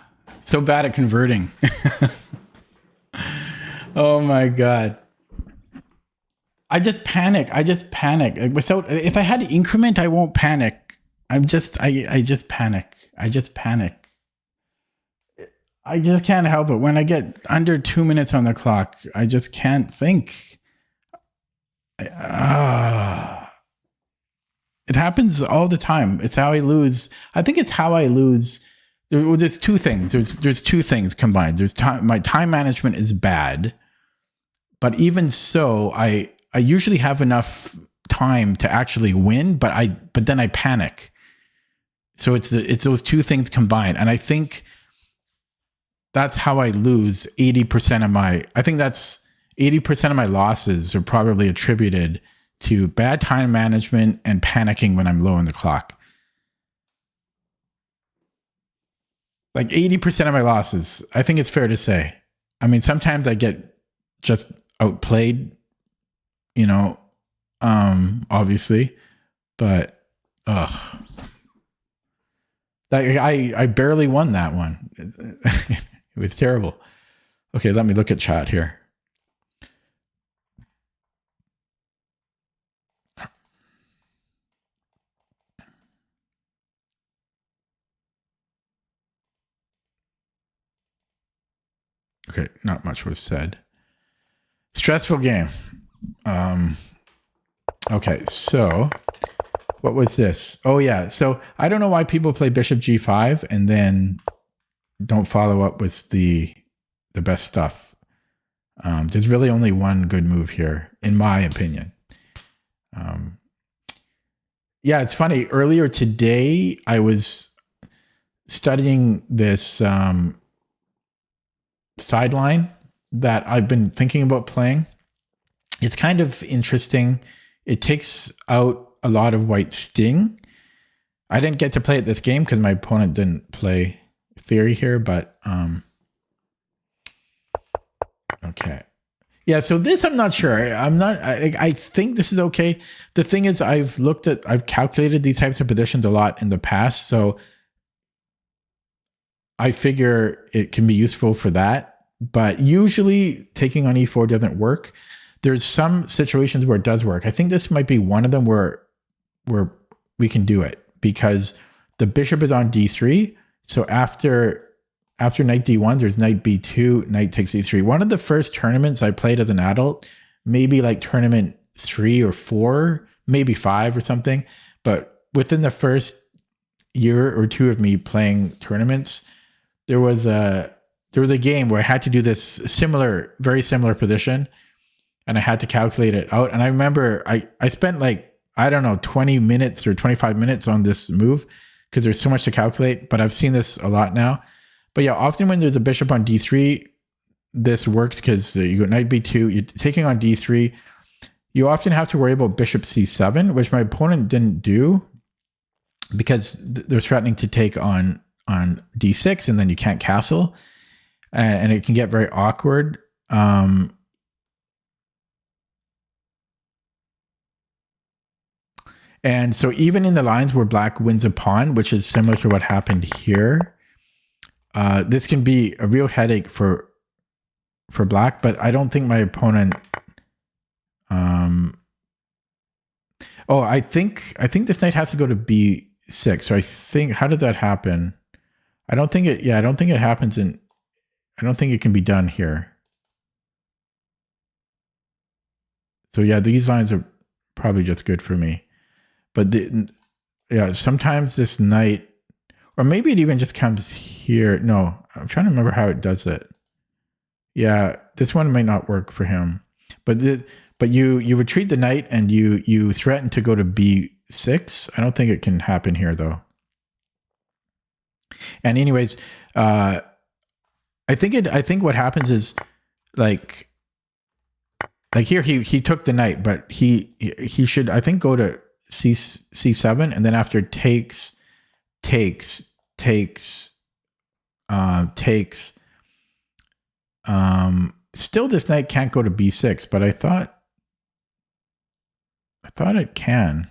Speaker 1: so bad at converting. Oh my God. I just panic. Without, if I had to increment, I won't panic. I just panic. I just panic. I just can't help it. When I get under 2 minutes on the clock, I just can't think. It happens all the time. It's how I lose. I think it's how I lose. There's two things. There's two things combined. There's time. My time management is bad, but even so, I usually have enough time to actually win. But then I panic. So it's those two things combined, and I think that's how I lose 80% of my. I think that's 80% of my losses are probably attributed to bad time management and panicking when I'm low on the clock. Like 80% of my losses, I think it's fair to say. I mean, sometimes I get just outplayed, obviously, but I barely won that one. It was terrible. Okay, let me look at chat here. Okay, not much was said. Stressful game. Okay, so what was this? Oh yeah, so I don't know why people play bishop g5 and then don't follow up with the best stuff. There's really only one good move here, in my opinion. Yeah, it's funny. Earlier today, I was studying this sideline that I've been thinking about playing. It's kind of interesting. It takes out a lot of white sting. I didn't get to play it this game because my opponent didn't play theory here, but okay. Yeah, so this I'm not sure. I think this is okay. The thing is, I've calculated these types of positions a lot in the past, so I figure it can be useful for that. But usually taking on e4 doesn't work. There's some situations where it does work. I think this might be one of them where we can do it because the bishop is on d3. So after knight d1, there's knight b2, knight takes e3. One of the first tournaments I played as an adult, maybe like tournament 3 or 4, maybe 5 or something. But within the first year or two of me playing tournaments, there was a game where I had to do this very similar position, and I had to calculate it out. And I remember I spent like, I don't know, 20 minutes or 25 minutes on this move because there's so much to calculate, but I've seen this a lot now. But yeah, often when there's a bishop on d3, this works because you go knight b2, you're taking on d3. You often have to worry about bishop c7, which my opponent didn't do because they're threatening to take on d6, and then you can't castle, and it can get very awkward. And so even in the lines where black wins a pawn, which is similar to what happened here, this can be a real headache for black, but I don't think my opponent. I think this knight has to go to b6. So I think, how did that happen? I don't think it happens I don't think it can be done here. So yeah, these lines are probably just good for me. But sometimes this knight, or maybe it even just comes here. No, I'm trying to remember how it does it. Yeah, this one might not work for him. But you retreat the knight and you threaten to go to b6. I don't think it can happen here though. And anyways, I think what happens is like here he took the knight, but he should, I think, go to c7, and then after takes, still this knight can't go to b6, but I thought it can.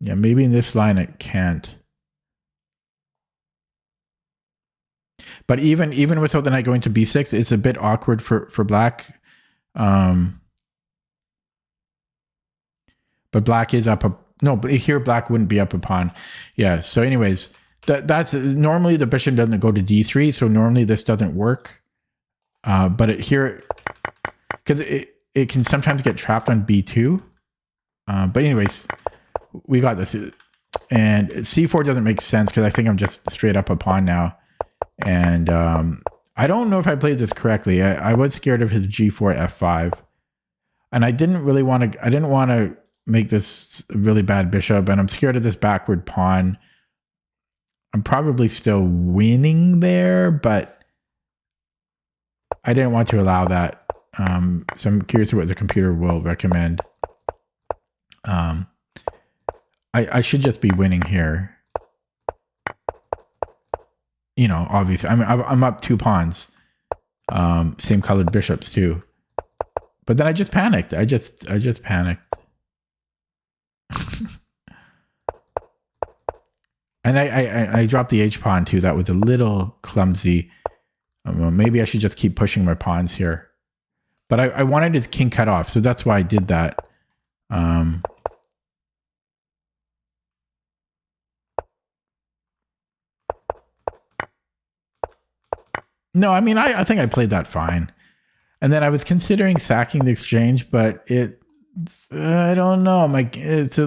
Speaker 1: Yeah, maybe in this line it can't. But even without the knight going to b6, it's a bit awkward for black. But black is up a no. But here black wouldn't be up a pawn. Yeah. So, anyways, that's normally the bishop doesn't go to d3, so normally this doesn't work. But here, because it can sometimes get trapped on b2. But anyways, we got this. And c4 doesn't make sense because I think I'm just straight up a pawn now. And I don't know if I played this correctly. I was scared of his g4 f5. And I didn't really want to, I didn't want to make this a really bad bishop. And I'm scared of this backward pawn. I'm probably still winning there, but I didn't want to allow that. So I'm curious what the computer will recommend. I should just be winning here. You know, obviously, I'm up 2 pawns. Same colored bishops too. But then I just panicked. I just panicked. And I dropped the H pawn too. That was a little clumsy. Maybe I should just keep pushing my pawns here. But I wanted his king cut off, so that's why I did that. No, I mean, I think I played that fine. And then I was considering sacking the exchange, but I don't know. It's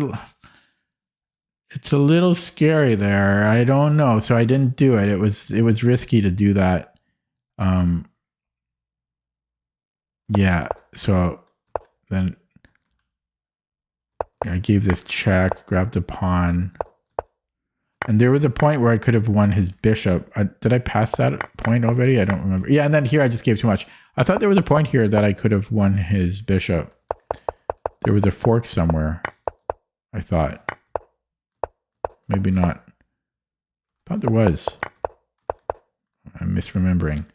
Speaker 1: a little scary there. I don't know. So I didn't do it. It was risky to do that. Yeah. So then I gave this check, grabbed a pawn. And there was a point where I could have won his bishop. Did I pass that point already? I don't remember. Yeah, and then here I just gave too much. I thought there was a point here that I could have won his bishop. There was a fork somewhere, I thought. Maybe not. I thought there was. I'm misremembering.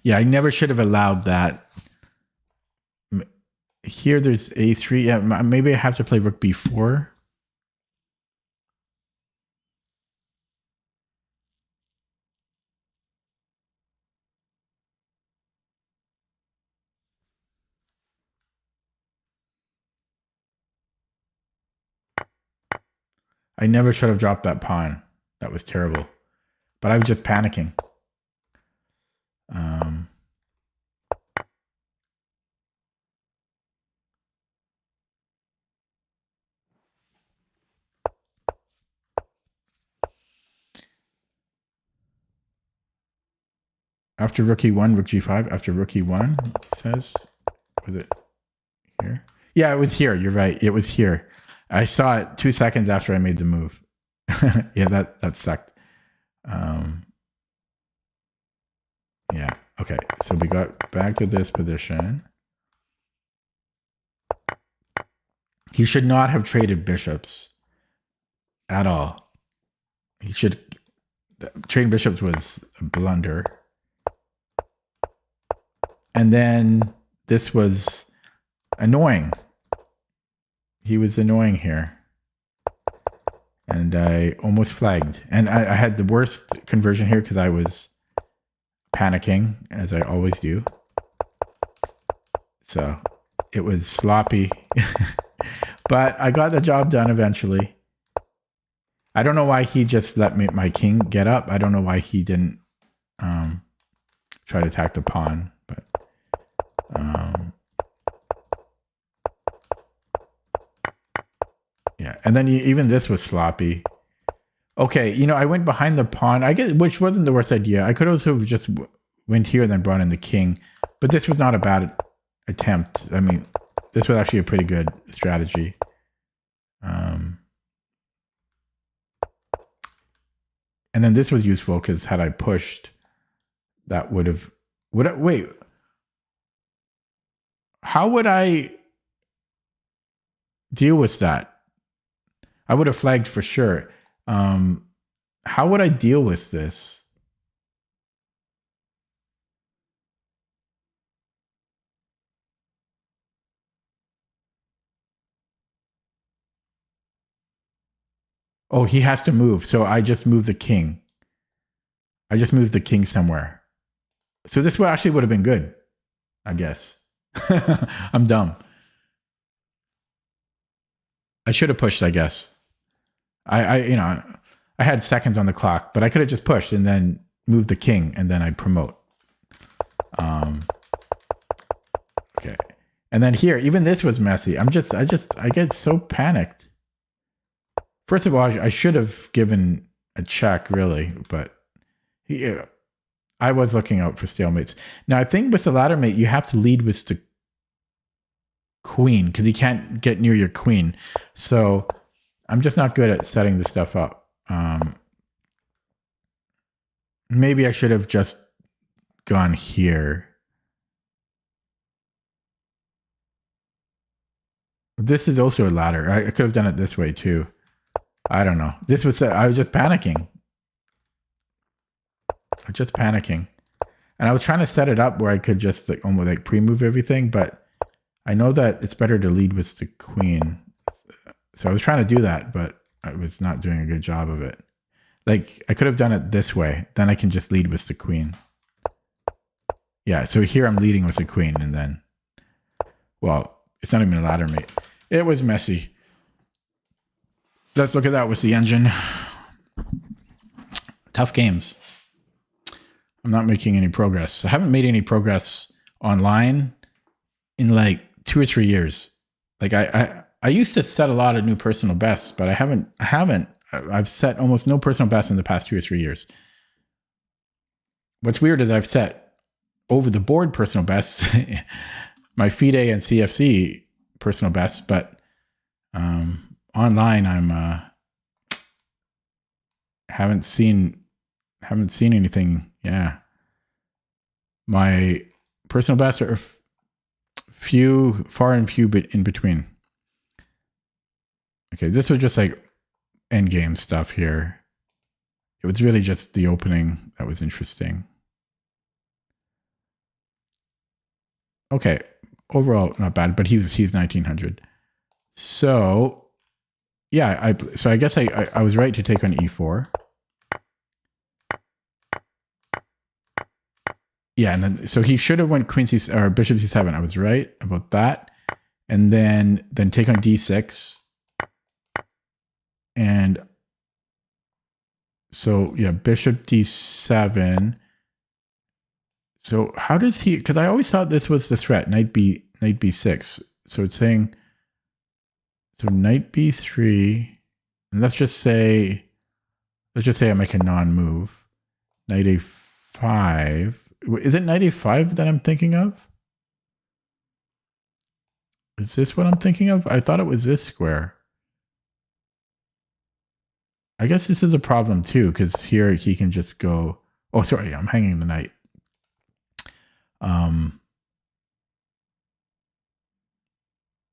Speaker 1: Yeah, I never should have allowed that. Here there's a3. Yeah, maybe I have to play rook b4. I never should have dropped that pawn. That was terrible. But I was just panicking. After rook e1, rook g5. After rook e1, it says. Was it here? Yeah, it was here. You're right. It was here. I saw it 2 seconds after I made the move. Yeah, that sucked. Yeah. Okay. So we got back to this position. He should not have traded bishops at all. He should. Trading bishops was a blunder. And then this was annoying. He was annoying here. And I almost flagged. And I had the worst conversion here because I was panicking, as I always do. So it was sloppy. But I got the job done eventually. I don't know why he just let my king get up. I don't know why he didn't try to attack the pawn. But yeah, and then even this was sloppy. Okay, you know, I went behind the pawn. I guess, which wasn't the worst idea. I could also have just went here and then brought in the king. But this was not a bad attempt. I mean, this was actually a pretty good strategy. And then this was useful because had I pushed, that would have... wait. How would I deal with that? I would have flagged for sure. How would I deal with this? Oh, he has to move. So I just moved the king. I just moved the king somewhere. So this actually would have been good, I guess. I'm dumb. I should have pushed, I guess. I had seconds on the clock, but I could have just pushed and then moved the king and then I'd promote. Okay. And then here, even this was messy. I get so panicked. First of all, I should have given a check, really, but yeah, I was looking out for stalemates. Now, I think with the ladder mate, you have to lead with the queen because he can't get near your queen. So I'm just not good at setting this stuff up. Maybe I should have just gone here. This is also a ladder. I could have done it this way too. I don't know. I was just panicking. And I was trying to set it up where I could just almost pre-move everything, but I know that it's better to lead with the queen. So I was trying to do that, but I was not doing a good job of it. I could have done it this way. Then I can just lead with the queen. Yeah, so here I'm leading with the queen and then, well, it's not even a ladder mate. It was messy. Let's look at that with the engine. Tough games. I'm not making any progress. I haven't made any progress online in 2 or 3 years. I used to set a lot of new personal bests, but I've set almost no personal bests in the past 2 or 3 years. What's weird is I've set over the board personal bests, my FIDE and CFC personal bests, but online I'm haven't seen anything. Yeah, my personal bests are far and few in between. Okay, this was just end game stuff here. It was really just the opening that was interesting. Okay, overall not bad, but he's 1900. So yeah, I guess I was right to take on e4. Yeah, and then so he should have went queen c or bishop c7. I was right about that. And then take on d6. And so yeah, bishop d7. So how does he? Because I always thought this was the threat, knight b6. So it's saying, so knight b3, and let's just say I make a non-move. Knight a5. Is it knight a5 that I'm thinking of? Is this what I'm thinking of? I thought it was this square. I guess this is a problem too, because here he can just go. Oh, sorry, I'm hanging the knight.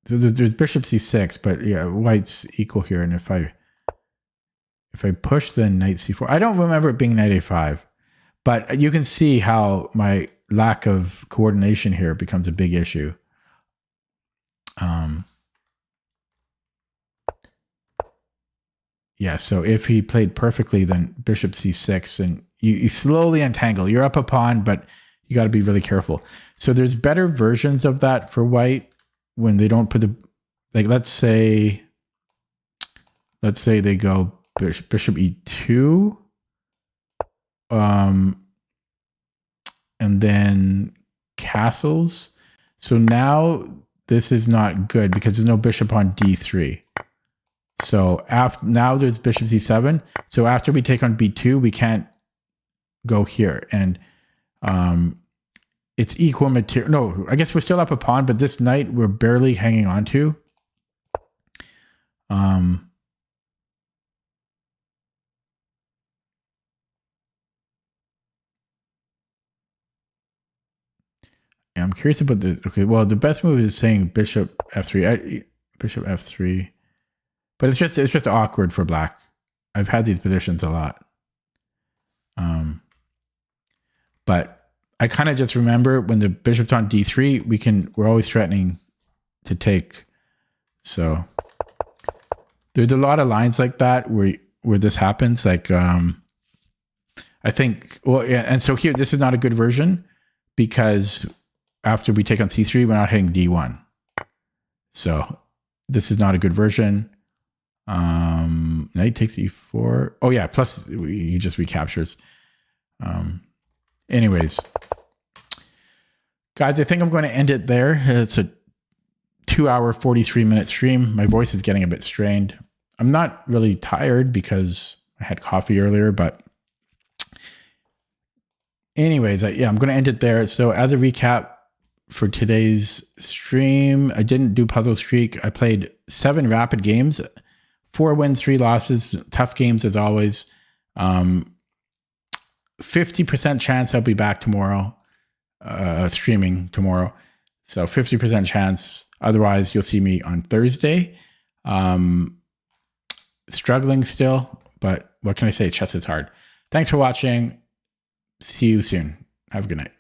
Speaker 1: So there's bishop c6, but yeah, white's equal here. And if I push, then knight c4. I don't remember it being knight a5, but you can see how my lack of coordination here becomes a big issue. Yeah, so if he played perfectly, then bishop c6, and you slowly untangle. You're up a pawn, but you got to be really careful. So there's better versions of that for white when they don't put the, let's say they go bishop e2, and then castles. So now this is not good because there's no bishop on d3. So now there's bishop c7. So after we take on b2, we can't go here. And it's equal material. No, I guess we're still up a pawn, but this knight we're barely hanging on to. Yeah, I'm curious about the. Okay, well, the best move is saying bishop f3. Bishop f3. But it's just awkward for black. I've had these positions a lot. But I kind of just remember when the bishop's on d3, we're always threatening to take. So there's a lot of lines like that where where this happens. Like, I think, well, yeah. And so here, this is not a good version because after we take on C3, we're not hitting D1. So this is not a good version. Knight takes E4. Oh yeah. Plus he just recaptures. Anyways, guys, I think I'm going to end it there. It's a 2-hour, 43-minute stream. My voice is getting a bit strained. I'm not really tired because I had coffee earlier, but anyways, I'm going to end it there. So as a recap for today's stream, I didn't do puzzle streak. I played 7 rapid games, 4 wins, 3 losses, tough games as always. 50% chance I'll be back tomorrow, streaming tomorrow. So 50% chance. Otherwise, you'll see me on Thursday. Struggling still, but what can I say? Chess is hard. Thanks for watching. See you soon. Have a good night.